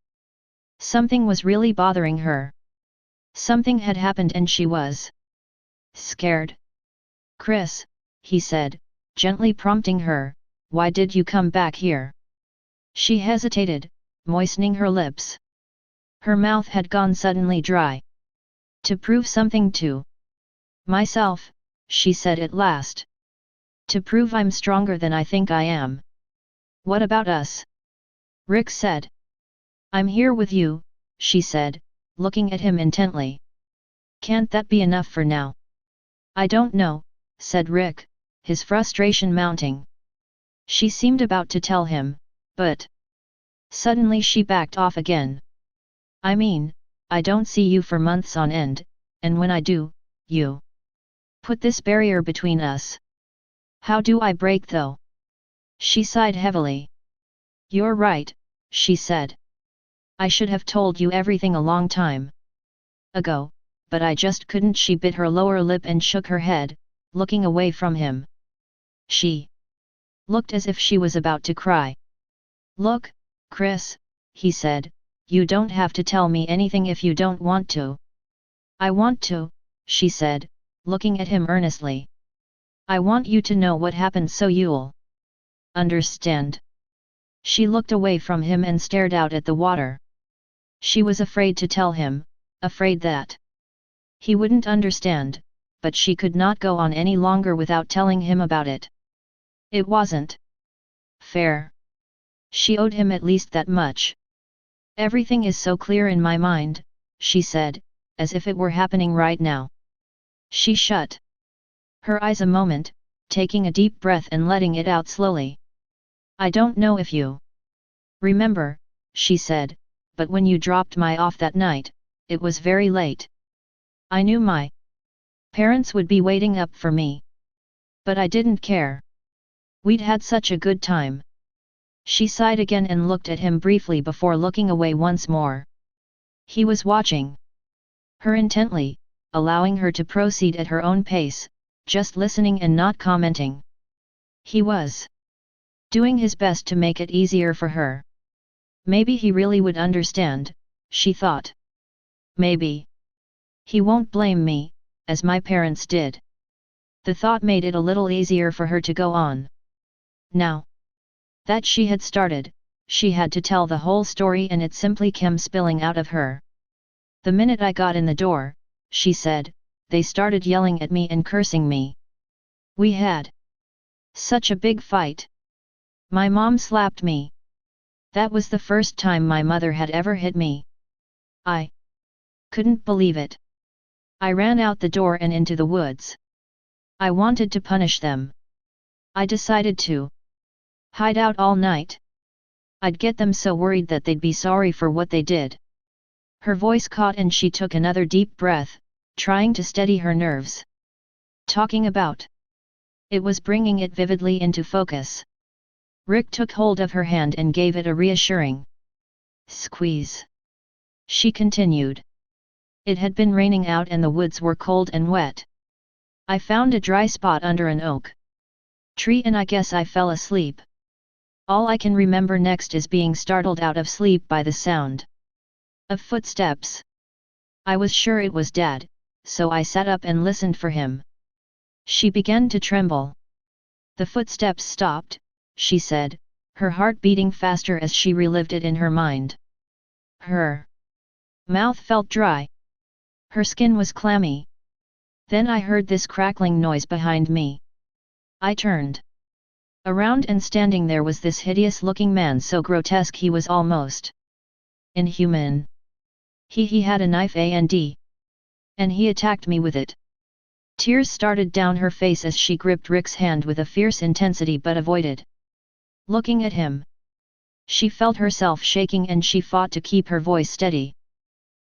Something was really bothering her. Something had happened and she was scared. "Chris," he said, gently prompting her, "why did you come back here?" She hesitated, moistening her lips. Her mouth had gone suddenly dry. "To prove something to myself," she said at last. "To prove I'm stronger than I think I am." "What about us?" Rick said. "I'm here with you," she said, looking at him intently. "Can't that be enough for now?" "I don't know," said Rick, his frustration mounting. She seemed about to tell him, but suddenly she backed off again. "I mean, I don't see you for months on end, and when I do, you put this barrier between us. How do I break though?" She sighed heavily. "You're right," she said. "I should have told you everything a long time ago, but I just couldn't." She bit her lower lip and shook her head, looking away from him. She looked as if she was about to cry. "Look, Chris," he said, "you don't have to tell me anything if you don't want to." "I want to," she said, looking at him earnestly. "I want you to know what happened so you'll understand." She looked away from him and stared out at the water. She was afraid to tell him, afraid that he wouldn't understand, but she could not go on any longer without telling him about it. It wasn't fair. She owed him at least that much. "Everything is so clear in my mind," she said, as if it were happening right now. She shut her eyes a moment, taking a deep breath and letting it out slowly. "I don't know if you remember," she said, "but when you dropped me off that night, it was very late. I knew my parents would be waiting up for me. But I didn't care. We'd had such a good time." She sighed again and looked at him briefly before looking away once more. He was watching her intently, allowing her to proceed at her own pace, just listening and not commenting. He was doing his best to make it easier for her. Maybe he really would understand, she thought. Maybe he won't blame me, as my parents did. The thought made it a little easier for her to go on. Now that she had started, she had to tell the whole story and it simply came spilling out of her. "The minute I got in the door," she said, "they started yelling at me and cursing me. We had such a big fight. My mom slapped me. That was the first time my mother had ever hit me. I couldn't believe it. I ran out the door and into the woods. I wanted to punish them. I decided to hide out all night. I'd get them so worried that they'd be sorry for what they did." Her voice caught and she took another deep breath, trying to steady her nerves. Talking about it was bringing it vividly into focus. Rick took hold of her hand and gave it a reassuring squeeze. She continued. "It had been raining out and the woods were cold and wet. I found a dry spot under an oak tree and I guess I fell asleep. All I can remember next is being startled out of sleep by the sound of footsteps. I was sure it was Dad, so I sat up and listened for him." She began to tremble. "The footsteps stopped," she said, her heart beating faster as she relived it in her mind. Her mouth felt dry. Her skin was clammy. "Then I heard this crackling noise behind me. I turned. Around and standing there was this hideous-looking man, so grotesque he was almost inhuman. He had a knife and he attacked me with it. Tears started down her face as she gripped Rick's hand with a fierce intensity but avoided looking at him. She felt herself shaking and she fought to keep her voice steady.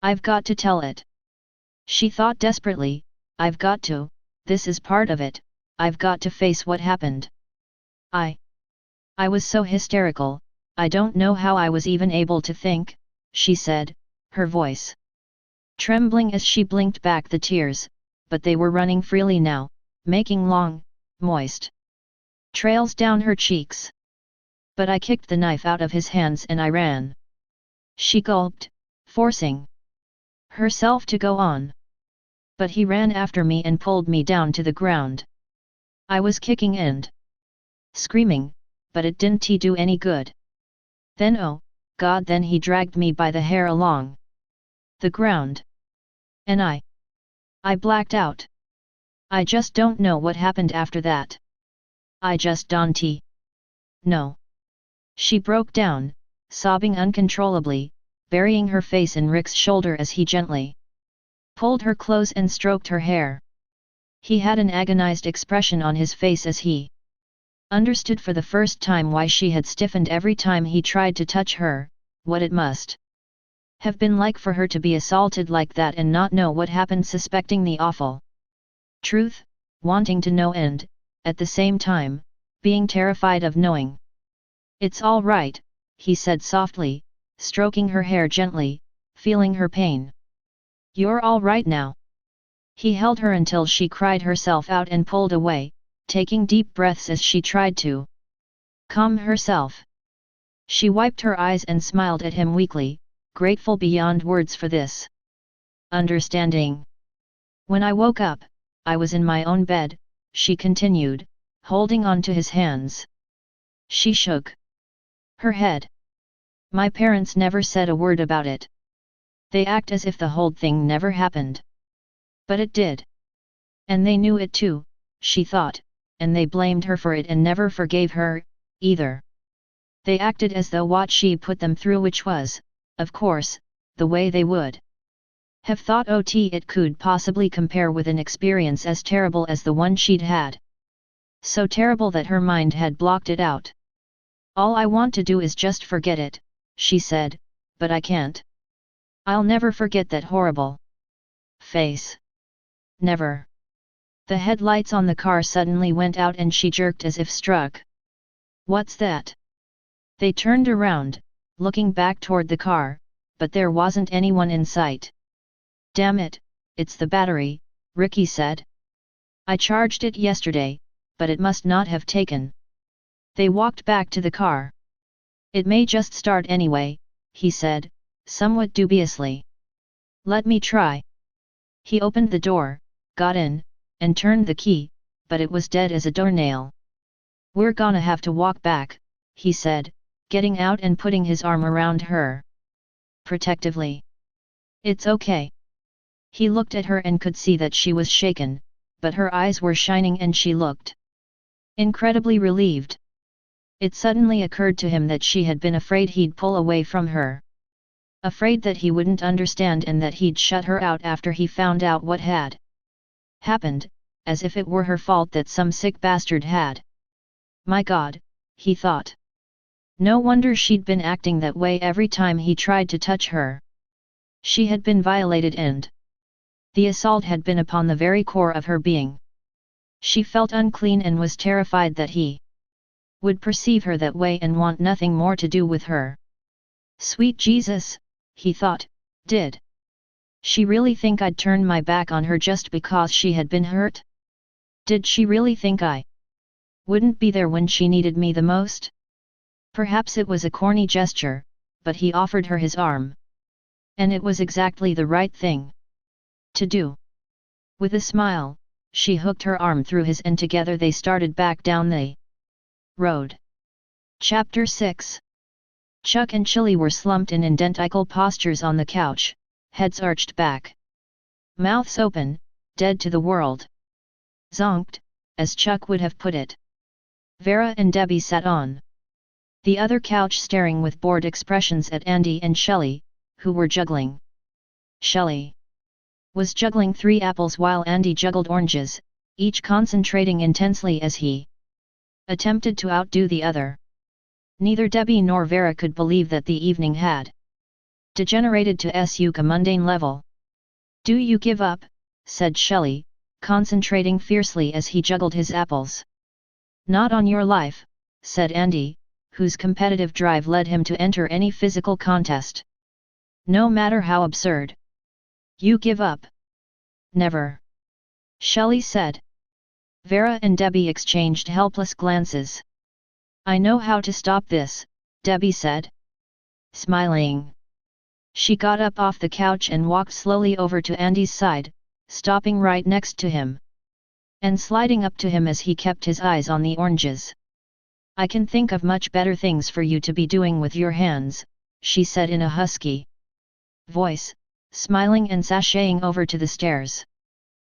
I've got to tell it. She thought desperately, I've got to, this is part of it, I've got to face what happened. I was so hysterical, I don't know how I was even able to think, she said, her voice trembling as she blinked back the tears, but they were running freely now, making long, moist trails down her cheeks. But I kicked the knife out of his hands and I ran. She gulped, forcing herself to go on. But he ran after me and pulled me down to the ground. I was kicking and screaming, but it didn't do any good. Then oh, God, then he dragged me by the hair along the ground. And I blacked out. I just don't know what happened after that. I just don't know. She broke down, sobbing uncontrollably, burying her face in Rick's shoulder as he gently pulled her close and stroked her hair. He had an agonized expression on his face as he understood for the first time why she had stiffened every time he tried to touch her, what it must have been like for her to be assaulted like that and not know what happened, suspecting the awful truth, wanting to know and, at the same time, being terrified of knowing. It's all right, he said softly, stroking her hair gently, feeling her pain. You're all right now. He held her until she cried herself out and pulled away, taking deep breaths as she tried to calm herself. She wiped her eyes and smiled at him weakly, grateful beyond words for this understanding. When I woke up, I was in my own bed, she continued, holding on to his hands. She shook her head. My parents never said a word about it. They act as if the whole thing never happened. But it did. And they knew it too, she thought, and they blamed her for it and never forgave her, either. They acted as though what she put them through, which was, of course, the way they would have thought it could possibly compare with an experience as terrible as the one she'd had. So terrible that her mind had blocked it out. All I want to do is just forget it, she said, but I can't. I'll never forget that horrible face. Never. The headlights on the car suddenly went out and she jerked as if struck. What's that? They turned around, looking back toward the car, but there wasn't anyone in sight. Damn it, it's the battery, Ricky said. I charged it yesterday, but it must not have taken. They walked back to the car. It may just start anyway, he said, somewhat dubiously. Let me try. He opened the door, got in, and turned the key, but it was dead as a doornail. We're gonna have to walk back, he said, getting out and putting his arm around her protectively. It's okay. He looked at her and could see that she was shaken, but her eyes were shining and she looked incredibly relieved. It suddenly occurred to him that she had been afraid he'd pull away from her. Afraid that he wouldn't understand and that he'd shut her out after he found out what had happened, as if it were her fault that some sick bastard had. My God, he thought. No wonder she'd been acting that way every time he tried to touch her. She had been violated and the assault had been upon the very core of her being. She felt unclean and was terrified that he would perceive her that way and want nothing more to do with her. Sweet Jesus, he thought, did she really think I'd turn my back on her just because she had been hurt? Did she really think I wouldn't be there when she needed me the most? Perhaps it was a corny gesture, but he offered her his arm. And it was exactly the right thing to do. With a smile, she hooked her arm through his and together they started back down the road. Chapter 6. Chuck and Chili were slumped in identical postures on the couch, heads arched back. Mouths open, dead to the world. Zonked, as Chuck would have put it. Vera and Debbie sat on the other couch staring with bored expressions at Andy and Shelley, who were juggling. Shelley was juggling 3 apples while Andy juggled oranges, each concentrating intensely as he attempted to outdo the other. Neither Debbie nor Vera could believe that the evening had degenerated to such a mundane level. "Do you give up?" said Shelley, concentrating fiercely as he juggled his apples. "Not on your life," said Andy, whose competitive drive led him to enter any physical contest. "No matter how absurd. You give up?" "Never," Shelley said. Vera and Debbie exchanged helpless glances. "I know how to stop this," Debbie said, smiling. She got up off the couch and walked slowly over to Andy's side, stopping right next to him and sliding up to him as he kept his eyes on the oranges. "I can think of much better things for you to be doing with your hands," she said in a husky voice, smiling and sashaying over to the stairs.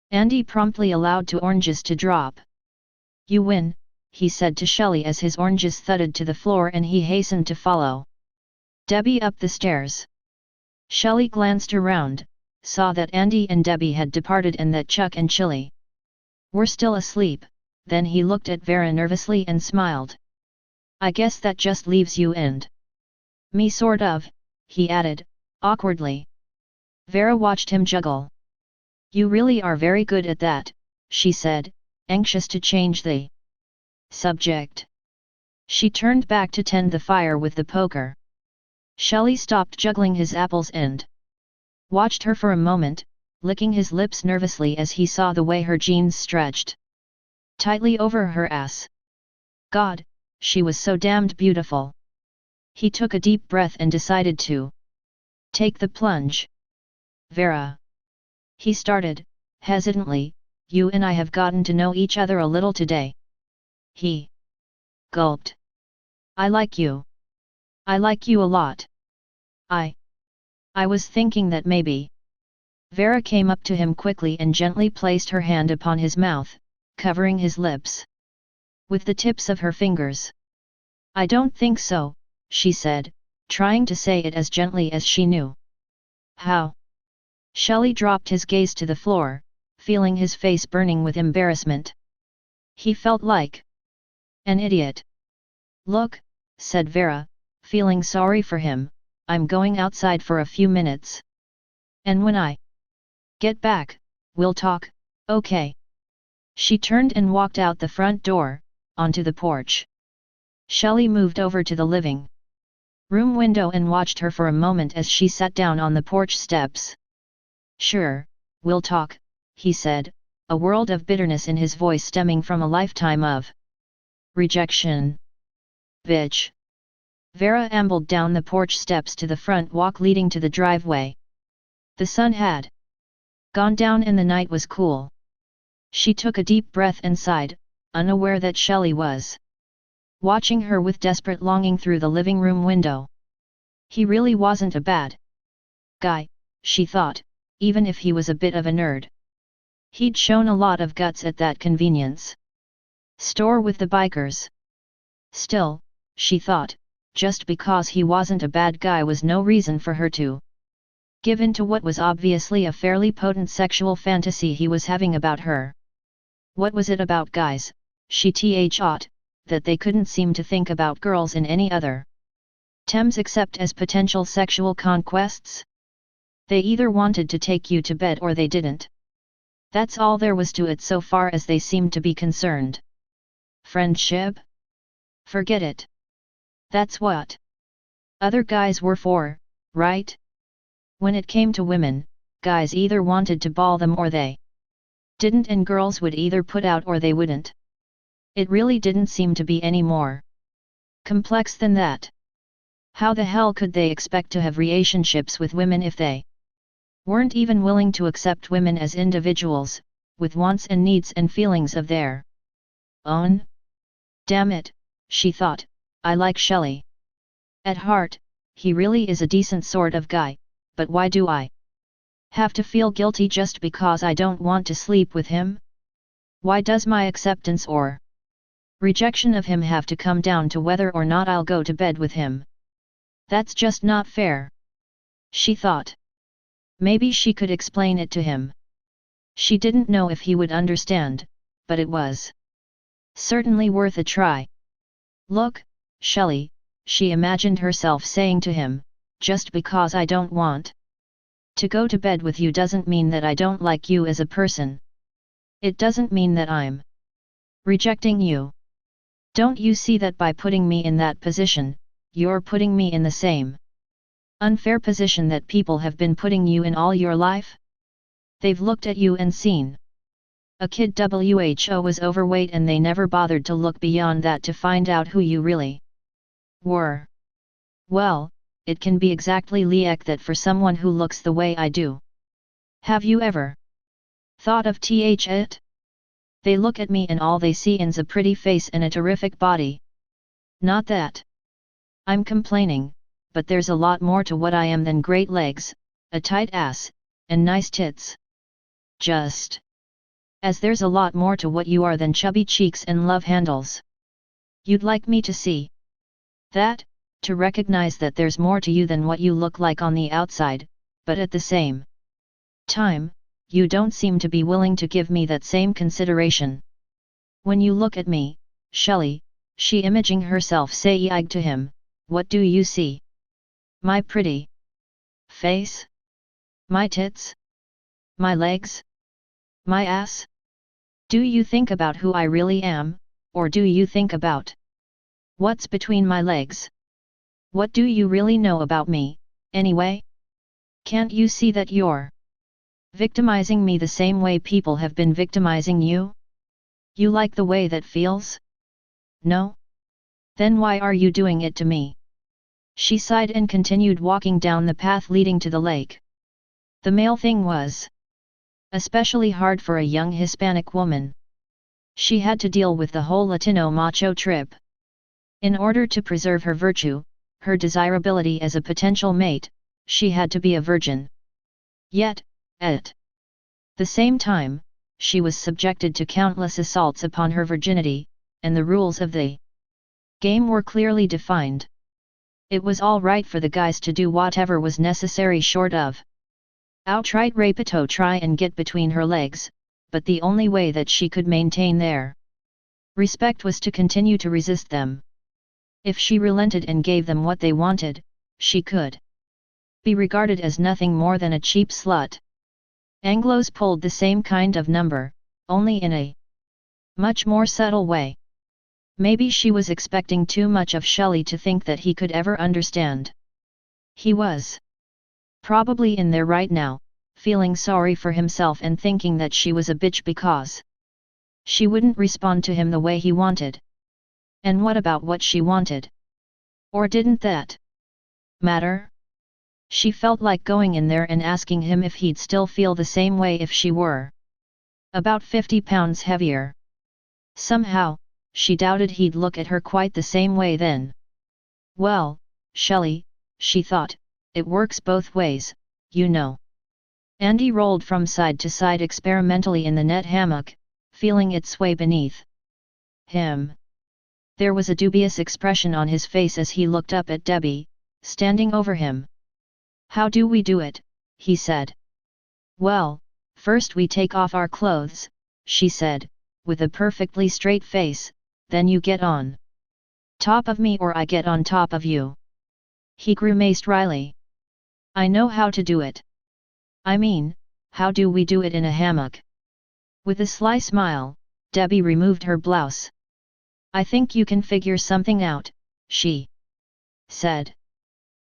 Andy promptly allowed 2 oranges to drop. "You win," he said to Shelley as his oranges thudded to the floor and he hastened to follow Debbie up the stairs. Shelley glanced around, saw that Andy and Debbie had departed and that Chuck and Chili were still asleep, then he looked at Vera nervously and smiled. "I guess that just leaves you and me sort of," he added, awkwardly. Vera watched him juggle. "You really are very good at that," she said, anxious to change the subject. She turned back to tend the fire with the poker. Shelley stopped juggling his apples and watched her for a moment, licking his lips nervously as he saw the way her jeans stretched tightly over her ass. God, she was so damned beautiful. He took a deep breath and decided to take the plunge. "Vera," he started, hesitantly, "you and I have gotten to know each other a little today." He gulped. "I like you. I like you a lot. I was thinking that maybe." Vera came up to him quickly and gently placed her hand upon his mouth, covering his lips with the tips of her fingers. "I don't think so," she said, trying to say it as gently as she knew how. Shelley dropped his gaze to the floor, feeling his face burning with embarrassment. He felt like an idiot. "Look," said Vera, feeling sorry for him, "I'm going outside for a few minutes. And when I get back, we'll talk, okay?" She turned and walked out the front door, onto the porch. Shelley moved over to the living room window and watched her for a moment as she sat down on the porch steps. "Sure, we'll talk," he said, a world of bitterness in his voice stemming from a lifetime of rejection. "Bitch." Vera ambled down the porch steps to the front walk leading to the driveway. The sun had gone down and the night was cool. She took a deep breath and sighed, unaware that Shelley was watching her with desperate longing through the living room window. He really wasn't a bad guy, she thought, even if he was a bit of a nerd. He'd shown a lot of guts at that convenience store with the bikers. Still, she thought, just because he wasn't a bad guy was no reason for her to give in to what was obviously a fairly potent sexual fantasy he was having about her. What was it about guys, she thought, that they couldn't seem to think about girls in any other terms except as potential sexual conquests? They either wanted to take you to bed or they didn't. That's all there was to it so far as they seemed to be concerned. Friendship? Forget it. That's what other guys were for, right? When it came to women, guys either wanted to ball them or they didn't, and girls would either put out or they wouldn't. It really didn't seem to be any more complex than that. How the hell could they expect to have relationships with women if they weren't even willing to accept women as individuals, with wants and needs and feelings of their own? Damn it, she thought, I like Shelley. At heart, he really is a decent sort of guy, but why do I have to feel guilty just because I don't want to sleep with him? Why does my acceptance or Rejection of him have to come down to whether or not I'll go to bed with him. That's just not fair. She thought. Maybe she could explain it to him. She didn't know if he would understand, but it was certainly worth a try. Look, Shelley, she imagined herself saying to him, just because I don't want to go to bed with you doesn't mean that I don't like you as a person. It doesn't mean that I'm rejecting you. Don't you see that by putting me in that position, you're putting me in the same unfair position that people have been putting you in all your life? They've looked at you and seen a kid who was overweight and they never bothered to look beyond that to find out who you really were. Well, it can be exactly like that for someone who looks the way I do. Have you ever thought of it? They look at me and all they see is a pretty face and a terrific body. Not that I'm complaining, but there's a lot more to what I am than great legs, a tight ass, and nice tits. Just as there's a lot more to what you are than chubby cheeks and love handles. You'd like me to see that, to recognize that there's more to you than what you look like on the outside, but at the same time, you don't seem to be willing to give me that same consideration. When you look at me, Shelley, she imaging herself saying to him, what do you see? My pretty face? My tits? My legs? My ass? Do you think about who I really am, or do you think about what's between my legs? What do you really know about me, anyway? Can't you see that you're victimizing me the same way people have been victimizing you? You like the way that feels? No? Then why are you doing it to me? She sighed and continued walking down the path leading to the lake. The male thing was especially hard for a young Hispanic woman. She had to deal with the whole Latino macho trip. In order to preserve her virtue, her desirability as a potential mate, she had to be a virgin. Yet, at the same time, she was subjected to countless assaults upon her virginity, and the rules of the game were clearly defined. It was all right for the guys to do whatever was necessary short of outright rape to try and get between her legs, but the only way that she could maintain their respect was to continue to resist them. If she relented and gave them what they wanted, she could be regarded as nothing more than a cheap slut. Anglos pulled the same kind of number, only in a much more subtle way. Maybe she was expecting too much of Shelley to think that he could ever understand. He was probably in there right now, feeling sorry for himself and thinking that she was a bitch because she wouldn't respond to him the way he wanted. And what about what she wanted? Or didn't that matter? She felt like going in there and asking him if he'd still feel the same way if she were about 50 pounds heavier. Somehow, she doubted he'd look at her quite the same way then. Well, Shelley, she thought, it works both ways, you know. Andy rolled from side to side experimentally in the net hammock, feeling it sway beneath him. There was a dubious expression on his face as he looked up at Debbie, standing over him. How do we do it? He said. Well, first we take off our clothes, she said, with a perfectly straight face, then you get on top of me or I get on top of you. He grimaced wryly. I know how to do it. I mean, how do we do it in a hammock? With a sly smile, Debbie removed her blouse. I think you can figure something out, she said.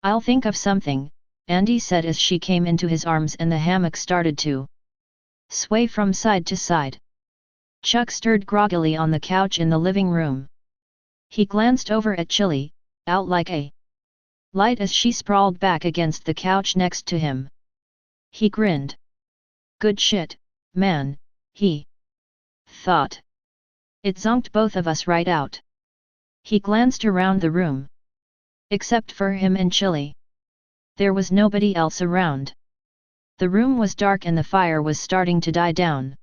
I'll think of something, Andy said as she came into his arms and the hammock started to sway from side to side. Chuck stirred groggily on the couch in the living room. He glanced over at Chili, out like a light as she sprawled back against the couch next to him. He grinned. Good shit, man, he thought. It zonked both of us right out. He glanced around the room. Except for him and Chili. There was nobody else around. The room was dark and the fire was starting to die down.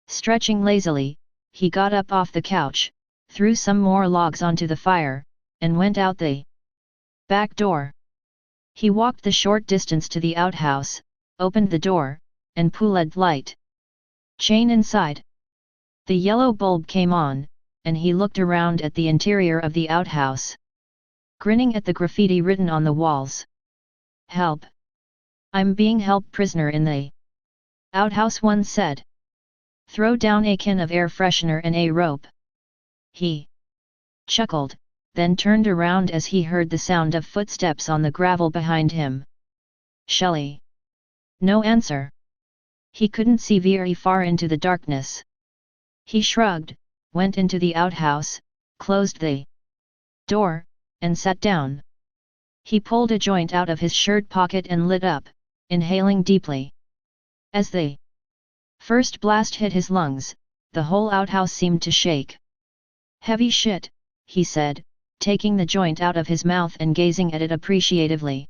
Stretching lazily, he got up off the couch, threw some more logs onto the fire, and went out the back door. He walked the short distance to the outhouse, opened the door, and pulled light chain inside. The yellow bulb came on, and he looked around at the interior of the outhouse, grinning at the graffiti written on the walls. "Help! I'm being held prisoner in the outhouse," one said. "Throw down a can of air freshener and a rope." He chuckled, then turned around as he heard the sound of footsteps on the gravel behind him. "Shelley." No answer. He couldn't see very far into the darkness. He shrugged, went into the outhouse, closed the door, and sat down. He pulled a joint out of his shirt pocket and lit up, inhaling deeply. As the first blast hit his lungs, the whole outhouse seemed to shake. "Heavy shit," he said, taking the joint out of his mouth and gazing at it appreciatively.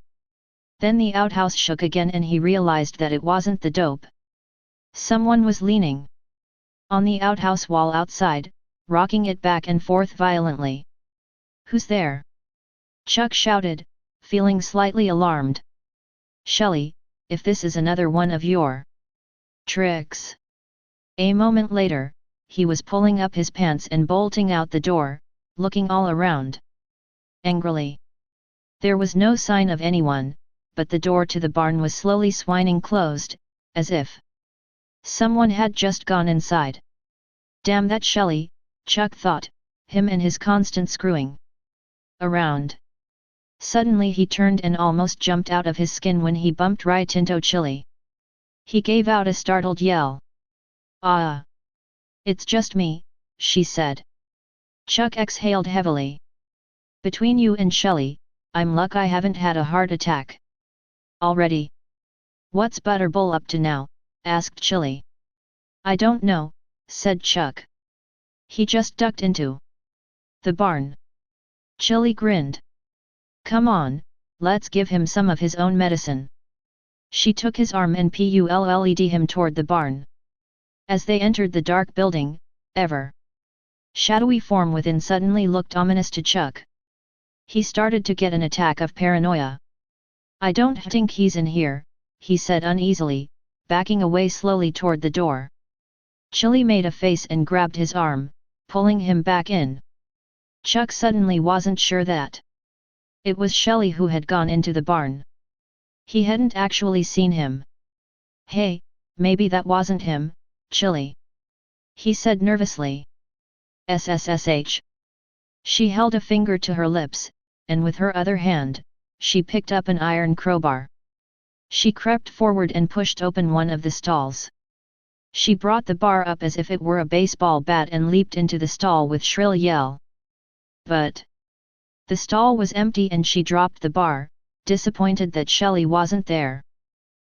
Then the outhouse shook again and he realized that it wasn't the dope. Someone was leaning on the outhouse wall outside, rocking it back and forth violently. "Who's there?" Chuck shouted, feeling slightly alarmed. "Shelley, if this is another one of your tricks." A moment later, he was pulling up his pants and bolting out the door, looking all around angrily. There was no sign of anyone, but the door to the barn was slowly swinging closed, as if someone had just gone inside. "Damn that Shelley," Chuck thought, him and his constant screwing around. Suddenly he turned and almost jumped out of his skin when he bumped right into Chili. He gave out a startled yell. "Ah! It's just me," she said. Chuck exhaled heavily. "Between you and Shelley, I'm luck I haven't had a heart attack already." "What's Butterbull up to now?" asked Chili. "I don't know," said Chuck. "He just ducked into the barn." Chili grinned. "Come on, let's give him some of his own medicine." She took his arm and pulled him toward the barn. As they entered the dark building, ever shadowy form within suddenly looked ominous to Chuck. He started to get an attack of paranoia. "I don't think he's in here," he said uneasily, backing away slowly toward the door. Chili made a face and grabbed his arm, pulling him back in. Chuck suddenly wasn't sure that it was Shelley who had gone into the barn. He hadn't actually seen him. "Hey, maybe that wasn't him, Chili," he said nervously. "SSSH." She held a finger to her lips, and with her other hand, she picked up an iron crowbar. She crept forward and pushed open one of the stalls. She brought the bar up as if it were a baseball bat and leaped into the stall with shrill yell. But the stall was empty and she dropped the bar, disappointed that Shelley wasn't there.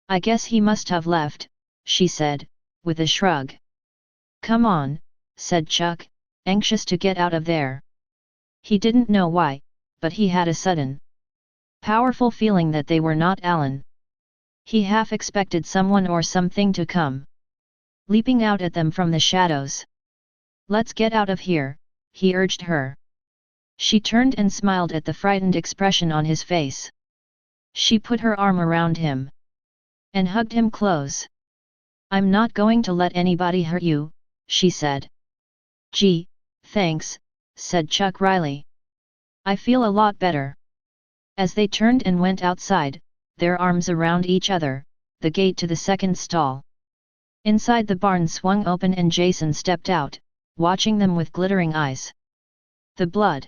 "I guess he must have left," she said, with a shrug. "Come on," said Chuck, anxious to get out of there. He didn't know why, but he had a sudden, powerful feeling that they were not Alan. He half expected someone or something to come leaping out at them from the shadows. "Let's get out of here," he urged her. She turned and smiled at the frightened expression on his face. She put her arm around him and hugged him close. "I'm not going to let anybody hurt you," she said. "Gee, thanks," said Chuck wryly. "I feel a lot better." As they turned and went outside, their arms around each other, the gate to the second stall inside the barn swung open and Jason stepped out, watching them with glittering eyes. The blood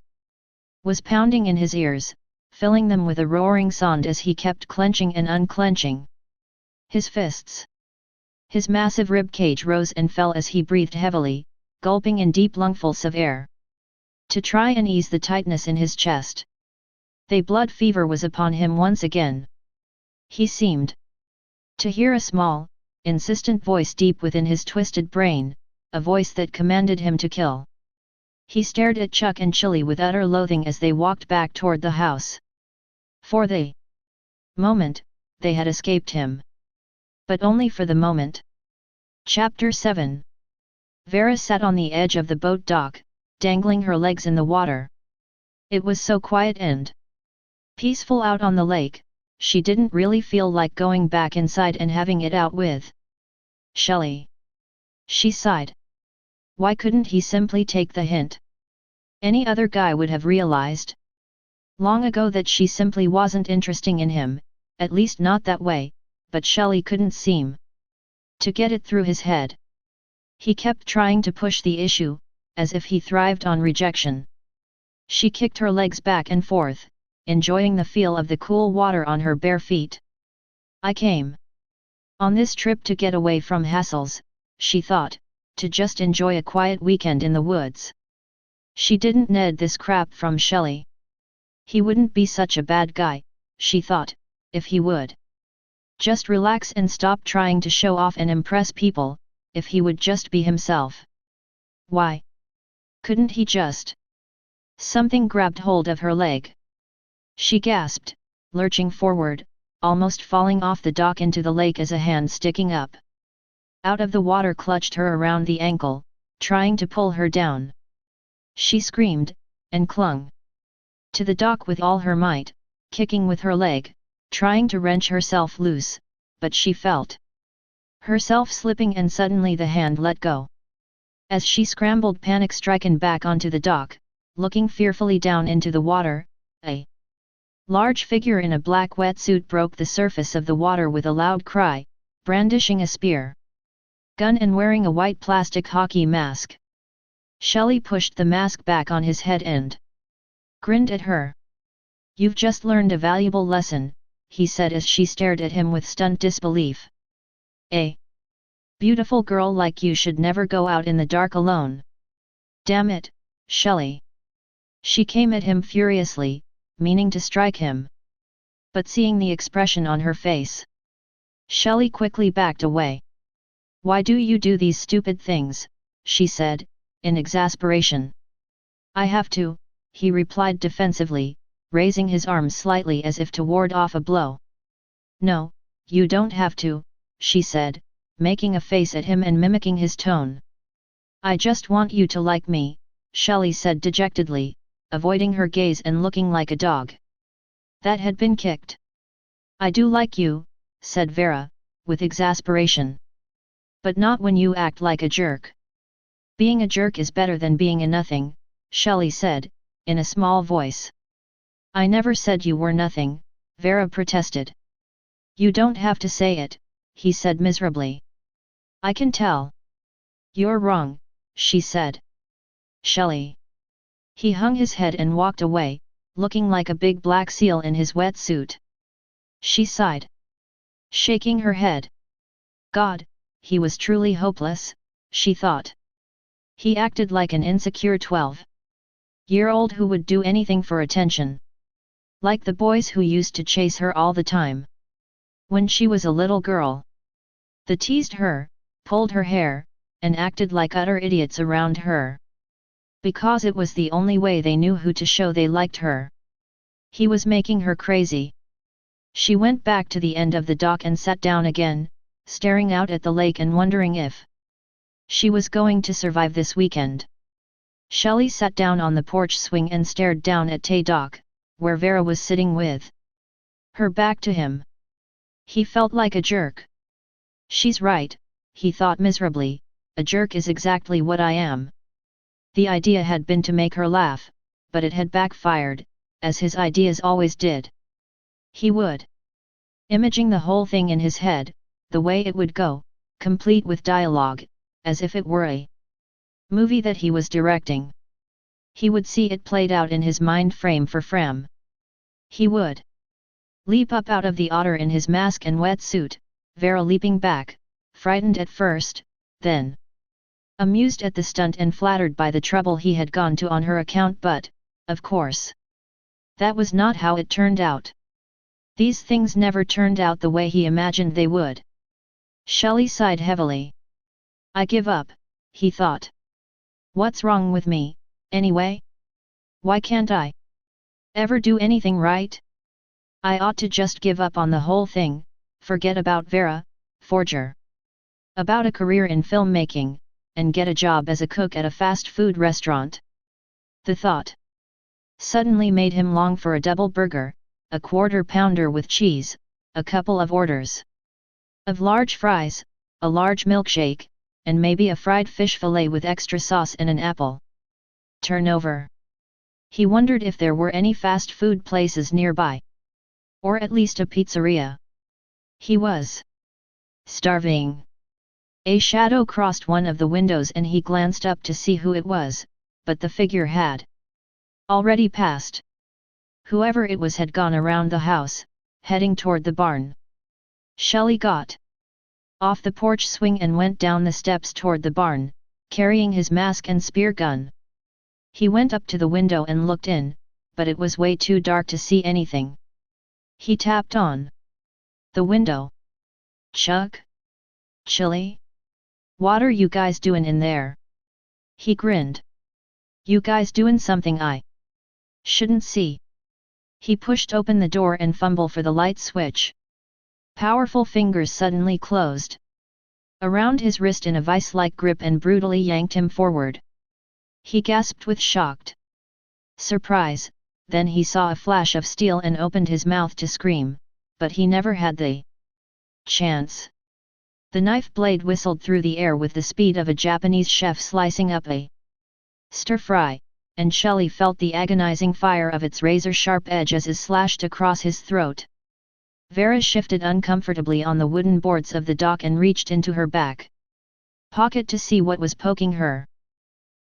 was pounding in his ears, filling them with a roaring sound as he kept clenching and unclenching his fists. His massive rib cage rose and fell as he breathed heavily, gulping in deep lungfuls of air to try and ease the tightness in his chest. The blood fever was upon him once again. He seemed to hear a small, insistent voice deep within his twisted brain, a voice that commanded him to kill. He stared at Chuck and Chili with utter loathing as they walked back toward the house. For the moment, they had escaped him. But only for the moment. Chapter 7. Vera sat on the edge of the boat dock, dangling her legs in the water. It was so quiet and peaceful out on the lake, she didn't really feel like going back inside and having it out with Shelley. She sighed. Why couldn't he simply take the hint? Any other guy would have realized long ago that she simply wasn't interested in him, at least not that way, but Shelley couldn't seem to get it through his head. He kept trying to push the issue, as if he thrived on rejection. She kicked her legs back and forth, enjoying the feel of the cool water on her bare feet. I came on this trip to get away from hassles, she thought, to just enjoy a quiet weekend in the woods. She didn't need this crap from Shelley. He wouldn't be such a bad guy, she thought, if he would just relax and stop trying to show off and impress people, if he would just be himself. Why couldn't he just? Something grabbed hold of her leg. She gasped, lurching forward, almost falling off the dock into the lake as a hand sticking up out of the water clutched her around the ankle, trying to pull her down. She screamed, and clung to the dock with all her might, kicking with her leg, trying to wrench herself loose, but she felt herself slipping and suddenly the hand let go. As she scrambled panic-stricken back onto the dock, looking fearfully down into the water, a large figure in a black wetsuit broke the surface of the water with a loud cry, brandishing a spear gun and wearing a white plastic hockey mask. Shelley pushed the mask back on his head and grinned at her. You've just learned a valuable lesson, he said as she stared at him with stunned disbelief. A beautiful girl like you should never go out in the dark alone. Damn it, Shelley. She came at him furiously, meaning to strike him. But seeing the expression on her face, Shelley quickly backed away. Why do you do these stupid things, she said, in exasperation. I have to, he replied defensively, raising his arms slightly as if to ward off a blow. No, you don't have to, she said, making a face at him and mimicking his tone. I just want you to like me, Shelley said dejectedly, avoiding her gaze and looking like a dog that had been kicked. I do like you, said Vera, with exasperation. But not when you act like a jerk. Being a jerk is better than being a nothing, Shelley said, in a small voice. I never said you were nothing, Vera protested. You don't have to say it, he said miserably. I can tell. You're wrong, she said. Shelley. He hung his head and walked away, looking like a big black seal in his wetsuit. She sighed, shaking her head. God, he was truly hopeless, she thought. He acted like an insecure 12-year-old who would do anything for attention. Like the boys who used to chase her all the time when she was a little girl. They teased her, pulled her hair, and acted like utter idiots around her. Because it was the only way they knew who to show they liked her. He was making her crazy. She went back to the end of the dock and sat down again, staring out at the lake and wondering if she was going to survive this weekend. Shelley sat down on the porch swing and stared down at Tay Dock, where Vera was sitting with her back to him. He felt like a jerk. She's right, he thought miserably, a jerk is exactly what I am. The idea had been to make her laugh, but it had backfired, as his ideas always did. He would imaging the whole thing in his head, the way it would go, complete with dialogue, as if it were a movie that he was directing. He would see it played out in his mind frame for frame. He would leap up out of the otter in his mask and wetsuit, Vera leaping back, frightened at first, then amused at the stunt and flattered by the trouble he had gone to on her account, but, of course, that was not how it turned out. These things never turned out the way he imagined they would. Shelley sighed heavily. I give up, he thought. What's wrong with me, anyway? Why can't I ever do anything right? I ought to just give up on the whole thing, forget about Vera, forger about a career in filmmaking, and get a job as a cook at a fast food restaurant. The thought suddenly made him long for a double burger, a quarter pounder with cheese, a couple of orders of large fries, a large milkshake, and maybe a fried fish fillet with extra sauce and an apple. Turnover. He wondered if there were any fast food places nearby. Or at least a pizzeria. He was starving. A shadow crossed one of the windows and he glanced up to see who it was, but the figure had already passed. Whoever it was had gone around the house, heading toward the barn. Shelley got off the porch swing and went down the steps toward the barn, carrying his mask and spear gun. He went up to the window and looked in, but it was way too dark to see anything. He tapped on the window. "Chuck? Chilly? What are you guys doing in there?" He grinned. "You guys doing something I shouldn't see?" He pushed open the door and fumbled for the light switch. Powerful fingers suddenly closed around his wrist in a vice-like grip and brutally yanked him forward. He gasped with shocked surprise, then he saw a flash of steel and opened his mouth to scream, but he never had the chance. The knife blade whistled through the air with the speed of a Japanese chef slicing up a stir-fry, and Shelley felt the agonizing fire of its razor-sharp edge as it slashed across his throat. Vera shifted uncomfortably on the wooden boards of the dock and reached into her back pocket to see what was poking her.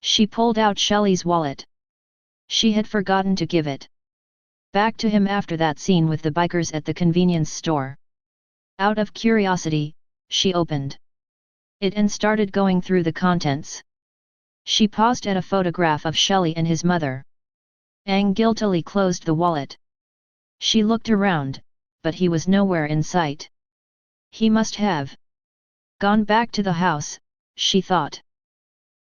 She pulled out Shelley's wallet. She had forgotten to give it back to him after that scene with the bikers at the convenience store. Out of curiosity, she opened it and started going through the contents. She paused at a photograph of Shelley and his mother. Aang guiltily closed the wallet. She looked around, but he was nowhere in sight. He must have gone back to the house, she thought.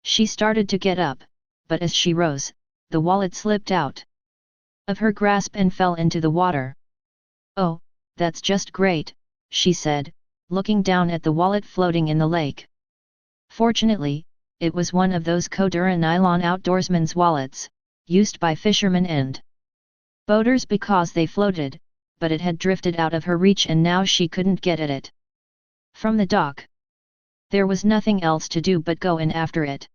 She started to get up, but as she rose, the wallet slipped out of her grasp and fell into the water. "Oh, that's just great," she said, looking down at the wallet floating in the lake. Fortunately, it was one of those Kodura nylon outdoorsman's wallets, used by fishermen and boaters because they floated, but it had drifted out of her reach and now she couldn't get at it from the dock. There was nothing else to do but go in after it.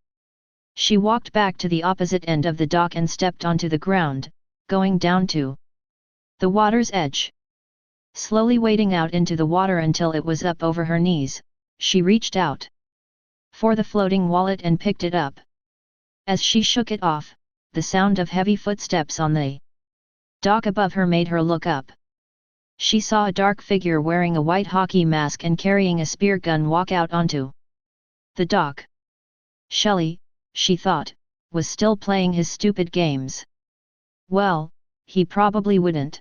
She walked back to the opposite end of the dock and stepped onto the ground, going down to the water's edge. Slowly wading out into the water until it was up over her knees, she reached out for the floating wallet and picked it up. As she shook it off, the sound of heavy footsteps on the dock above her made her look up. She saw a dark figure wearing a white hockey mask and carrying a spear gun walk out onto the dock. Shelley, she thought, was still playing his stupid games. Well, he probably wouldn't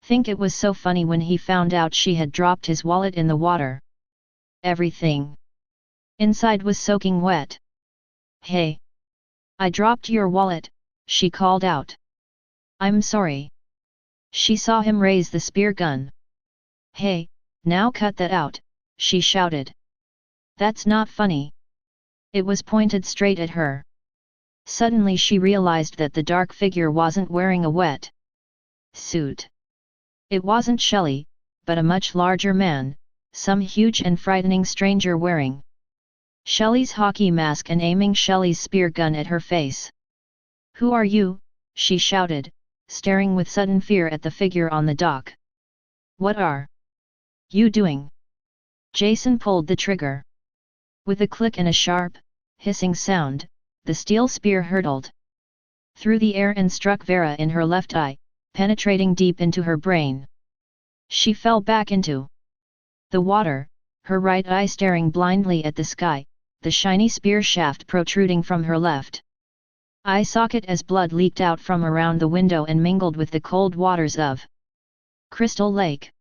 think it was so funny when he found out she had dropped his wallet in the water. Everything inside was soaking wet. "Hey! I dropped your wallet," she called out. "I'm sorry." She saw him raise the spear gun. "Hey, now cut that out," she shouted. "That's not funny." It was pointed straight at her. Suddenly she realized that the dark figure wasn't wearing a wet suit. It wasn't Shelley, but a much larger man, some huge and frightening stranger wearing Shelley's hockey mask and aiming Shelley's spear gun at her face. "Who are you?" she shouted, staring with sudden fear at the figure on the dock. "What are you doing?" Jason pulled the trigger. With a click and a sharp, hissing sound, the steel spear hurtled through the air and struck Vera in her left eye, penetrating deep into her brain. She fell back into the water, her right eye staring blindly at the sky, the shiny spear shaft protruding from her left eye socket as blood leaked out from around the window and mingled with the cold waters of Crystal Lake.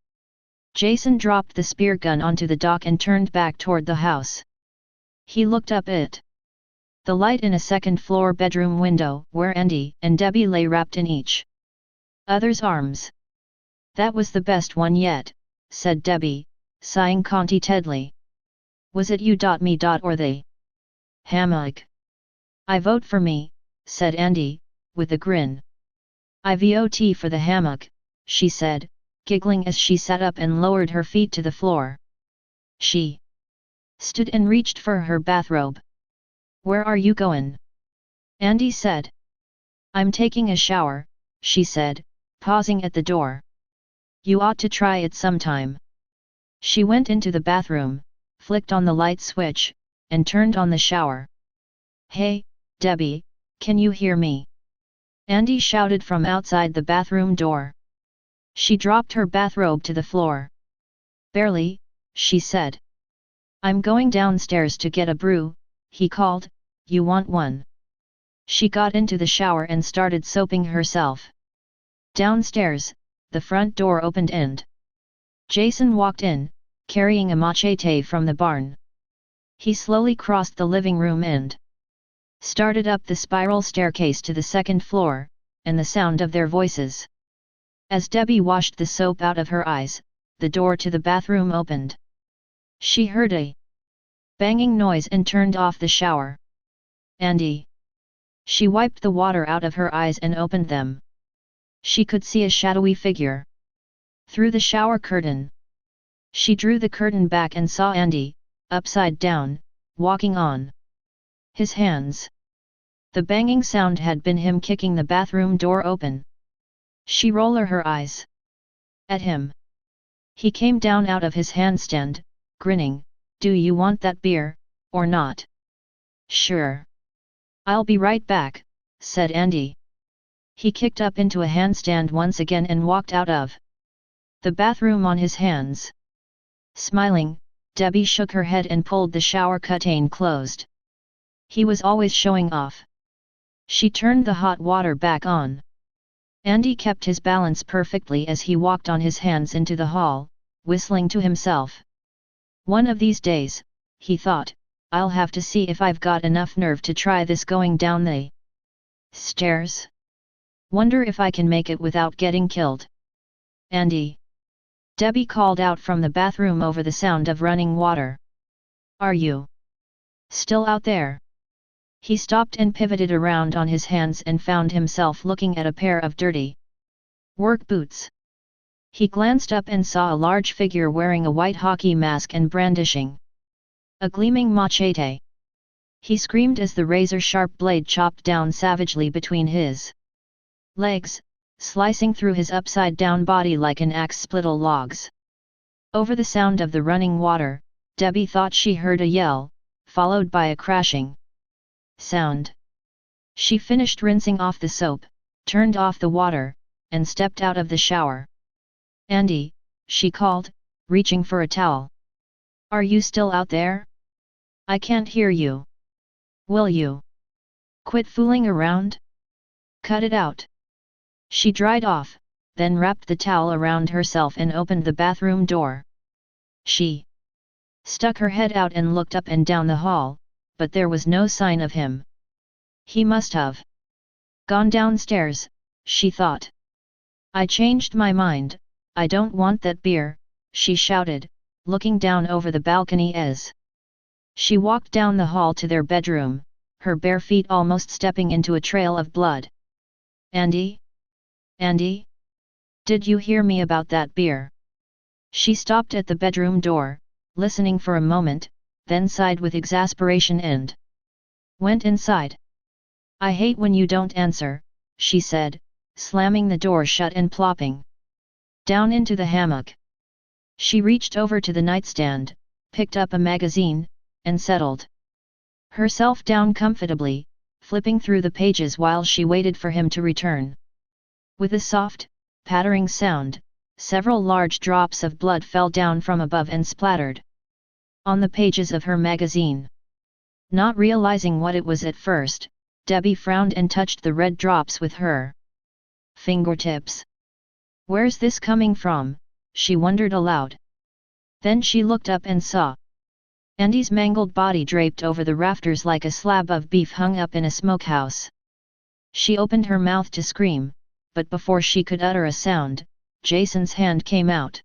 Jason dropped the spear gun onto the dock and turned back toward the house. He looked up at the light in a second-floor bedroom window where Andy and Debbie lay wrapped in each other's arms. "That was the best one yet," said Debbie, sighing contentedly. "Was it you, me, or the hammock?" "I vote for me," said Andy, with a grin. "I vote for the hammock," she said, giggling as she sat up and lowered her feet to the floor. She stood and reached for her bathrobe. "Where are you goin'?" Andy said. "I'm taking a shower," she said, pausing at the door. "You ought to try it sometime." She went into the bathroom, flicked on the light switch, and turned on the shower. "Hey, Debbie, can you hear me?" Andy shouted from outside the bathroom door. She dropped her bathrobe to the floor. "Barely," she said. "I'm going downstairs to get a brew," he called. "You want one?" She got into the shower and started soaping herself. Downstairs, the front door opened and Jason walked in, carrying a machete from the barn. He slowly crossed the living room and started up the spiral staircase to the second floor, and the sound of their voices. As Debbie washed the soap out of her eyes, the door to the bathroom opened. She heard a banging noise and turned off the shower. "Andy!" She wiped the water out of her eyes and opened them. She could see a shadowy figure through the shower curtain. She drew the curtain back and saw Andy, upside down, walking on his hands. The banging sound had been him kicking the bathroom door open. She rolled her eyes at him. He came down out of his handstand, grinning. "Do you want that beer, or not?" "Sure. I'll be right back," said Andy. He kicked up into a handstand once again and walked out of the bathroom on his hands. Smiling, Debbie shook her head and pulled the shower curtain closed. He was always showing off. She turned the hot water back on. Andy kept his balance perfectly as he walked on his hands into the hall, whistling to himself. "One of these days," he thought, "I'll have to see if I've got enough nerve to try this going down the stairs. Wonder if I can make it without getting killed." "Andy!" Debbie called out from the bathroom over the sound of running water. "Are you still out there?" He stopped and pivoted around on his hands and found himself looking at a pair of dirty work boots. He glanced up and saw a large figure wearing a white hockey mask and brandishing a gleaming machete. He screamed as the razor-sharp blade chopped down savagely between his legs, slicing through his upside-down body like an axe spittle logs. Over the sound of the running water, Debbie thought she heard a yell, followed by a crashing sound. She finished rinsing off the soap, turned off the water, and stepped out of the shower. "Andy," she called, reaching for a towel. "Are you still out there? I can't hear you. Will you quit fooling around? Cut it out." She dried off, then wrapped the towel around herself and opened the bathroom door. She stuck her head out and looked up and down the hall, but there was no sign of him. He must have gone downstairs, she thought. "I changed my mind, I don't want that beer," she shouted, looking down over the balcony as she walked down the hall to their bedroom, her bare feet almost stepping into a trail of blood. "Andy? Andy? Did you hear me about that beer?" She stopped at the bedroom door, listening for a moment, then sighed with exasperation and went inside. "I hate when you don't answer," she said, slamming the door shut and plopping down into the hammock. She reached over to the nightstand, picked up a magazine, and settled herself down comfortably, flipping through the pages while she waited for him to return. With a soft, pattering sound, several large drops of blood fell down from above and splattered on the pages of her magazine. Not realizing what it was at first, Debbie frowned and touched the red drops with her fingertips. "Where's this coming from?" she wondered aloud. Then she looked up and saw Andy's mangled body draped over the rafters like a slab of beef hung up in a smokehouse. She opened her mouth to scream, but before she could utter a sound, Jason's hand came out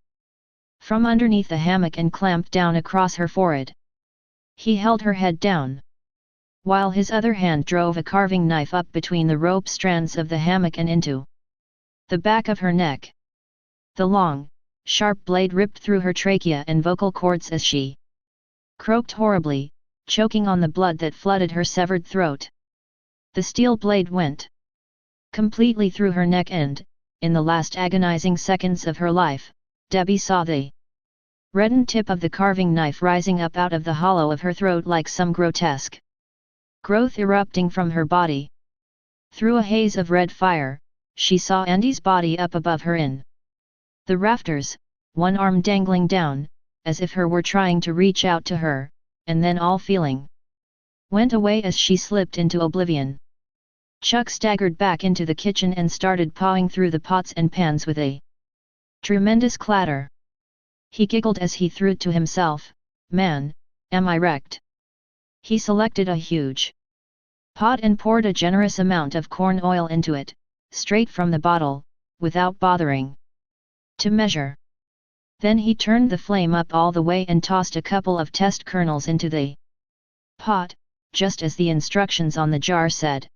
from underneath the hammock and clamped down across her forehead. He held her head down. while his other hand drove a carving knife up between the rope strands of the hammock and into the back of her neck. The long, sharp blade ripped through her trachea and vocal cords as she croaked horribly, choking on the blood that flooded her severed throat. The steel blade went completely through her neck and, in the last agonizing seconds of her life, Debbie saw the reddened tip of the carving knife rising up out of the hollow of her throat like some grotesque growth erupting from her body. Through a haze of red fire, she saw Andy's body up above her in the rafters, one arm dangling down, as if her were trying to reach out to her, and then all feeling went away as she slipped into oblivion. Chuck staggered back into the kitchen and started pawing through the pots and pans with a tremendous clatter. He giggled as he threw to himself, "Man, am I wrecked?" He selected a huge pot and poured a generous amount of corn oil into it, straight from the bottle, without bothering to measure. Then he turned the flame up all the way and tossed a couple of test kernels into the pot, just as the instructions on the jar said.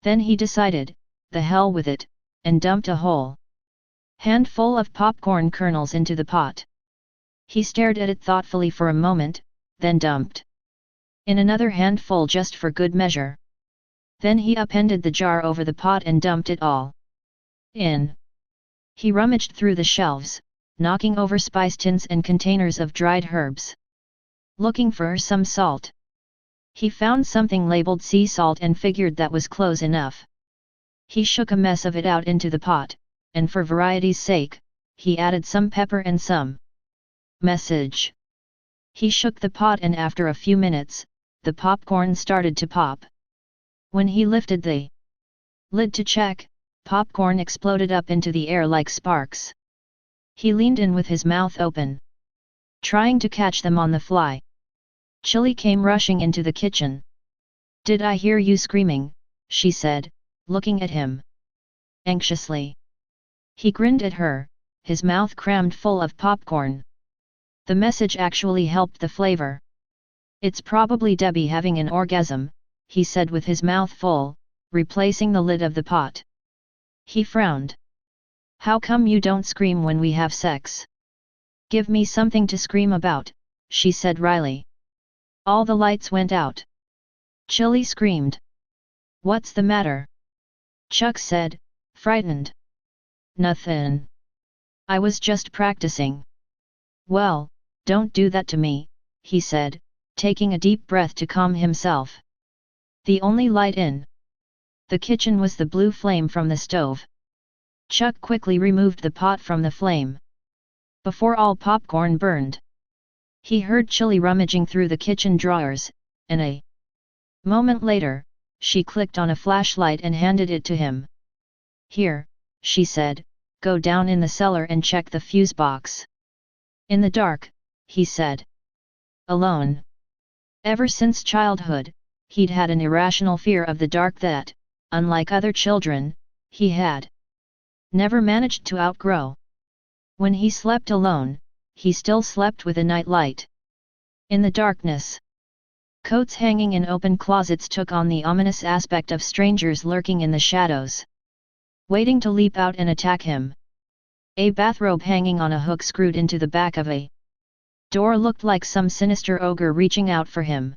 Then he decided, the hell with it, and dumped a whole handful of popcorn kernels into the pot. He stared at it thoughtfully for a moment, then dumped in another handful just for good measure. Then he upended the jar over the pot and dumped it all in. He rummaged through the shelves, knocking over spice tins and containers of dried herbs, looking for some salt. He found something labeled sea salt and figured that was close enough. He shook a mess of it out into the pot, and for variety's sake, he added some pepper and some message. He shook the pot and after a few minutes, the popcorn started to pop. When he lifted the lid to check, popcorn exploded up into the air like sparks. He leaned in with his mouth open, trying to catch them on the fly. Chili came rushing into the kitchen. "Did I hear you screaming?" she said, looking at him anxiously. He grinned at her, his mouth crammed full of popcorn. The message actually helped the flavor. "It's probably Debbie having an orgasm," he said with his mouth full, replacing the lid of the pot. He frowned. "How come you don't scream when we have sex?" "Give me something to scream about," she said wryly. All the lights went out. Chili screamed. "What's the matter?" Chuck said, frightened. "Nothin'. I was just practicing." "Well, don't do that to me," he said, taking a deep breath to calm himself. The only light in the kitchen was the blue flame from the stove. Chuck quickly removed the pot from the flame before all popcorn burned. He heard Chili rummaging through the kitchen drawers, and a moment later, she clicked on a flashlight and handed it to him. "Here," she said, "go down in the cellar and check the fuse box." "In the dark," he said. Alone. Ever since childhood, he'd had an irrational fear of the dark that, unlike other children, he had never managed to outgrow. When he slept alone, he still slept with a nightlight. In the darkness, coats hanging in open closets took on the ominous aspect of strangers lurking in the shadows, waiting to leap out and attack him. A bathrobe hanging on a hook screwed into the back of a door looked like some sinister ogre reaching out for him.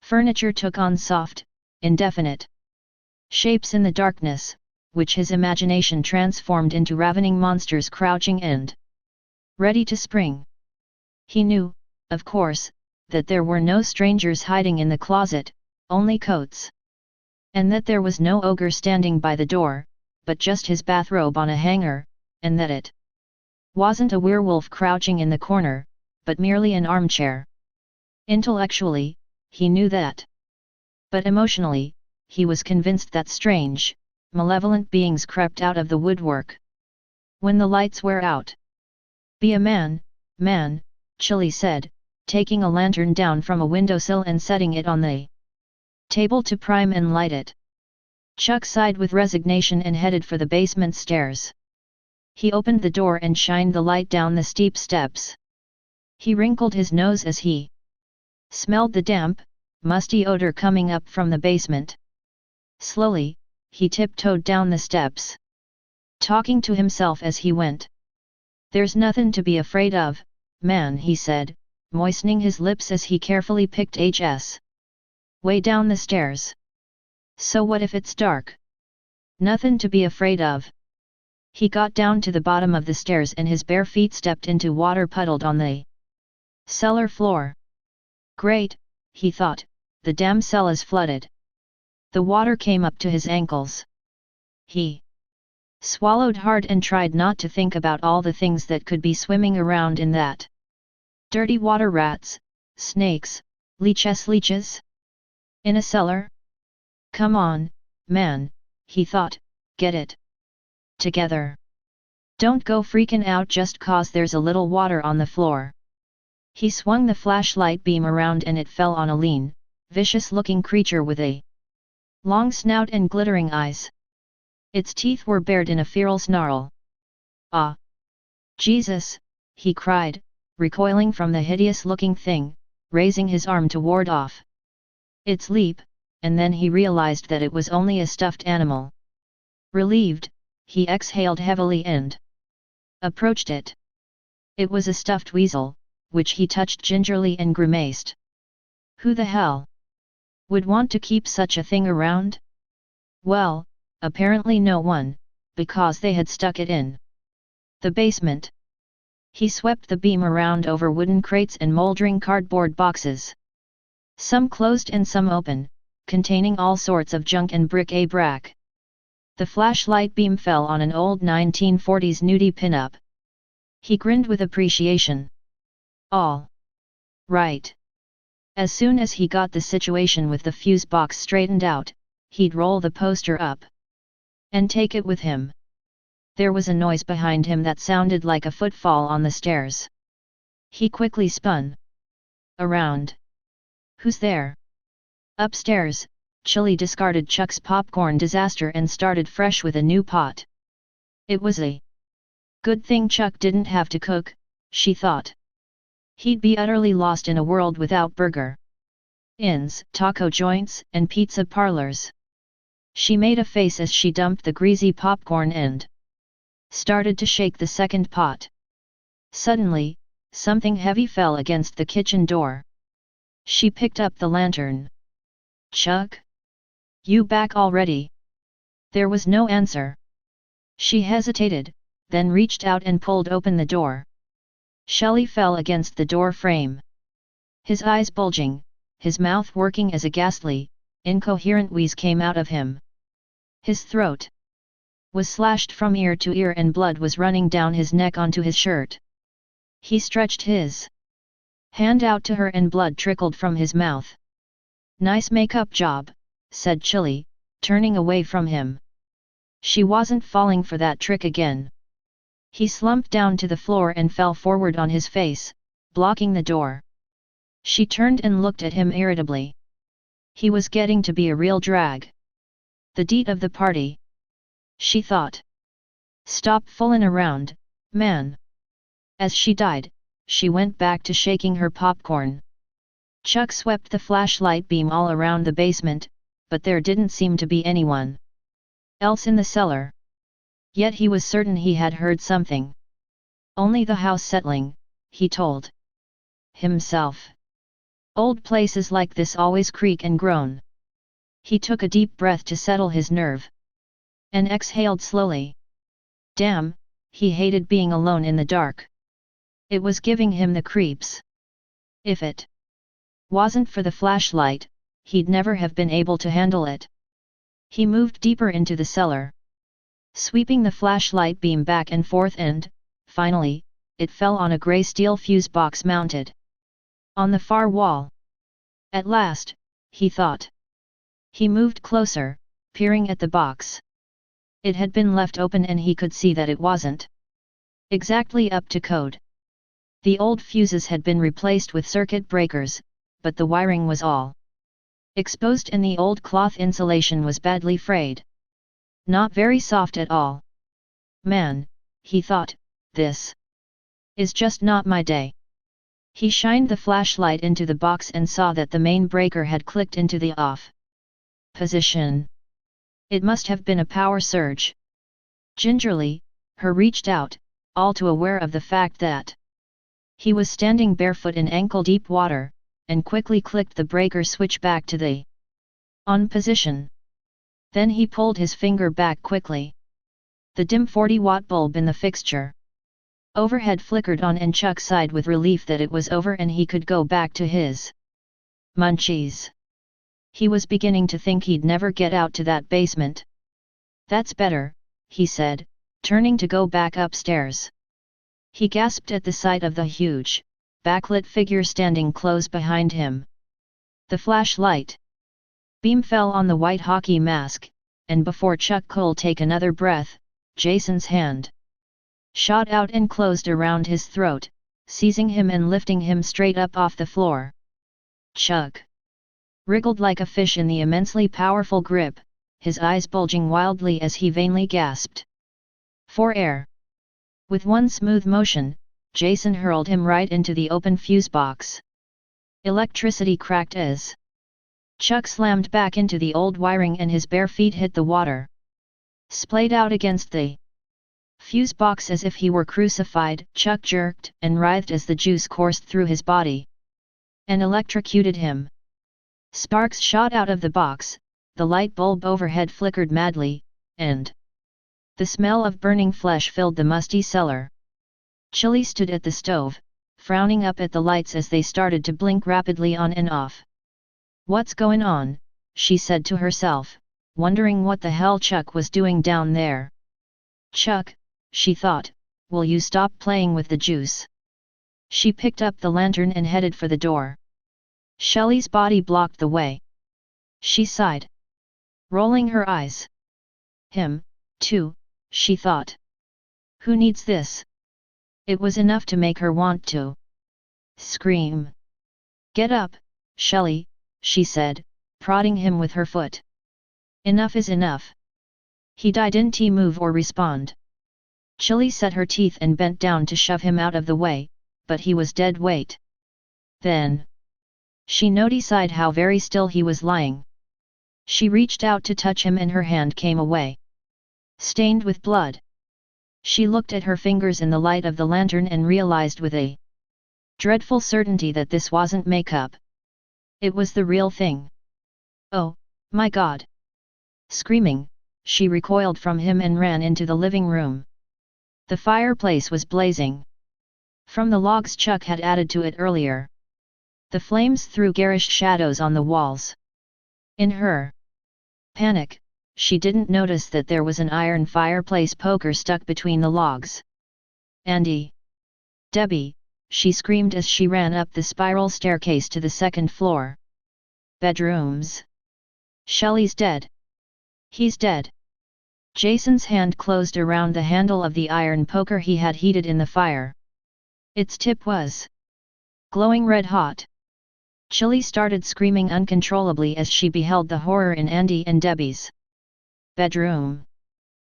Furniture took on soft, indefinite shapes in the darkness, which his imagination transformed into ravening monsters crouching and ready to spring. He knew, of course, that there were no strangers hiding in the closet, only coats. And that there was no ogre standing by the door, but just his bathrobe on a hanger, and that it wasn't a werewolf crouching in the corner, but merely an armchair. Intellectually, he knew that. But emotionally, he was convinced that strange, malevolent beings crept out of the woodwork. When the lights were out. "Be a man, man," Chili said, taking a lantern down from a windowsill and setting it on the table to prime and light it. Chuck sighed with resignation and headed for the basement stairs. He opened the door and shined the light down the steep steps. He wrinkled his nose as he smelled the damp, musty odor coming up from the basement. Slowly, he tiptoed down the steps, talking to himself as he went. "There's nothing to be afraid of, man," he said, moistening his lips as he carefully picked his way down the stairs. "So what if it's dark? Nothing to be afraid of." He got down to the bottom of the stairs and his bare feet stepped into water puddled on the cellar floor. "Great," he thought, "the damn cell is flooded." The water came up to his ankles. He swallowed hard and tried not to think about all the things that could be swimming around in that dirty water. Rats, snakes, leeches. In a cellar? Come on, man, he thought, get it together. Don't go freaking out just cause there's a little water on the floor. He swung the flashlight beam around and it fell on a lean, vicious-looking creature with a long snout and glittering eyes. Its teeth were bared in a feral snarl. "Ah! Jesus!" he cried, recoiling from the hideous-looking thing, raising his arm to ward off its leap, and then he realized that it was only a stuffed animal. Relieved, he exhaled heavily and approached it. It was a stuffed weasel, which he touched gingerly and grimaced. Who the hell would want to keep such a thing around? Well, apparently no one, because they had stuck it in the basement. He swept the beam around over wooden crates and moldering cardboard boxes. Some closed and some open, containing all sorts of junk and bric-a-brac. The flashlight beam fell on an old 1940s nudie pin-up. He grinned with appreciation. All right. As soon as he got the situation with the fuse box straightened out, he'd roll the poster up and take it with him. There was a noise behind him that sounded like a footfall on the stairs. He quickly spun around. Who's there? Upstairs, Chili discarded Chuck's popcorn disaster and started fresh with a new pot. It was a good thing Chuck didn't have to cook, she thought. He'd be utterly lost in a world without burger inns, taco joints, and pizza parlors. She made a face as she dumped the greasy popcorn and started to shake the second pot. Suddenly, something heavy fell against the kitchen door. She picked up the lantern. "Chuck? You back already?" There was no answer. She hesitated, then reached out and pulled open the door. Shelley fell against the door frame. His eyes bulging, his mouth working as a ghastly, incoherent wheeze came out of him. His throat was slashed from ear to ear and blood was running down his neck onto his shirt. He stretched his hand out to her and blood trickled from his mouth. "Nice makeup job," said Chili, turning away from him. She wasn't falling for that trick again. He slumped down to the floor and fell forward on his face, blocking the door. She turned and looked at him irritably. He was getting to be a real drag. The deet of the party, she thought. Stop fooling around, man. As she died, she went back to shaking her popcorn. Chuck swept the flashlight beam all around the basement, but there didn't seem to be anyone else in the cellar. Yet he was certain he had heard something. Only the house settling, he told himself. Old places like this always creak and groan. He took a deep breath to settle his nerve. And exhaled slowly. Damn, he hated being alone in the dark. It was giving him the creeps. If it wasn't for the flashlight, he'd never have been able to handle it. He moved deeper into the cellar, sweeping the flashlight beam back and forth and, finally, it fell on a grey steel fuse box mounted on the far wall. At last, he thought. He moved closer, peering at the box. It had been left open and he could see that it wasn't exactly up to code. The old fuses had been replaced with circuit breakers, but the wiring was all exposed and the old cloth insulation was badly frayed. Not very soft at all. Man, he thought, this is just not my day. He shined the flashlight into the box and saw that the main breaker had clicked into the off position. It must have been a power surge. Gingerly, her reached out, all too aware of the fact that he was standing barefoot in ankle-deep water, and quickly clicked the breaker switch back to the on position. Then he pulled his finger back quickly. The dim 40-watt bulb in the fixture overhead flickered on, and Chuck sighed with relief that it was over and he could go back to his munchies. He was beginning to think he'd never get out to that basement. "That's better," he said, turning to go back upstairs. He gasped at the sight of the huge, backlit figure standing close behind him. The flashlight beam fell on the white hockey mask, and before Chuck could take another breath, Jason's hand shot out and closed around his throat, seizing him and lifting him straight up off the floor. Chuck wriggled like a fish in the immensely powerful grip, his eyes bulging wildly as he vainly gasped for air. With one smooth motion, Jason hurled him right into the open fuse box. Electricity cracked as Chuck slammed back into the old wiring and his bare feet hit the water. Splayed out against the fuse box as if he were crucified, Chuck jerked and writhed as the juice coursed through his body and electrocuted him. Sparks shot out of the box, the light bulb overhead flickered madly, and the smell of burning flesh filled the musty cellar. Chili stood at the stove, frowning up at the lights as they started to blink rapidly on and off. "What's going on?" she said to herself, wondering what the hell Chuck was doing down there. "Chuck," she thought, "will you stop playing with the juice?" She picked up the lantern and headed for the door. Shelley's body blocked the way. She sighed, rolling her eyes. Him, too, she thought. Who needs this? It was enough to make her want to scream. "Get up, Shelley," she said, prodding him with her foot. "Enough is enough." He didn't move or respond. Chili set her teeth and bent down to shove him out of the way, but he was dead weight. Then she noticed how very still he was lying. She reached out to touch him and her hand came away, stained with blood. She looked at her fingers in the light of the lantern and realized with a dreadful certainty that this wasn't makeup. It was the real thing. "Oh, my God!" Screaming, she recoiled from him and ran into the living room. The fireplace was blazing from the logs Chuck had added to it earlier. The flames threw garish shadows on the walls. In her panic, she didn't notice that there was an iron fireplace poker stuck between the logs. "Andy! Debbie!" she screamed as she ran up the spiral staircase to the second floor. "Bedrooms! Shelley's dead! He's dead!" Jason's hand closed around the handle of the iron poker he had heated in the fire. Its tip was glowing red hot. Chili started screaming uncontrollably as she beheld the horror in Andy and Debbie's bedroom.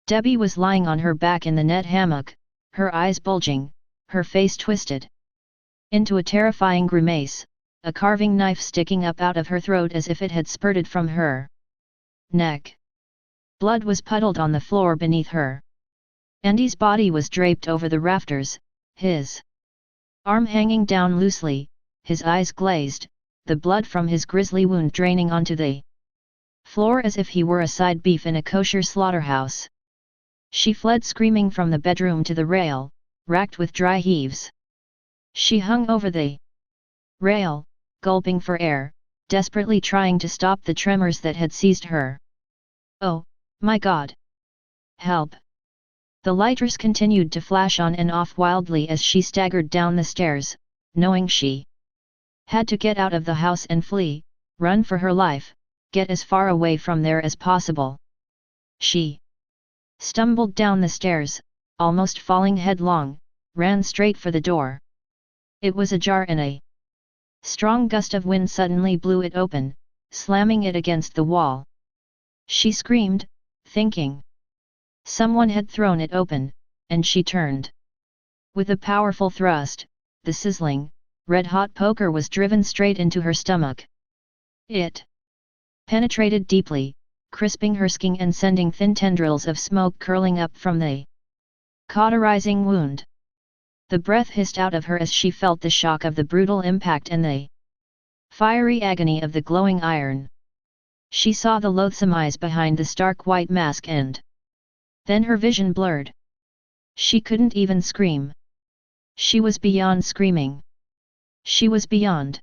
Debbie was lying on her back in the net hammock, her eyes bulging, her face twisted into a terrifying grimace, a carving knife sticking up out of her throat as if it had spurted from her neck. Blood was puddled on the floor beneath her. Andy's body was draped over the rafters, his arm hanging down loosely, his eyes glazed, the blood from his grisly wound draining onto the floor as if he were a side beef in a kosher slaughterhouse. She fled screaming from the bedroom to the rail, racked with dry heaves. She hung over the rail, gulping for air, desperately trying to stop the tremors that had seized her. "Oh, my God! Help!" The lighters continued to flash on and off wildly as she staggered down the stairs, knowing she had to get out of the house and flee, run for her life, get as far away from there as possible. She stumbled down the stairs, almost falling headlong, ran straight for the door. It was ajar and a strong gust of wind suddenly blew it open, slamming it against the wall. She screamed, thinking someone had thrown it open, and she turned. With a powerful thrust, the sizzling, red-hot poker was driven straight into her stomach. It penetrated deeply, crisping her skin and sending thin tendrils of smoke curling up from the cauterizing wound. The breath hissed out of her as she felt the shock of the brutal impact and the fiery agony of the glowing iron. She saw the loathsome eyes behind the stark white mask and then her vision blurred. She couldn't even scream. She was beyond screaming. She was beyond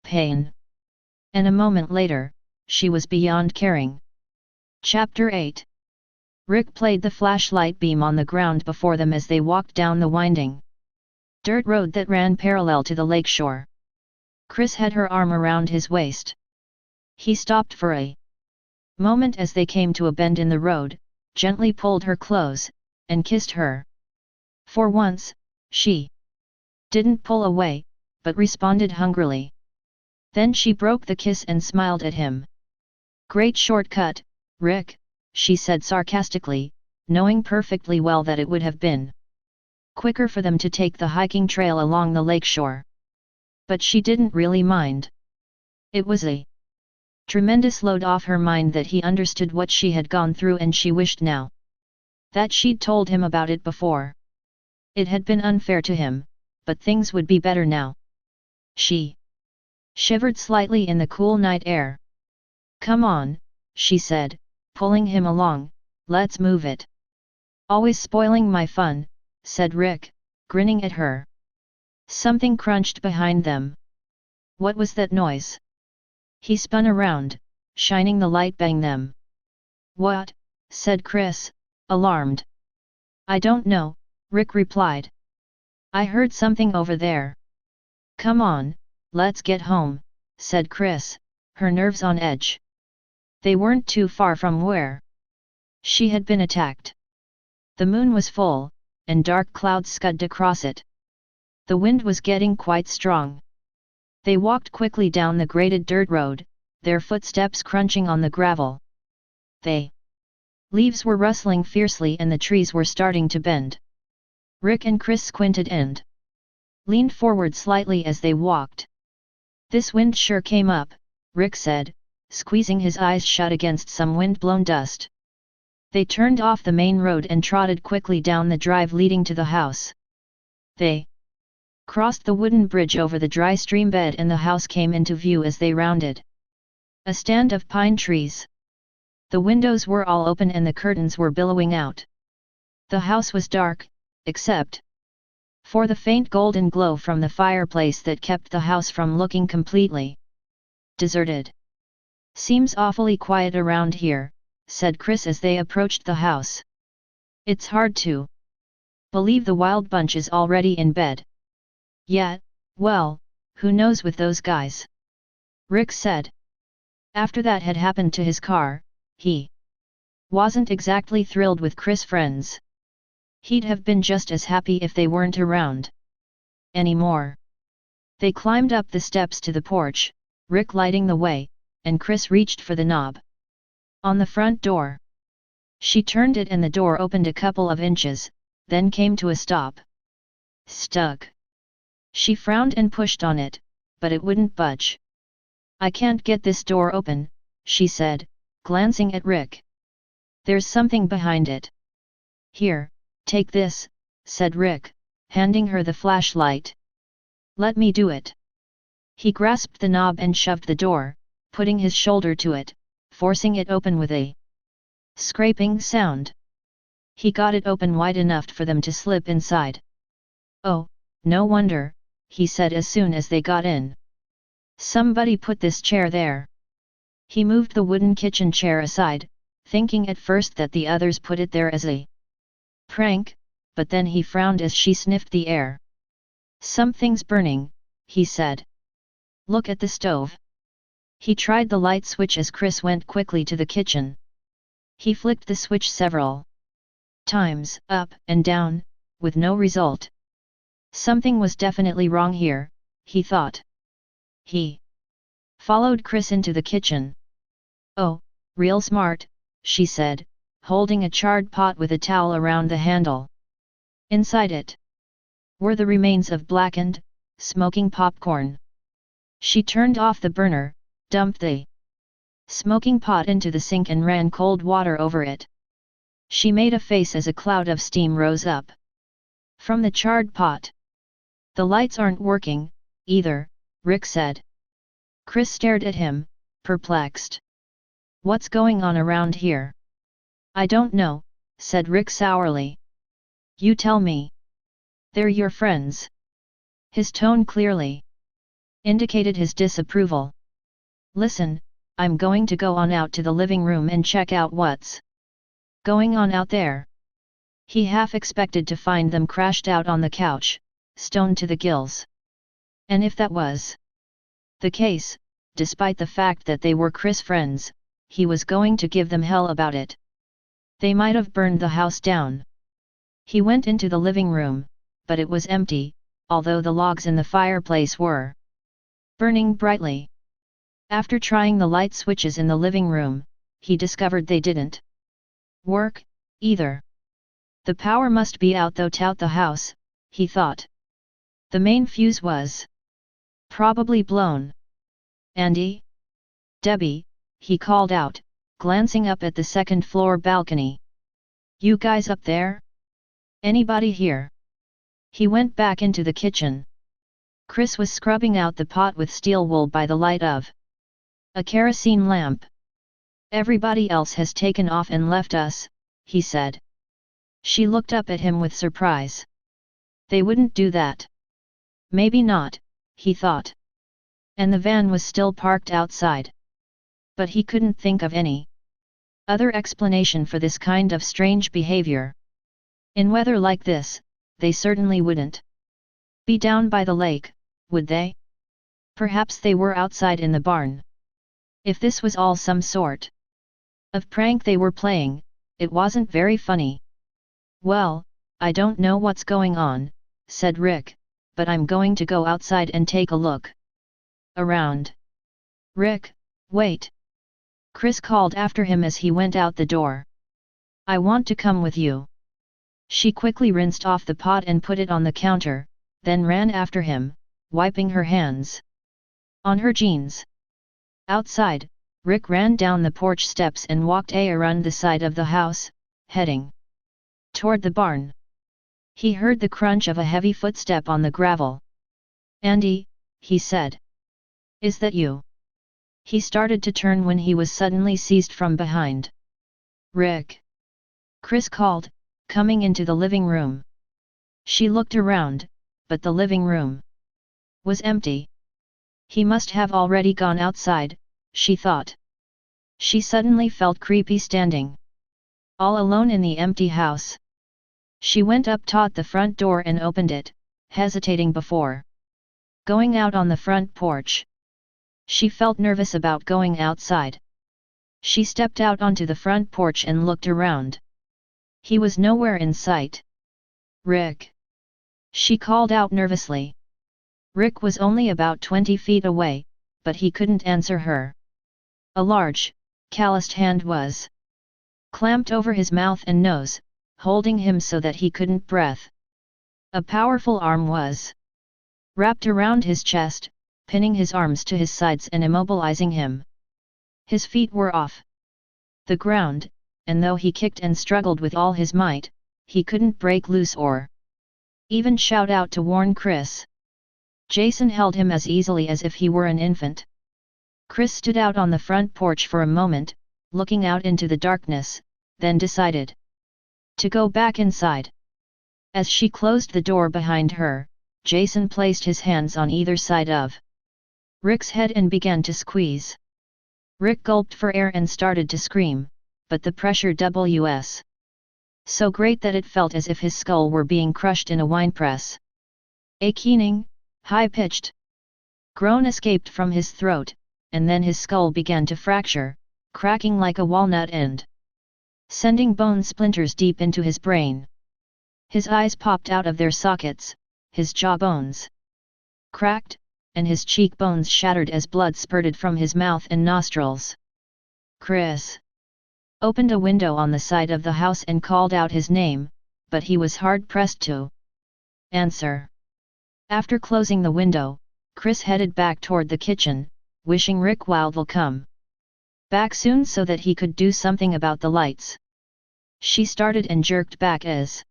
pain. And a moment later, she was beyond caring. Chapter 8. Rick played the flashlight beam on the ground before them as they walked down the winding dirt road that ran parallel to the lakeshore. Chris had her arm around his waist. He stopped for a moment as they came to a bend in the road, gently pulled her close, and kissed her. For once, she didn't pull away, but responded hungrily. Then she broke the kiss and smiled at him. "Great shortcut, Rick," she said sarcastically, knowing perfectly well that it would have been quicker for them to take the hiking trail along the lakeshore. But she didn't really mind. It was a tremendous load off her mind that he understood what she had gone through, and she wished now that she'd told him about it before. It had been unfair to him, but things would be better now. She shivered slightly in the cool night air. "Come on," she said, pulling him along, "let's move it." "Always spoiling my fun," said Rick, grinning at her. Something crunched behind them. What was that noise? He spun around, shining the light bang them. "What?" said Chris, alarmed. "I don't know," Rick replied. "I heard something over there." "Come on, let's get home," said Chris, her nerves on edge. They weren't too far from where she had been attacked. The moon was full, and dark clouds scudded across it. The wind was getting quite strong. They walked quickly down the graded dirt road, their footsteps crunching on the gravel. The leaves were rustling fiercely and the trees were starting to bend. Rick and Chris squinted and leaned forward slightly as they walked. "This wind sure came up," Rick said, squeezing his eyes shut against some wind-blown dust. They turned off the main road and trotted quickly down the drive leading to the house. They crossed the wooden bridge over the dry stream bed and the house came into view as they rounded a stand of pine trees. The windows were all open and the curtains were billowing out. The house was dark, except for the faint golden glow from the fireplace that kept the house from looking completely deserted. "Seems awfully quiet around here," said Chris as they approached the house. "It's hard to believe the wild bunch is already in bed." "Yeah, well, who knows with those guys," Rick said. After that had happened to his car, he wasn't exactly thrilled with Chris' friends. He'd have been just as happy if they weren't around anymore. They climbed up the steps to the porch, Rick lighting the way, and Chris reached for the knob on the front door. She turned it and the door opened a couple of inches, then came to a stop. "Stuck." She frowned and pushed on it, but it wouldn't budge. "I can't get this door open," she said, glancing at Rick. "There's something behind it." "Here, take this," said Rick, handing her the flashlight. "Let me do it." He grasped the knob and shoved the door, putting his shoulder to it, forcing it open with a scraping sound. He got it open wide enough for them to slip inside. "Oh, no wonder," he said as soon as they got in. "Somebody put this chair there." He moved the wooden kitchen chair aside, thinking at first that the others put it there as a prank, but then he frowned as she sniffed the air. "Something's burning," he said. "Look at the stove." He tried the light switch as Chris went quickly to the kitchen. He flicked the switch several times, up and down, with no result. Something was definitely wrong here, he thought. He followed Chris into the kitchen. "Oh, real smart," she said, holding a charred pot with a towel around the handle. Inside it were the remains of blackened, smoking popcorn. She turned off the burner, dumped the smoking pot into the sink and ran cold water over it. She made a face as a cloud of steam rose up from the charred pot. "The lights aren't working, either," Rick said. Chris stared at him, perplexed. "What's going on around here?" "I don't know," said Rick sourly. "You tell me." "They're your friends." His tone clearly indicated his disapproval. "Listen, I'm going to go on out to the living room and check out what's going on out there." He half expected to find them crashed out on the couch, stoned to the gills. And if that was the case, despite the fact that they were Chris' friends, he was going to give them hell about it. They might have burned the house down. He went into the living room, but it was empty, although the logs in the fireplace were burning brightly. After trying the light switches in the living room, he discovered they didn't work, either. The power must be out throughout the house, he thought. The main fuse was probably blown. "Andy? Debbie," he called out, glancing up at the second-floor balcony. "You guys up there? Anybody here?" He went back into the kitchen. Chris was scrubbing out the pot with steel wool by the light of a kerosene lamp. "Everybody else has taken off and left us," he said. She looked up at him with surprise. "They wouldn't do that." Maybe not, he thought. And the van was still parked outside. But he couldn't think of any other explanation for this kind of strange behavior. In weather like this, they certainly wouldn't be down by the lake, would they? Perhaps they were outside in the barn. If this was all some sort of prank they were playing, it wasn't very funny. "Well, I don't know what's going on," said Rick, "but I'm going to go outside and take a look around." "Rick, wait!" Chris called after him as he went out the door. "I want to come with you." She quickly rinsed off the pot and put it on the counter, then ran after him, wiping her hands on her jeans. Outside, Rick ran down the porch steps and walked around the side of the house, heading toward the barn. He heard the crunch of a heavy footstep on the gravel. "Andy," he said. "Is that you?" He started to turn when he was suddenly seized from behind. "Rick!" Chris called, coming into the living room. She looked around, but the living room was empty. He must have already gone outside, she thought. She suddenly felt creepy standing all alone in the empty house. She went up to the front door and opened it, hesitating before going out on the front porch. She felt nervous about going outside. She stepped out onto the front porch and looked around. He was nowhere in sight. "Rick!" she called out nervously. Rick was only about 20 feet away, but he couldn't answer her. A large, calloused hand was clamped over his mouth and nose, holding him so that he couldn't breathe. A powerful arm was wrapped around his chest, pinning his arms to his sides and immobilizing him. His feet were off the ground, and though he kicked and struggled with all his might, he couldn't break loose or even shout out to warn Chris. Jason held him as easily as if he were an infant. Chris stood out on the front porch for a moment, looking out into the darkness, then decided to go back inside. As she closed the door behind her, Jason placed his hands on either side of Rick's head and began to squeeze. Rick gulped for air and started to scream, but the pressure was so great that it felt as if his skull were being crushed in a winepress. A keening, high-pitched groan escaped from his throat, and then his skull began to fracture, cracking like a walnut end, sending bone splinters deep into his brain. His eyes popped out of their sockets, his jawbones cracked, and his cheekbones shattered as blood spurted from his mouth and nostrils. Chris opened a window on the side of the house and called out his name, but he was hard-pressed to answer. After closing the window, Chris headed back toward the kitchen, wishing Rick will come back soon so that he could do something about the lights. She started and jerked back as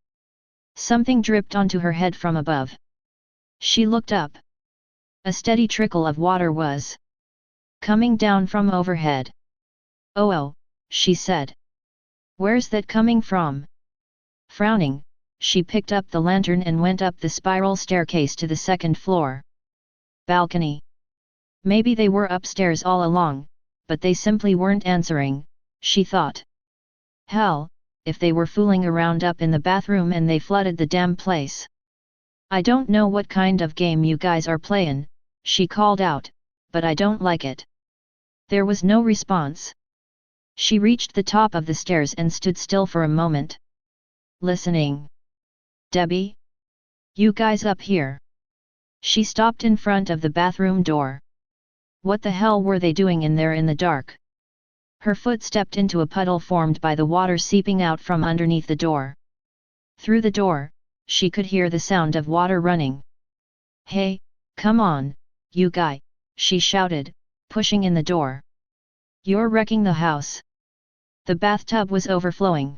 something dripped onto her head from above. She looked up. A steady trickle of water was coming down from overhead. Oh, she said. Where's that coming from? Frowning, she picked up the lantern and went up the spiral staircase to the second floor balcony. Maybe they were upstairs all along, but they simply weren't answering, she thought. Hell, if they were fooling around up in the bathroom and they flooded the damn place. I don't know what kind of game you guys are playing, she called out, but I don't like it. There was no response. She reached the top of the stairs and stood still for a moment. Listening. Debbie? You guys up here? She stopped in front of the bathroom door. What the hell were they doing in there in the dark? Her foot stepped into a puddle formed by the water seeping out from underneath the door. Through the door, she could hear the sound of water running. Hey, come on, you guy, she shouted, pushing in the door. You're wrecking the house. The bathtub was overflowing.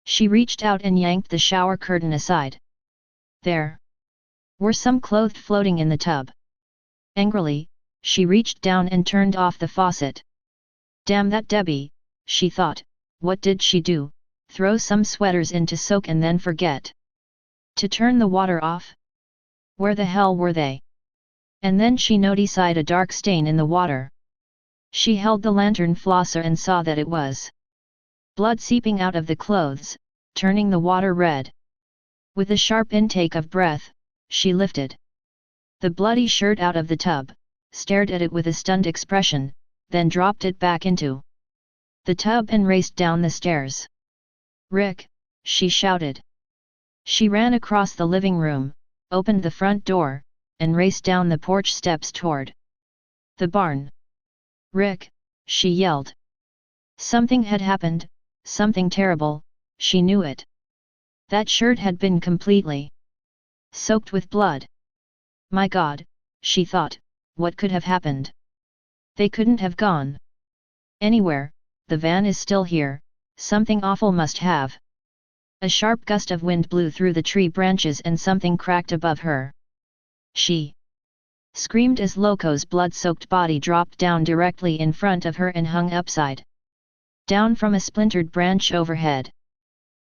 She reached out and yanked the shower curtain aside. There were some clothes floating in the tub. Angrily, she reached down and turned off the faucet. Damn that Debbie, she thought, what did she do, throw some sweaters in to soak and then forget to turn the water off? Where the hell were they? And then she noticed a dark stain in the water. She held the lantern flosser and saw that it was blood seeping out of the clothes, turning the water red. With a sharp intake of breath, she lifted the bloody shirt out of the tub, stared at it with a stunned expression, then dropped it back into the tub and raced down the stairs. Rick, she shouted. She ran across the living room, opened the front door, and raced down the porch steps toward the barn. Rick, she yelled. Something had happened, something terrible, she knew it. That shirt had been completely soaked with blood. My God, she thought, what could have happened? They couldn't have gone anywhere, the van is still here, something awful must have. A sharp gust of wind blew through the tree branches and something cracked above her. She screamed as Loco's blood-soaked body dropped down directly in front of her and hung upside down from a splintered branch overhead.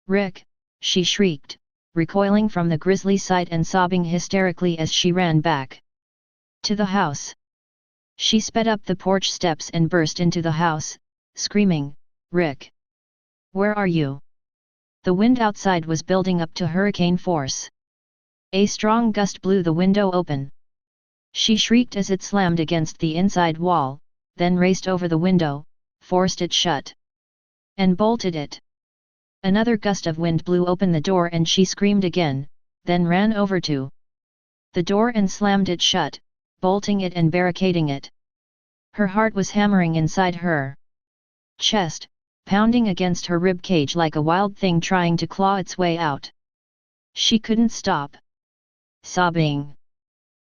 Rick, she shrieked, recoiling from the grisly sight and sobbing hysterically as she ran back to the house. She sped up the porch steps and burst into the house, screaming, Rick! Where are you? The wind outside was building up to hurricane force. A strong gust blew the window open. She shrieked as it slammed against the inside wall, then raced over the window, forced it shut, and bolted it. Another gust of wind blew open the door and she screamed again, then ran over to the door and slammed it shut, bolting it and barricading it. Her heart was hammering inside her chest, pounding against her rib cage like a wild thing trying to claw its way out. She couldn't stop sobbing.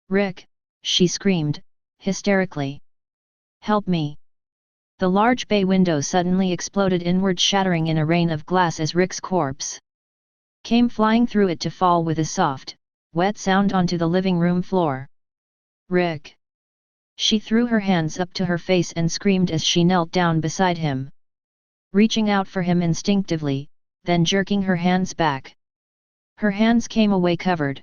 Rick, she screamed, hysterically. Help me. The large bay window suddenly exploded inward, shattering in a rain of glass as Rick's corpse came flying through it to fall with a soft, wet sound onto the living room floor. Rick! She threw her hands up to her face and screamed as she knelt down beside him, reaching out for him instinctively, then jerking her hands back. Her hands came away covered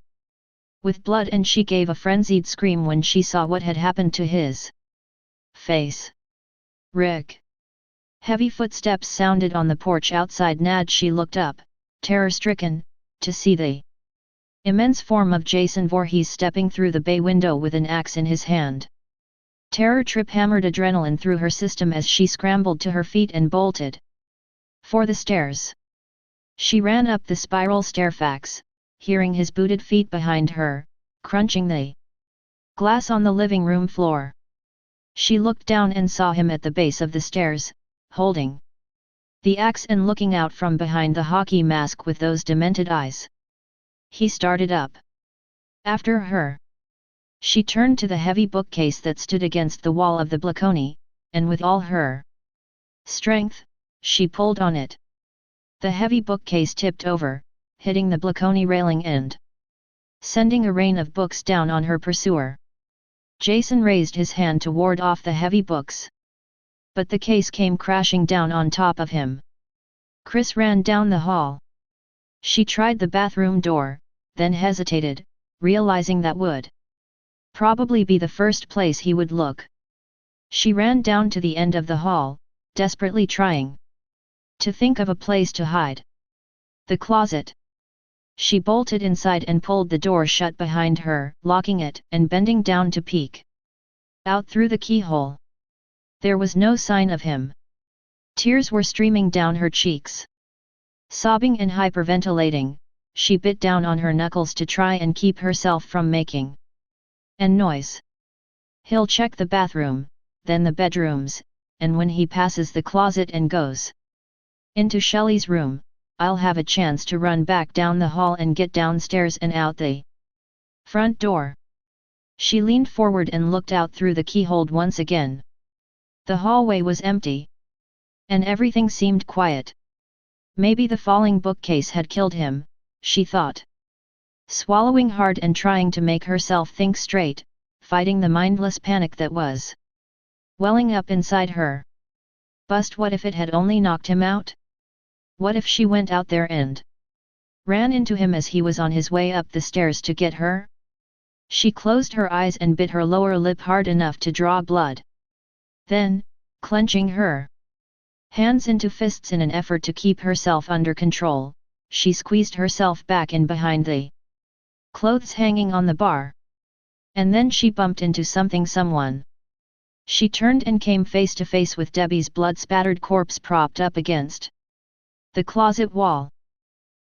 with blood and she gave a frenzied scream when she saw what had happened to his face. Rick! Heavy footsteps sounded on the porch outside. She looked up, terror-stricken, to see the immense form of Jason Voorhees stepping through the bay window with an axe in his hand. Terror trip hammered adrenaline through her system as she scrambled to her feet and bolted for the stairs. She ran up the spiral stairfax, hearing his booted feet behind her, crunching the glass on the living room floor. She looked down and saw him at the base of the stairs, holding the axe and looking out from behind the hockey mask with those demented eyes. He started up. After her. She turned to the heavy bookcase that stood against the wall of the balcony, and with all her strength, she pulled on it. The heavy bookcase tipped over, hitting the balcony railing end, sending a rain of books down on her pursuer. Jason raised his hand to ward off the heavy books. But the case came crashing down on top of him. Chris ran down the hall. She tried the bathroom door, then hesitated, realizing that would probably be the first place he would look. She ran down to the end of the hall, desperately trying to think of a place to hide. The closet. She bolted inside and pulled the door shut behind her, locking it and bending down to peek out through the keyhole. There was no sign of him. Tears were streaming down her cheeks. Sobbing and hyperventilating, she bit down on her knuckles to try and keep herself from making a noise. He'll check the bathroom, then the bedrooms, and when he passes the closet and goes into Shelley's room, I'll have a chance to run back down the hall and get downstairs and out the front door. She leaned forward and looked out through the keyhole once again. The hallway was empty. And everything seemed quiet. Maybe the falling bookcase had killed him, she thought. Swallowing hard and trying to make herself think straight, fighting the mindless panic that was welling up inside her. What if it had only knocked him out? What if she went out there and ran into him as he was on his way up the stairs to get her? She closed her eyes and bit her lower lip hard enough to draw blood. Then, clenching her hands into fists in an effort to keep herself under control, she squeezed herself back in behind the clothes hanging on the bar. And then she bumped into someone. She turned and came face to face with Debbie's blood-spattered corpse propped up against the closet wall.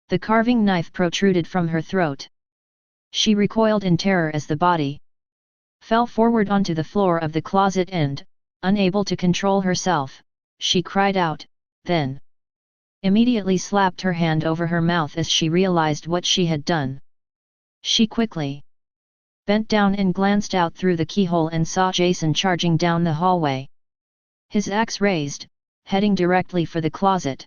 The carving knife protruded from her throat. She recoiled in terror as the body fell forward onto the floor of the closet and, unable to control herself, she cried out, then immediately slapped her hand over her mouth as she realized what she had done. She quickly bent down and glanced out through the keyhole and saw Jason charging down the hallway. His axe raised, heading directly for the closet.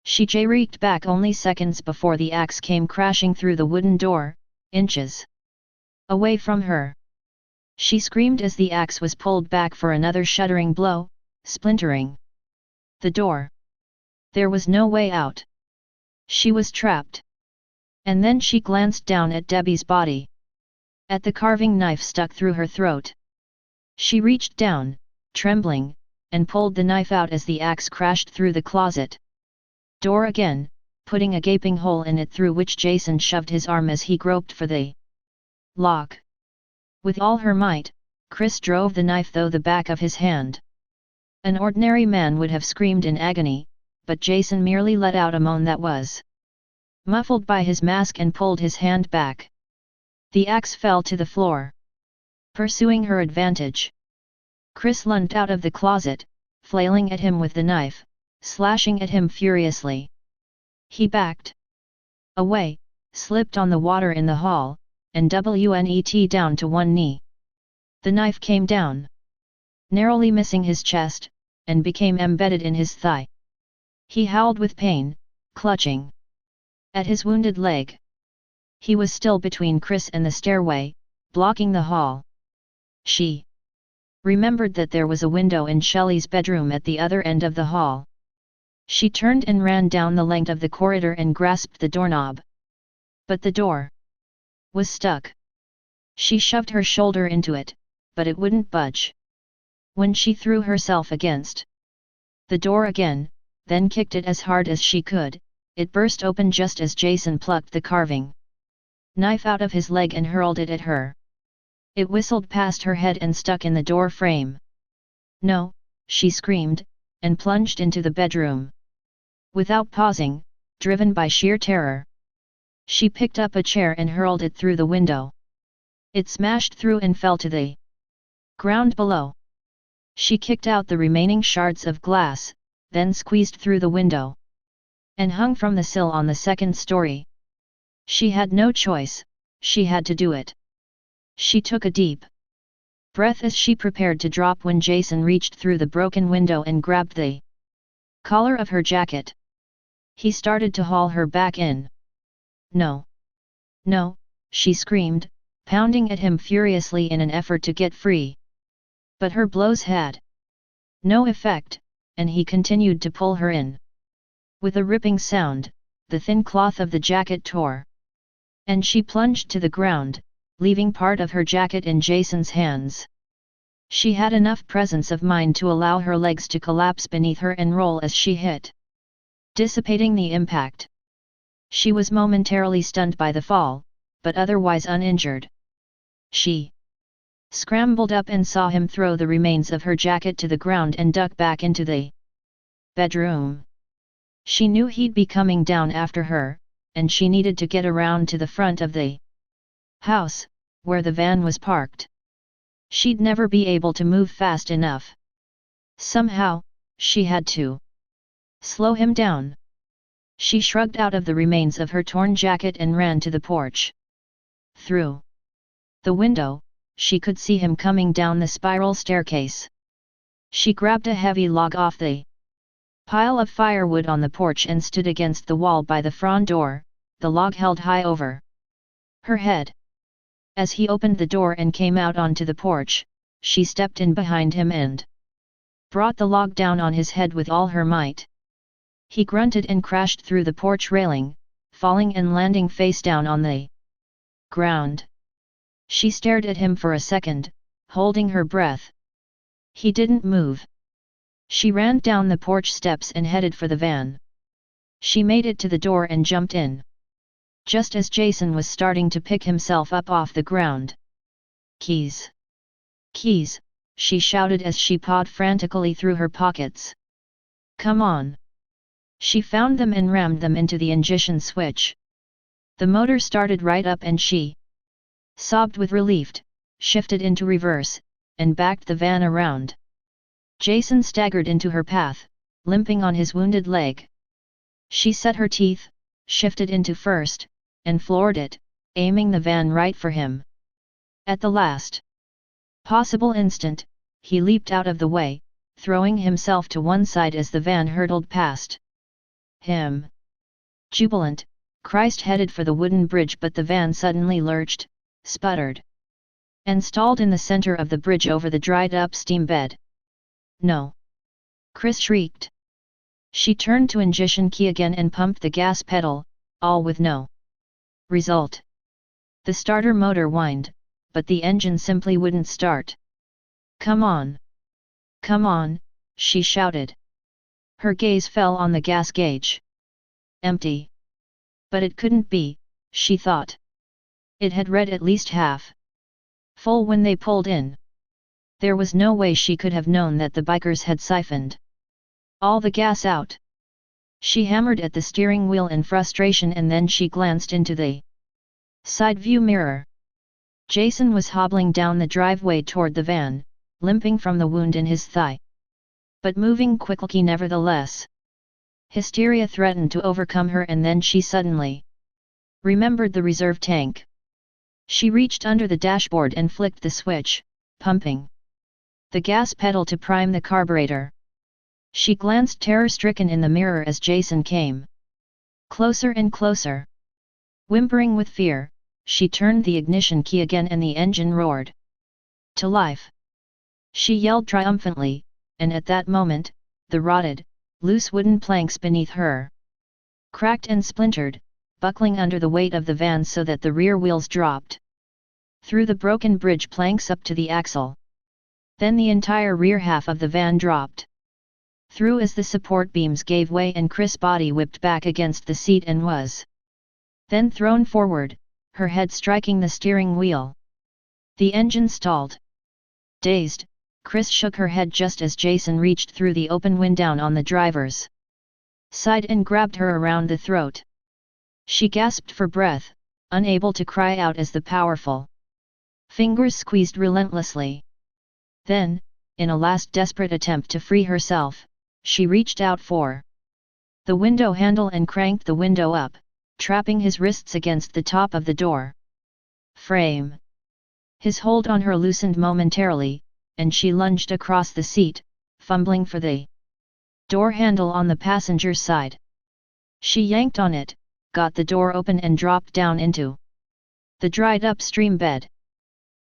She reeked back only seconds before the axe came crashing through the wooden door, inches away from her. She screamed as the axe was pulled back for another shuddering blow, splintering the door. There was no way out. She was trapped. And then she glanced down at Debbie's body. At the carving knife stuck through her throat. She reached down, trembling, and pulled the knife out as the axe crashed through the closet door again, putting a gaping hole in it through which Jason shoved his arm as he groped for the lock. With all her might, Chris drove the knife through the back of his hand. An ordinary man would have screamed in agony, but Jason merely let out a moan that was muffled by his mask and pulled his hand back. The axe fell to the floor. Pursuing her advantage, Chris lunged out of the closet, flailing at him with the knife, slashing at him furiously. He backed away, slipped on the water in the hall, and went down to one knee. The knife came down, narrowly missing his chest, and became embedded in his thigh. He howled with pain, clutching at his wounded leg. He was still between Chris and the stairway, blocking the hall. She remembered that there was a window in Shelley's bedroom at the other end of the hall. She turned and ran down the length of the corridor and grasped the doorknob. But the door was stuck. She shoved her shoulder into it, but it wouldn't budge. When she threw herself against the door again, then kicked it as hard as she could, it burst open just as Jason plucked the carving knife out of his leg and hurled it at her. It whistled past her head and stuck in the door frame. No, she screamed, and plunged into the bedroom. Without pausing, driven by sheer terror, she picked up a chair and hurled it through the window. It smashed through and fell to the ground below. She kicked out the remaining shards of glass, then squeezed through the window and hung from the sill on the second story. She had no choice, she had to do it. She took a deep breath as she prepared to drop when Jason reached through the broken window and grabbed the collar of her jacket. He started to haul her back in. No! No! She screamed, pounding at him furiously in an effort to get free. But her blows had no effect, and he continued to pull her in. With a ripping sound, the thin cloth of the jacket tore. And she plunged to the ground, leaving part of her jacket in Jason's hands. She had enough presence of mind to allow her legs to collapse beneath her and roll as she hit, dissipating the impact. She was momentarily stunned by the fall, but otherwise uninjured. She scrambled up and saw him throw the remains of her jacket to the ground and duck back into the bedroom. She knew he'd be coming down after her, and she needed to get around to the front of the house, where the van was parked. She'd never be able to move fast enough. Somehow, she had to slow him down. She shrugged out of the remains of her torn jacket and ran to the porch. Through the window, she could see him coming down the spiral staircase. She grabbed a heavy log off the pile of firewood on the porch and stood against the wall by the front door, the log held high over her head. As he opened the door and came out onto the porch, she stepped in behind him and brought the log down on his head with all her might. He grunted and crashed through the porch railing, falling and landing face down on the ground. She stared at him for a second, holding her breath. He didn't move. She ran down the porch steps and headed for the van. She made it to the door and jumped in, just as Jason was starting to pick himself up off the ground. "Keys! Keys!" she shouted as she pawed frantically through her pockets. "Come on!" She found them and rammed them into the ignition switch. The motor started right up and she sobbed with relief, shifted into reverse, and backed the van around. Jason staggered into her path, limping on his wounded leg. She set her teeth, shifted into first, and floored it, aiming the van right for him. At the last possible instant, he leaped out of the way, throwing himself to one side as the van hurtled past him. Jubilant, Christ headed for the wooden bridge, but the van suddenly lurched, sputtered, and stalled in the center of the bridge over the dried-up steam bed. "No!" Chris shrieked. She turned to ignition key again and pumped the gas pedal, all with no result. The starter motor whined, but the engine simply wouldn't start. "Come on! Come on!" she shouted. Her gaze fell on the gas gauge. Empty. But it couldn't be, she thought. It had read at least half full when they pulled in. There was no way she could have known that the bikers had siphoned all the gas out. She hammered at the steering wheel in frustration and then she glanced into the side view mirror. Jason was hobbling down the driveway toward the van, limping from the wound in his thigh, but moving quickly nevertheless. Hysteria threatened to overcome her and then she suddenly remembered the reserve tank. She reached under the dashboard and flicked the switch, pumping the gas pedal to prime the carburetor. She glanced terror-stricken in the mirror as Jason came closer and closer. Whimpering with fear, she turned the ignition key again and the engine roared to life. She yelled triumphantly, and at that moment, the rotted, loose wooden planks beneath her cracked and splintered, buckling under the weight of the van so that the rear wheels dropped through the broken bridge planks up to the axle. Then the entire rear half of the van dropped through as the support beams gave way and Chris' body whipped back against the seat and was then thrown forward, her head striking the steering wheel. The engine stalled. Dazed, Chris shook her head just as Jason reached through the open window down on the driver's side and grabbed her around the throat. She gasped for breath, unable to cry out as the powerful fingers squeezed relentlessly. Then, in a last desperate attempt to free herself, she reached out for the window handle and cranked the window up, trapping his wrists against the top of the door. frame. His hold on her loosened momentarily, and she lunged across the seat, fumbling for the door handle on the passenger's side. She yanked on it, got the door open and dropped down into the dried-up stream bed.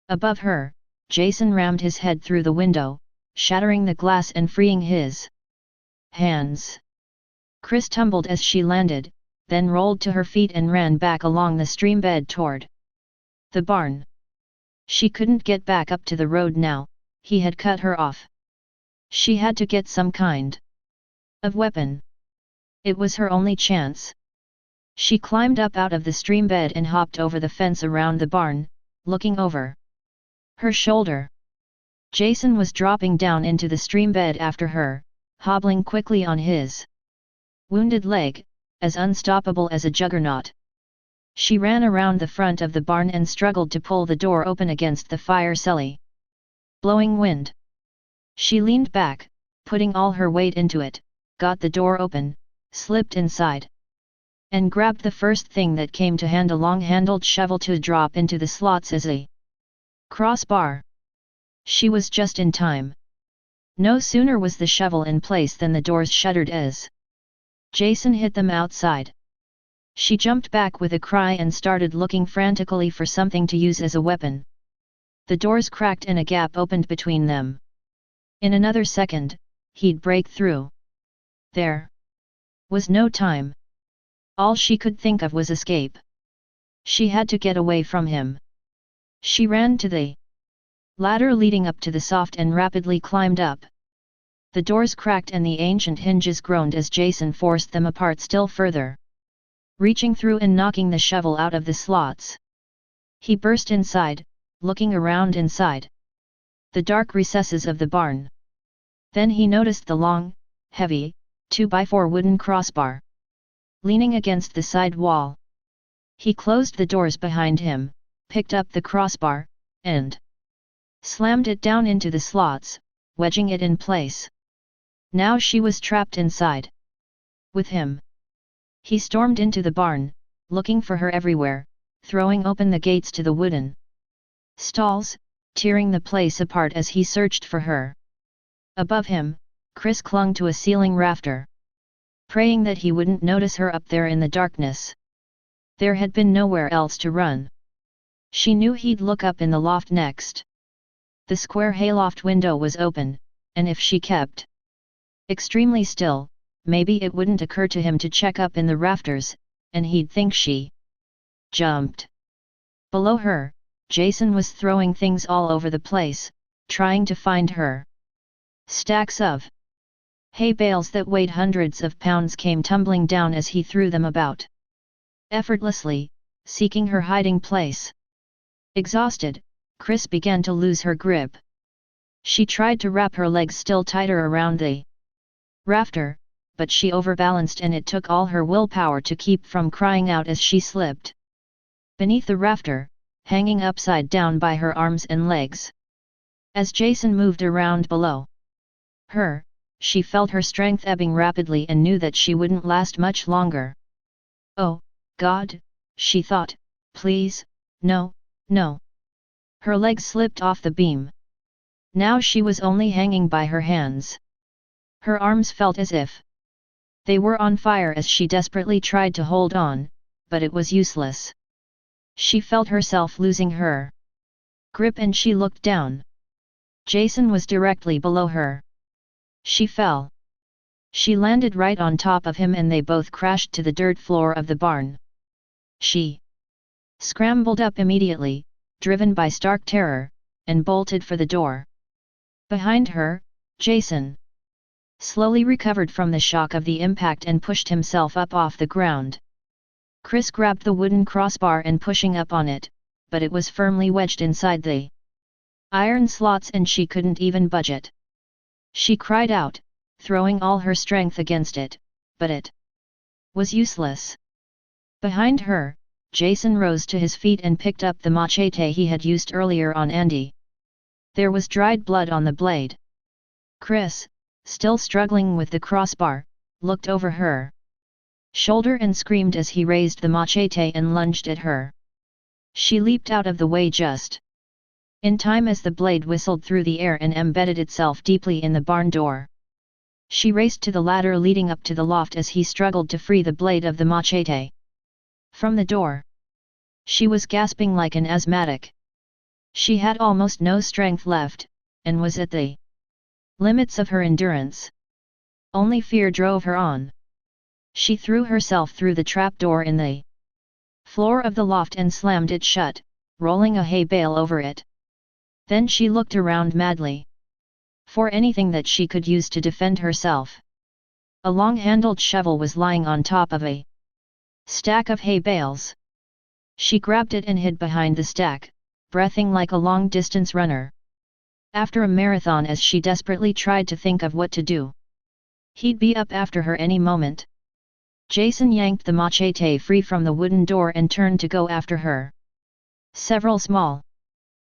Above her, Jason rammed his head through the window, shattering the glass and freeing his hands. Chris tumbled as she landed, then rolled to her feet and ran back along the stream bed toward the barn. She couldn't get back up to the road now, he had cut her off. She had to get some kind of weapon. It was her only chance. She climbed up out of the stream bed and hopped over the fence around the barn, looking over her shoulder. Jason was dropping down into the stream bed after her, hobbling quickly on his wounded leg, as unstoppable as a juggernaut. She ran around the front of the barn and struggled to pull the door open against the fire-celly blowing wind. She leaned back, putting all her weight into it, got the door open, slipped inside, and grabbed the first thing that came to hand, a long-handled shovel to drop into the slots as a crossbar. She was just in time. No sooner was the shovel in place than the doors shuddered as Jason hit them outside. She jumped back with a cry and started looking frantically for something to use as a weapon. The doors cracked and a gap opened between them. In another second, he'd break through. There was no time. All she could think of was escape. She had to get away from him. She ran to the ladder leading up to the soft and rapidly climbed up. The doors cracked and the ancient hinges groaned as Jason forced them apart still further, reaching through and knocking the shovel out of the slots. He burst inside, looking around inside the dark recesses of the barn. Then he noticed the long, heavy, 2x4 wooden crossbar leaning against the side wall. He closed the doors behind him, picked up the crossbar, and slammed it down into the slots, wedging it in place. Now she was trapped inside with him. He stormed into the barn, looking for her everywhere, throwing open the gates to the wooden stalls, tearing the place apart as he searched for her. Above him, Chris clung to a ceiling rafter, praying that he wouldn't notice her up there in the darkness. There had been nowhere else to run. She knew he'd look up in the loft next. The square hayloft window was open, and if she kept extremely still, maybe it wouldn't occur to him to check up in the rafters, and he'd think she jumped. Below her, Jason was throwing things all over the place, trying to find her. Stacks of hay bales that weighed hundreds of pounds came tumbling down as he threw them about, effortlessly, seeking her hiding place. Exhausted, Chris began to lose her grip. She tried to wrap her legs still tighter around the rafter, but she overbalanced and it took all her willpower to keep from crying out as she slipped beneath the rafter, hanging upside down by her arms and legs. As Jason moved around below her, she felt her strength ebbing rapidly and knew that she wouldn't last much longer. Oh, God, she thought, please, no, no. Her legs slipped off the beam. Now she was only hanging by her hands. Her arms felt as if they were on fire as she desperately tried to hold on, but it was useless. She felt herself losing her grip and she looked down. Jason was directly below her. She fell. She landed right on top of him and they both crashed to the dirt floor of the barn. She scrambled up immediately, driven by stark terror, and bolted for the door. Behind her, Jason slowly recovered from the shock of the impact and pushed himself up off the ground. Chris grabbed the wooden crossbar and pushing up on it, but it was firmly wedged inside the iron slots and she couldn't even budge it. She cried out, throwing all her strength against it, but it was useless. Behind her, Jason rose to his feet and picked up the machete he had used earlier on Andy. There was dried blood on the blade. Chris, still struggling with the crossbar, looked over her shoulder and screamed as he raised the machete and lunged at her. She leaped out of the way just in time as the blade whistled through the air and embedded itself deeply in the barn door. She raced to the ladder leading up to the loft as he struggled to free the blade of the machete from the door. She was gasping like an asthmatic. She had almost no strength left, and was at the limits of her endurance. Only fear drove her on. She threw herself through the trapdoor in the floor of the loft and slammed it shut, rolling a hay bale over it. Then she looked around madly for anything that she could use to defend herself. A long-handled shovel was lying on top of a stack of hay bales. She grabbed it and hid behind the stack, breathing like a long-distance runner. After a marathon, as she desperately tried to think of what to do. He'd be up after her any moment. Jason yanked the machete free from the wooden door and turned to go after her. Several small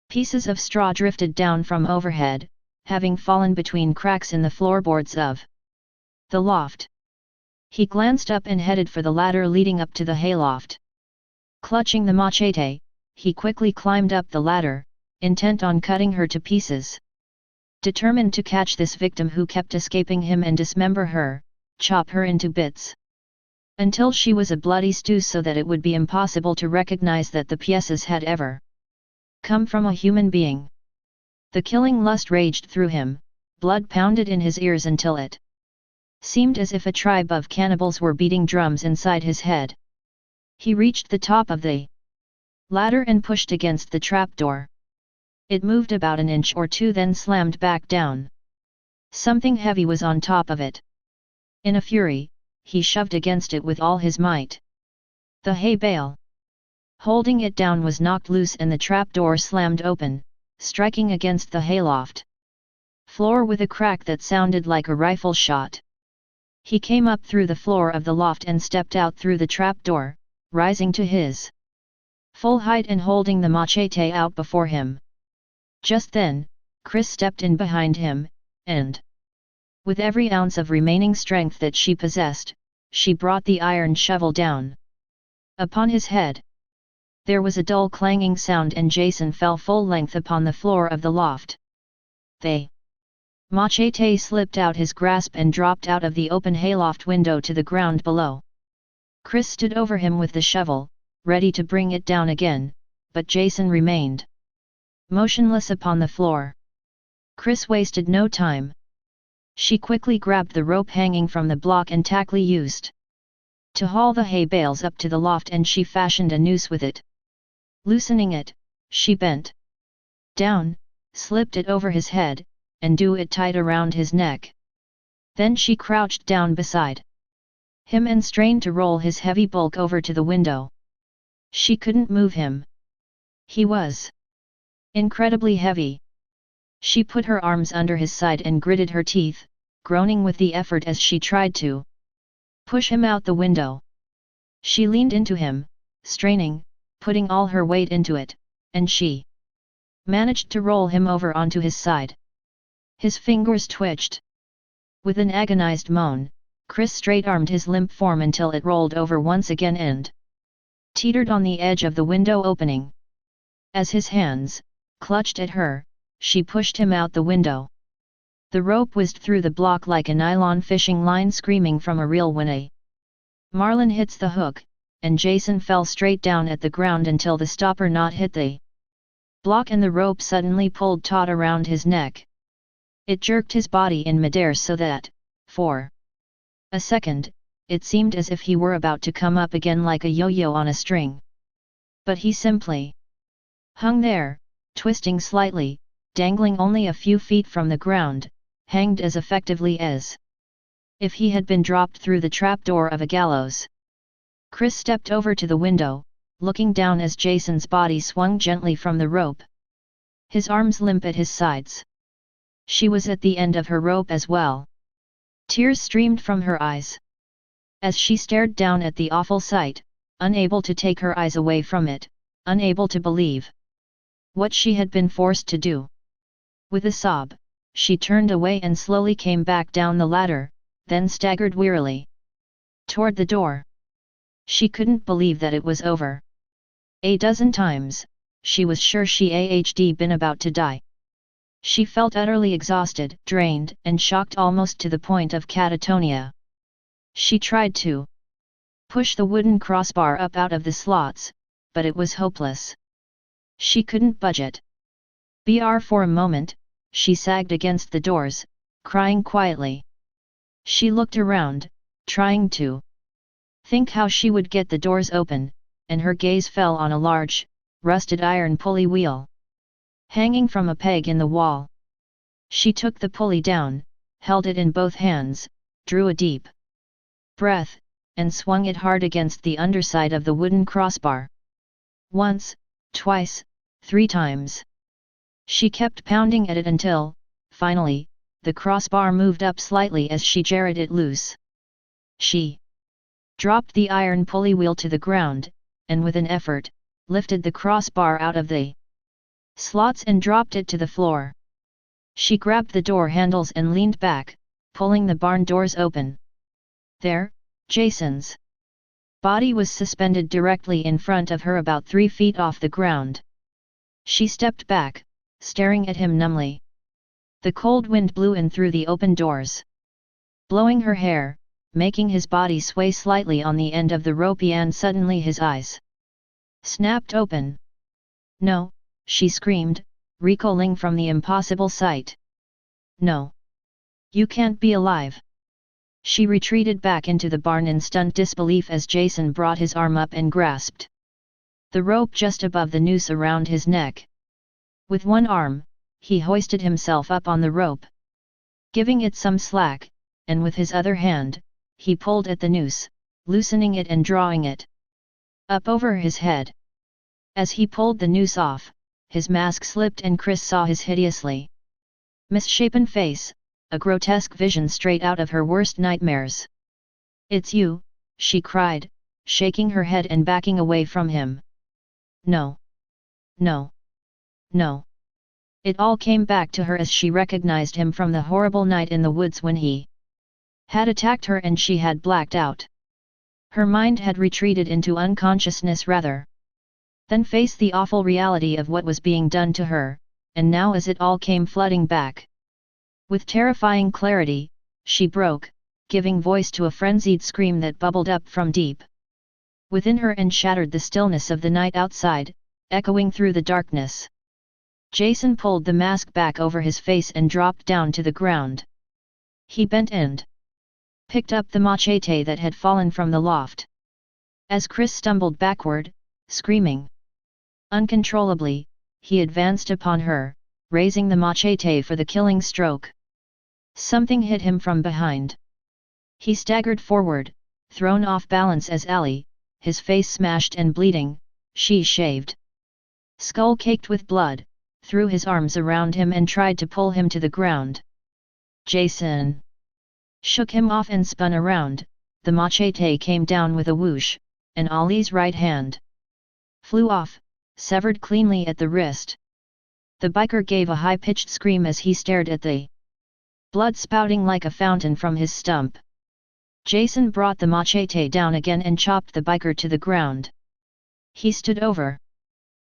pieces of straw drifted down from overhead, having fallen between cracks in the floorboards of the loft. He glanced up and headed for the ladder leading up to the hayloft. Clutching the machete, he quickly climbed up the ladder, intent on cutting her to pieces. Determined to catch this victim who kept escaping him and dismember her, chop her into bits, until she was a bloody stew so that it would be impossible to recognize that the pieces had ever come from a human being. The killing lust raged through him, blood pounded in his ears until it seemed as if a tribe of cannibals were beating drums inside his head. He reached the top of the ladder and pushed against the trapdoor. It moved about an inch or two, then slammed back down. Something heavy was on top of it. In a fury, he shoved against it with all his might. The hay bale holding it down was knocked loose and the trapdoor slammed open, striking against the hayloft floor with a crack that sounded like a rifle shot. He came up through the floor of the loft and stepped out through the trapdoor, rising to his full height and holding the machete out before him. Just then, Chris stepped in behind him, and with every ounce of remaining strength that she possessed, she brought the iron shovel down upon his head. There was a dull clanging sound and Jason fell full length upon the floor of the loft. The machete slipped out his grasp and dropped out of the open hayloft window to the ground below. Chris stood over him with the shovel, ready to bring it down again, but Jason remained motionless upon the floor. Chris wasted no time. She quickly grabbed the rope hanging from the block and tackle used to haul the hay bales up to the loft, and she fashioned a noose with it. Loosening it, she bent down, slipped it over his head, and drew it tight around his neck. Then she crouched down beside him and strained to roll his heavy bulk over to the window. She couldn't move him. He was incredibly heavy. She put her arms under his side and gritted her teeth, groaning with the effort as she tried to push him out the window. She leaned into him, straining, putting all her weight into it, and she managed to roll him over onto his side. His fingers twitched. With an agonized moan, Chris straight-armed his limp form until it rolled over once again and teetered on the edge of the window opening. As his hands clutched at her, she pushed him out the window. The rope whizzed through the block like a nylon fishing line screaming from a reel when a marlin hits the hook, and Jason fell straight down at the ground until the stopper knot hit the block and the rope suddenly pulled taut around his neck. It jerked his body in midair so that, for a second, it seemed as if he were about to come up again like a yo-yo on a string. But he simply hung there, twisting slightly, dangling only a few feet from the ground, hanged as effectively as if he had been dropped through the trapdoor of a gallows. Chris stepped over to the window, looking down as Jason's body swung gently from the rope. His arms limp at his sides. She was at the end of her rope as well. Tears streamed from her eyes as she stared down at the awful sight, unable to take her eyes away from it, unable to believe what she had been forced to do. With a sob, she turned away and slowly came back down the ladder, then staggered wearily toward the door. She couldn't believe that it was over. A dozen times, she was sure she had been about to die. She felt utterly exhausted, drained, and shocked almost to the point of catatonia. She tried to push the wooden crossbar up out of the slots, but it was hopeless. She couldn't budge it. For a moment, she sagged against the doors, crying quietly. She looked around, trying to think how she would get the doors open, and her gaze fell on a large, rusted iron pulley wheel hanging from a peg in the wall. She took the pulley down, held it in both hands, drew a deep breath, and swung it hard against the underside of the wooden crossbar. Once, twice, 3 times. She kept pounding at it until, finally, the crossbar moved up slightly as she jarred it loose. She dropped the iron pulley wheel to the ground, and with an effort, lifted the crossbar out of the slots and dropped it to the floor. She grabbed the door handles and leaned back, pulling the barn doors open. There, Jason's body was suspended directly in front of her about 3 feet off the ground. She stepped back, staring at him numbly. The cold wind blew in through the open doors, blowing her hair, making his body sway slightly on the end of the rope, and suddenly his eyes snapped open. "No," she screamed, recoiling from the impossible sight. "No. You can't be alive." She retreated back into the barn in stunned disbelief as Jason brought his arm up and grasped the rope just above the noose around his neck. With one arm, he hoisted himself up on the rope, giving it some slack, and with his other hand, he pulled at the noose, loosening it and drawing it up over his head. As he pulled the noose off, his mask slipped and Chris saw his hideously misshapen face, a grotesque vision straight out of her worst nightmares. "It's you," she cried, shaking her head and backing away from him. "No. No. No." It all came back to her as she recognized him from the horrible night in the woods when he had attacked her and she had blacked out. Her mind had retreated into unconsciousness rather than face the awful reality of what was being done to her, and now as it all came flooding back with terrifying clarity, she broke, giving voice to a frenzied scream that bubbled up from deep within her and shattered the stillness of the night outside, echoing through the darkness. Jason pulled the mask back over his face and dropped down to the ground. He bent and picked up the machete that had fallen from the loft. As Chris stumbled backward, screaming uncontrollably, he advanced upon her, raising the machete for the killing stroke. Something hit him from behind. He staggered forward, thrown off balance as Allie, his face smashed and bleeding, she-shaved, skull caked with blood, threw his arms around him and tried to pull him to the ground. Jason shook him off and spun around. The machete came down with a whoosh, and Ali's right hand flew off, severed cleanly at the wrist. The biker gave a high-pitched scream as he stared at the blood spouting like a fountain from his stump. Jason brought the machete down again and chopped the biker to the ground. He stood over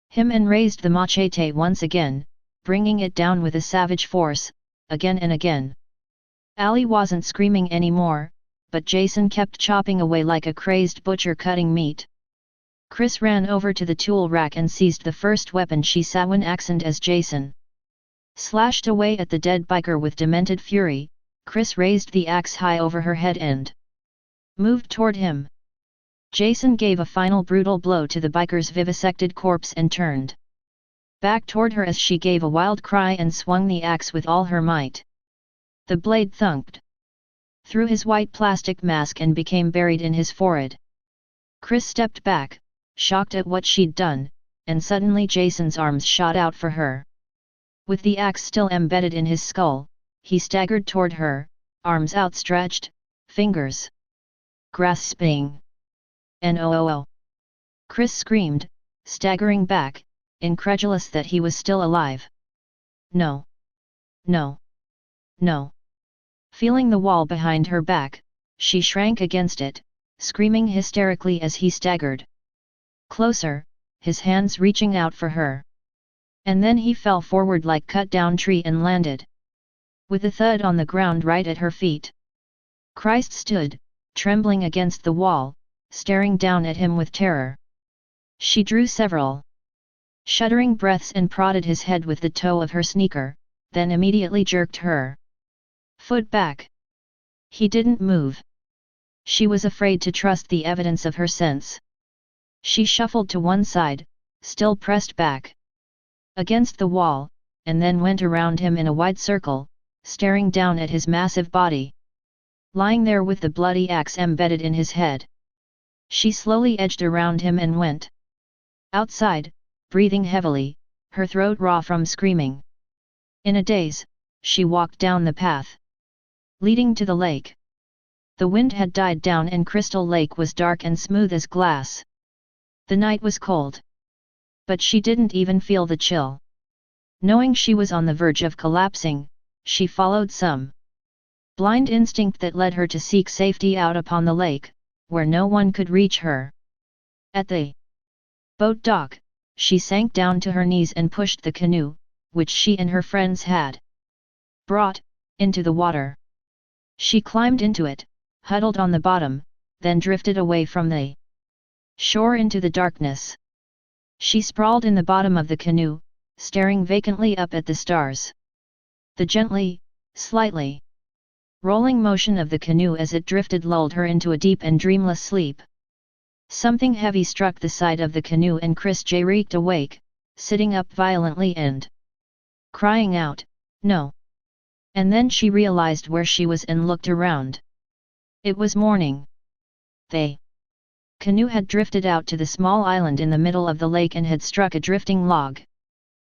him and raised the machete once again, bringing it down with a savage force, again and again. Allie wasn't screaming anymore, but Jason kept chopping away like a crazed butcher cutting meat. Chris ran over to the tool rack and seized the first weapon she saw when accent as Jason slashed away at the dead biker with demented fury. Chris raised the axe high over her head and moved toward him. Jason gave a final brutal blow to the biker's vivisected corpse and turned back toward her as she gave a wild cry and swung the axe with all her might. The blade thunked through his white plastic mask and became buried in his forehead. Chris stepped back, shocked at what she'd done, and suddenly Jason's arms shot out for her. With the axe still embedded in his skull, he staggered toward her, arms outstretched, fingers grasping. "No!" Chris screamed, staggering back, incredulous that he was still alive. "No! No! No!" Feeling the wall behind her back, she shrank against it, screaming hysterically as he staggered closer, his hands reaching out for her. And then he fell forward like cut-down tree and landed with a thud on the ground right at her feet. Christ stood, trembling against the wall, staring down at him with terror. She drew several shuddering breaths and prodded his head with the toe of her sneaker, then immediately jerked her foot back. He didn't move. She was afraid to trust the evidence of her sense. She shuffled to one side, still pressed back against the wall, and then went around him in a wide circle, staring down at his massive body, lying there with the bloody axe embedded in his head. She slowly edged around him and went outside, breathing heavily, her throat raw from screaming. In a daze, she walked down the path leading to the lake. The wind had died down and Crystal Lake was dark and smooth as glass. The night was cold. But she didn't even feel the chill. Knowing she was on the verge of collapsing, she followed some blind instinct that led her to seek safety out upon the lake, where no one could reach her. At the boat dock, she sank down to her knees and pushed the canoe, which she and her friends had brought, into the water. She climbed into it, huddled on the bottom, then drifted away from the shore into the darkness. She sprawled in the bottom of the canoe, staring vacantly up at the stars. The gently, slightly rolling motion of the canoe as it drifted lulled her into a deep and dreamless sleep. Something heavy struck the side of the canoe and Chris J reeked awake, sitting up violently and crying out, "No!" And then she realized where she was and looked around. It was morning. The canoe had drifted out to the small island in the middle of the lake and had struck a drifting log.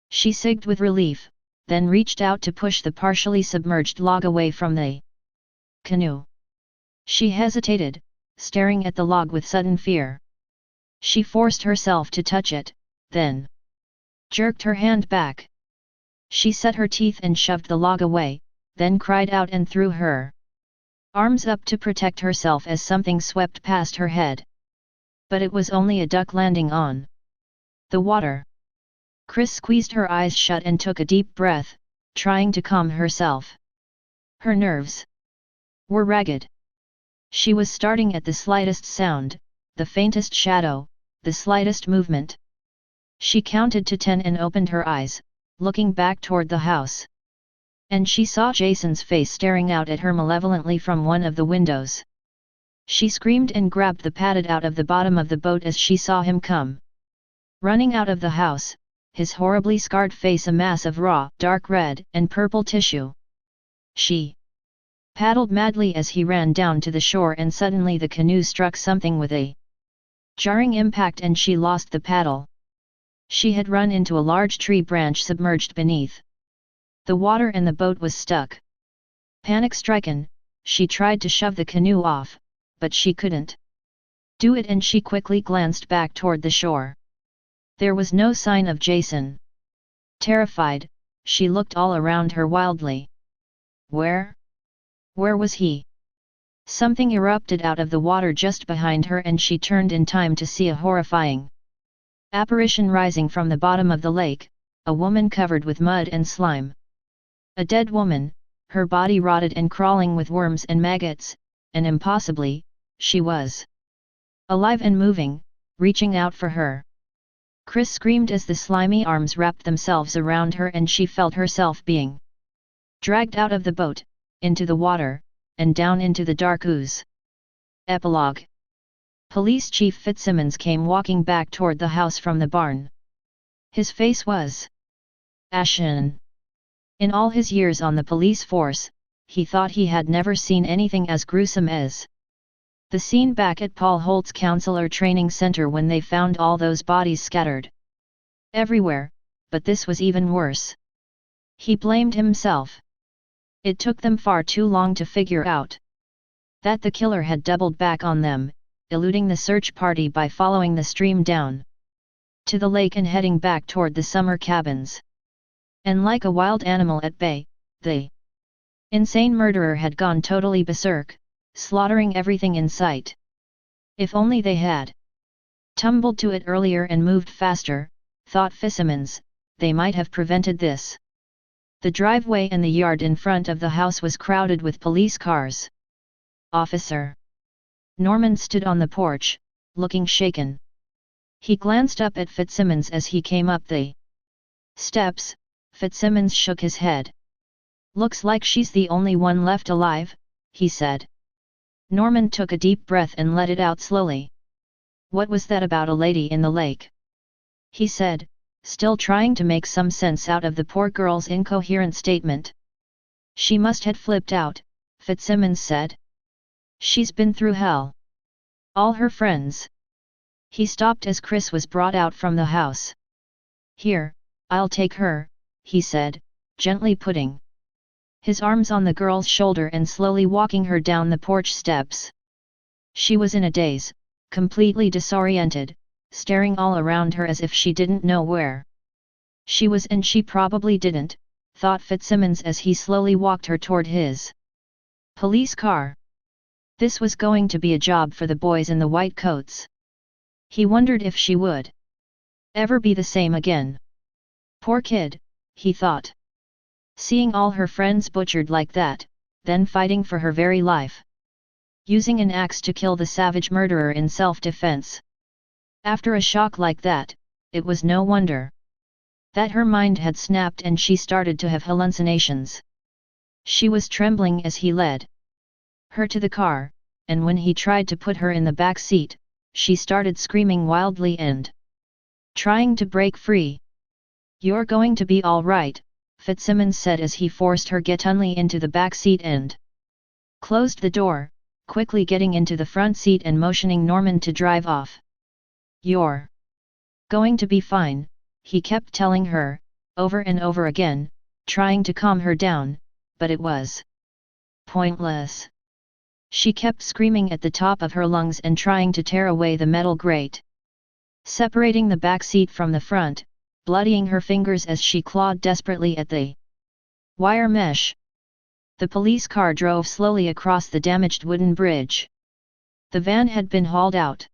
She sighed with relief, then reached out to push the partially submerged log away from the canoe. She hesitated, staring at the log with sudden fear. She forced herself to touch it, then jerked her hand back. She set her teeth and shoved the log away, then cried out and threw her arms up to protect herself as something swept past her head. But it was only a duck landing on the water. Chris squeezed her eyes shut and took a deep breath, trying to calm herself. Her nerves were ragged. She was starting at the slightest sound, the faintest shadow, the slightest movement. She counted to 10 and opened her eyes, looking back toward the house. And she saw Jason's face staring out at her malevolently from one of the windows. She screamed and grabbed the padded out of the bottom of the boat as she saw him come running out of the house, his horribly scarred face a mass of raw, dark red and purple tissue. She paddled madly as he ran down to the shore and suddenly the canoe struck something with a jarring impact and she lost the paddle. She had run into a large tree branch submerged beneath the water and the boat was stuck. Panic-stricken, she tried to shove the canoe off, but she couldn't do it and she quickly glanced back toward the shore. There was no sign of Jason. Terrified, she looked all around her wildly. Where was he? Something erupted out of the water just behind her and she turned in time to see a horrifying apparition rising from the bottom of the lake, a woman covered with mud and slime. A dead woman, her body rotted and crawling with worms and maggots, and impossibly, she was alive and moving, reaching out for her. Chris screamed as the slimy arms wrapped themselves around her and she felt herself being dragged out of the boat, into the water, and down into the dark ooze. Epilogue. Police Chief Fitzsimmons came walking back toward the house from the barn. His face was ashen. In all his years on the police force, he thought he had never seen anything as gruesome as the scene back at Paul Holt's counselor training center when they found all those bodies scattered everywhere, but this was even worse. He blamed himself. It took them far too long to figure out that the killer had doubled back on them, eluding the search party by following the stream down to the lake and heading back toward the summer cabins. And like a wild animal at bay, the insane murderer had gone totally berserk, slaughtering everything in sight. If only they had tumbled to it earlier and moved faster, thought Fitzsimmons, they might have prevented this. The driveway and the yard in front of the house was crowded with police cars. Officer! Norman stood on the porch, looking shaken. He glanced up at Fitzsimmons as he came up the steps. Fitzsimmons shook his head. Looks like she's the only one left alive, he said. Norman took a deep breath and let it out slowly. What was that about a lady in the lake? He said, still trying to make some sense out of the poor girl's incoherent statement. She must have flipped out, Fitzsimmons said. She's been through hell. All her friends. He stopped as Chris was brought out from the house. Here, I'll take her, he said, gently putting his arms on the girl's shoulder and slowly walking her down the porch steps. She was in a daze, completely disoriented, staring all around her as if she didn't know where she was, and she probably didn't, thought Fitzsimmons as he slowly walked her toward his police car. This was going to be a job for the boys in the white coats. He wondered if she would ever be the same again. Poor kid, he thought. Seeing all her friends butchered like that, then fighting for her very life. Using an axe to kill the savage murderer in self-defense. After a shock like that, it was no wonder that her mind had snapped and she started to have hallucinations. She was trembling as he led her to the car, and when he tried to put her in the back seat, she started screaming wildly and trying to break free. You're going to be all right, Fitzsimmons said as he forced her gettingly into the back seat and closed the door, quickly getting into the front seat and motioning Norman to drive off. You're going to be fine, he kept telling her, over and over again, trying to calm her down, but it was pointless. She kept screaming at the top of her lungs and trying to tear away the metal grate separating the back seat from the front, bloodying her fingers as she clawed desperately at the wire mesh. The police car drove slowly across the damaged wooden bridge. The van had been hauled out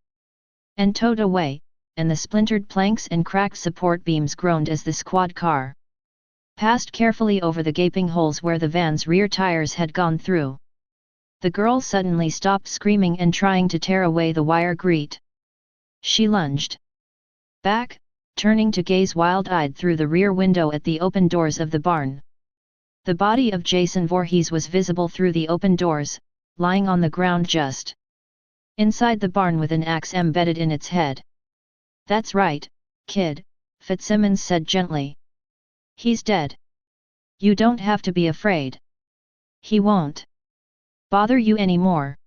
and towed away, and the splintered planks and cracked support beams groaned as the squad car passed carefully over the gaping holes where the van's rear tires had gone through. The girl suddenly stopped screaming and trying to tear away the wire grate. She lunged back, turning to gaze wild-eyed through the rear window at the open doors of the barn. The body of Jason Voorhees was visible through the open doors, lying on the ground just inside the barn with an axe embedded in its head. That's right, kid, Fitzsimmons said gently. He's dead. You don't have to be afraid. He won't bother you anymore.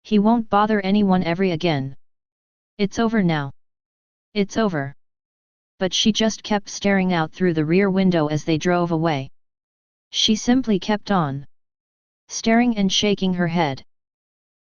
He won't bother anyone ever again. It's over now. It's over. But she just kept staring out through the rear window as they drove away. She simply kept on staring and shaking her head.